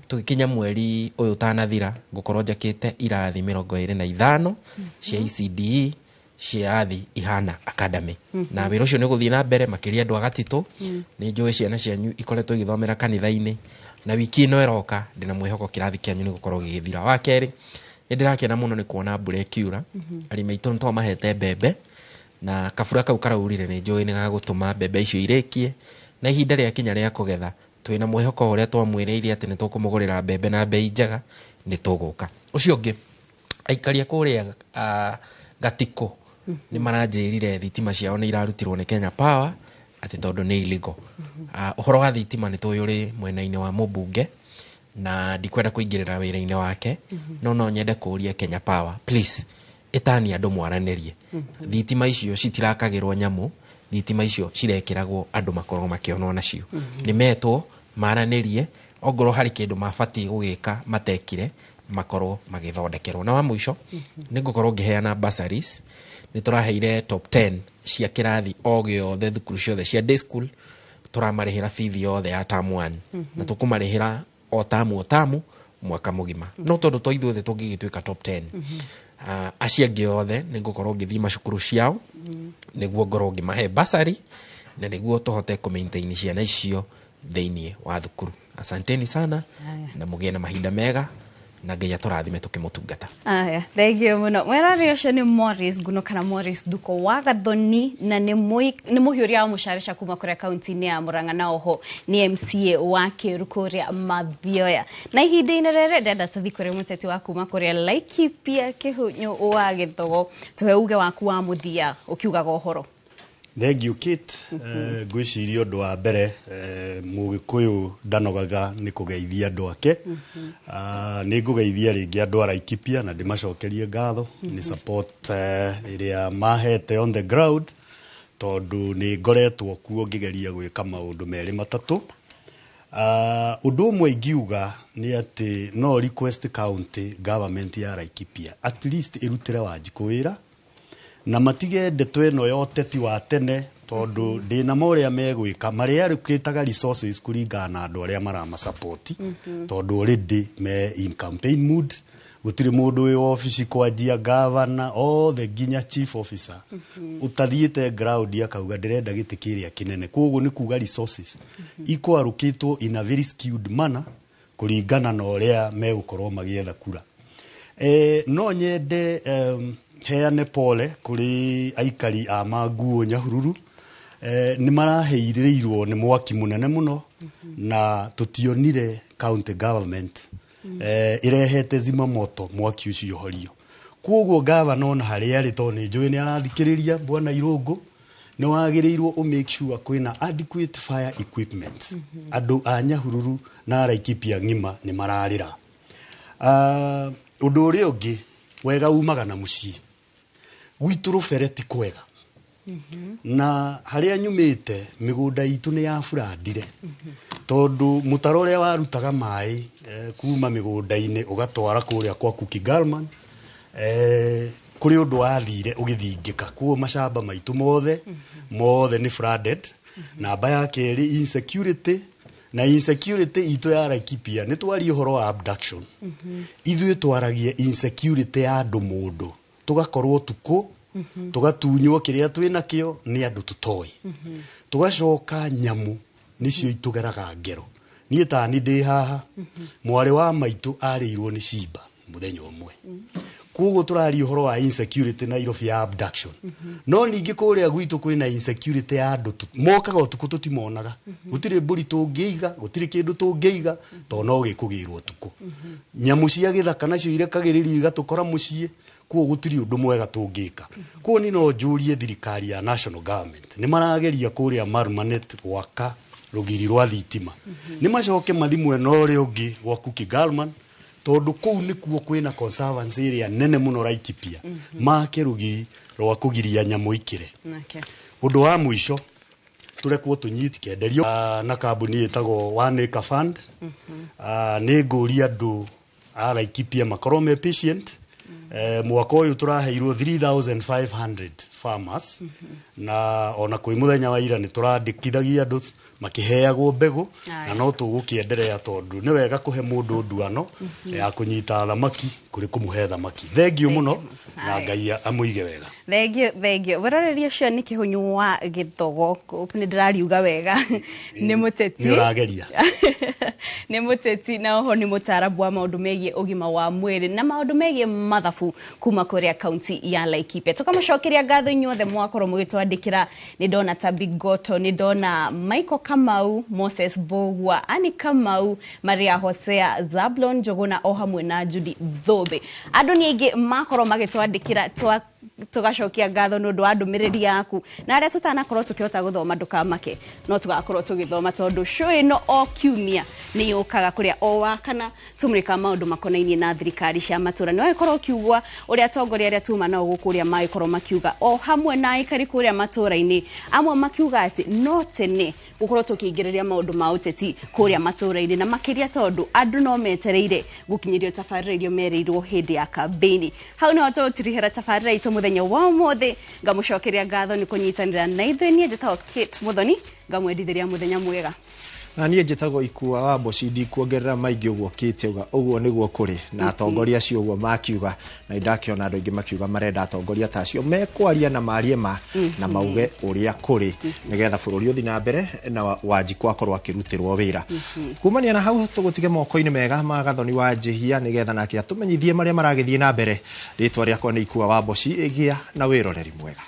tũgĩkinya mweri ũyũ tanathira ngũkorwo njakĩte irathi 25 cia ECDE cia ihana academy na wĩra ũcio nĩ gũthiĩ na mbere makĩria andũ agatitũ nĩ njũĩ ciana cianyu ikoretwo igĩthomera kanitha-inĩ na wiki ĩno ĩroka ndĩna mwĩhoko kĩrathi kĩanyu nĩ gũkorwo gĩgĩthira. Wa kerĩ nĩ ndĩrakena mũno nĩ kuona mbura ĩkiura arĩmi aitũ nĩ twamahete mbembe na kabura kau karaurire nĩ njũĩ nĩ gagũtũma mbembe icio irĩkie na ihinda rĩa kinya rĩa kũgetha twĩna mwĩhoko ũrĩa twamwĩrĩire atĩ nĩ tũkũmũgũrĩra mbembe na bei njega nĩ tũgũka. Ũcio ũngĩ aikaria kũrĩa Gatiko nĩ maranjĩrire thitima ciao nĩ irarutirwo nĩ Kenya Power atĩ tondũ nĩ illegal. Ũhoro wa thitima nĩ tũĩ ũrĩ mwena-inĩ wa mũmbunge na ndikwenda kũingĩrĩra wĩra-inĩ wake no nyende kũria Kenya Power please ĩtania andũ mwaranĩrie. Thitima icio citirakagĩrwo nyamũ, thitima icio cirekĩragwo andũ makorwo makĩonwo nacio. Nĩ metwo maranĩrie ongorwo harĩ kĩndũ mabatiĩ gũgĩka matekire makorwo magĩthondekerwo. Na wa mũico nĩ ngũkorwo ngĩheana bursaries. Nĩ tũraheire top 10 cia kĩrathi o gĩothe thukuru ciothe cia day school tũramarĩhĩra fees yothe ya term 1 na tũkũmarĩhĩra o tamu mwaka mũgima. No tondũ to ithuothe tũngĩgĩtuĩka top 10 acio angĩ othe nĩ ngũkorwo ngĩthiĩ macukuru ciao nĩguo ngorwo ngĩmahe bursary na nĩguo tũhote kũ-maintain ciana icio thĩinĩ wa thukuru. Asanteni sana na mũgĩe na mahinda mega na Ngai atũrathime tukimutungata. Thengio muno. Mwerari ũcio nĩ Morris Nguno kana Morris Duko wa Gathoni na nĩ mũhiũria wa mũcareca kuma kũrĩa kaunti-inĩ ya Murang'a na oho nĩ MCA wa Kĩru kũrĩa Mathioya. Na ihinda-inĩ rĩrĩ ndenda tũthiĩ kũrĩ mũteti wa kuma kũrĩa Laikipia Kĩhunyũ wa Gĩthogo tũhe uge waku wa mũthia ũkiugaga ũhoro. Thengio Kate ngwĩciria ũndũ wa mbere Mũgĩkũyũ ndanogaga nĩ kũgeithia andũ ake. Nĩ ngũgeithia rĩngĩ andũ a Laikipia na ndĩmacokerie ngatho nĩ support ĩrĩa mahete on the ground tondũ nĩ ngoretwo kuo ngĩgeria gwĩka maũndũ merĩ matatũ. Ũndũ ũmwe ingiuga nĩ atĩ no request county government ya Laikipia at least ĩrutĩre Wanjikũ wĩra na matige ndeto ĩno ya ũteti wa tene tondũ ndĩna ũrĩa megwĩka marĩa arũkĩtaga resources kũringana na andũ arĩa maramasupport tondũ already me in campaign mood. Gũtirĩ mũndũ wĩ office kwanjia governor othe nginya chief officer utathiĩte ground akauga ndĩrenda gĩtĩ kĩrĩa kĩnene. Koguo nĩ kuga resources ikwarũkĩtwo in a very skewed manner kũringana na ũrĩa megũkorwo magĩetha kura. No nyende heane pole kuri aikari a Maguo Nyahururu ni maraheiririrwo ni mwaki munene muno na tutionire county government irehete zima moto mwaki ucio horio kuoguo governor na haria ri to ni njui ni arathikiriria bwana Irungu ni wagirirwo o make sure kwina adequate fire equipment andu a Nyahururu na Laikipia ngima ni mararira undu uri ungi wega umaga na mucii gwitu rufereti kwega na haria nyumite migunda itu ni ya burandire tondu mutaro uria warutaga mai kuma migunda-ini ugatwara kuria kwa Cookie Galman kuri undu wathire ugithingika kuo mashamba maitu mothe ni flooded na baya keri insecurity na insecurity itu ya Laikipia ni twari uhoro wa abduction ithuĩ twaragie insecurity ya andu mundu tugakorwo tuko tugatunywo kiria twina kio ni andu tutoi tugacoka nyamu nicio itugeraga ngero nie tani ndi haha mwari wa maitu arirwo ni cimba muthenya umwe kugo turari uhoro wa insecurity na irofi ya abduction no ningi kuria gwitu kwina insecurity ya andu mokaga utuku tutimonaga gutire mburi tungiiga gutire kindu tungiiga to no gikugirwo tuku nyamu cia githaka nacio irekagiririo igatukora mucii kuo gutiri undu mwega tungika kuo ni no njurie thirikari ya national government ni marageria kuria Marmanet gwaka rugiri rwa thitima ni macoke mathimwe no ri ungi gwa Cookie Galman tondu kuu nikuo kwina conservancy area nene muno Laikipia make rugiri rwa kugiria nyamu ikire undu wa mwisho turekwo tunyiti kenderio na kambuni itago One Acre Fund ni nguria andu a Laikipia makorwo me patient mwaka uyu turaheirwo 3500 farmers na ona kwi muthenya wa ira ni turandikithagia andu makiheagwo mbegu na no tugukiendelea tondu ni wega kuhe mundu nduano ya kunyita thamaki kuri kumuhe thamaki thengio muno na Ngai amuige wega thengio werorerio cio ni kihunyu wa githogo ni ndirariuga wega ni muteti ni urageria ni muteti na oho ni mutarabu wa maundu megie ugima wa mwiri na maundu megie mathabu kuma kuria county ya Laikipia tukamucokeria ngatho inyuothe mwakorwo mugitwandikira ni ndona Tabigoto ni ndona Michael Kamau Moses Bogwa Ani Kamau Maria Hosea Zablon Jogona o hamwe na Judy Thobe andu ni aingi makorwo magitwandikira tugacokia ngatho nundu wa ndumiriri yaku na aria tutanakorwo tukihota guthoma ndukamake no tugakorwo tugithoma tondu show ino o kiumia ni yukaga kuria o wakana tumurika maundu makonainie na thirikari cia matura no ikorwo kiugwa uria atongoria aria tuma no gukuria maikorwo makiuga o hamwe na ikari kuria matura-ini amwe makiuga ati no tene gukorwo tukiingiriria maundu ma uteti kuria matura-ini na makiria tondu andu no metereire gukinyirio tabarĩra irio mereirwo hindi ya kambeni hau no tutirihera tabarĩra itu muthenya wa mothe ngamucokeria ngatho ni kunyitanira na ithuĩ nie njĩtagwo Kate Muthoni ngamwendithĩria muthenya mwega na niĩ njĩtagwo Ikua wa Mboci ndikuongerera maingĩ ũguo Kate uga ũguo nĩguo kũrĩ na atongoria acio ũguo makiuga na ndakiona andũ aingĩ makiuga marenda atongoria ta acio mekwaria na marie ma na mauge ũrĩa kũrĩ nĩgetha bũrũri ũthiĩ na mbere na Wanjikũ akorwo akĩrutĩrwo wĩra kumania na hau tũgũtige moko-inĩ mega ma Gathoni wa Njihia nĩgetha nake atũmenyithie marĩa maragĩthiĩ na mbere rĩtwa rĩakwa nĩ Ikua wa Mboci ĩgĩa na wĩroreri mwega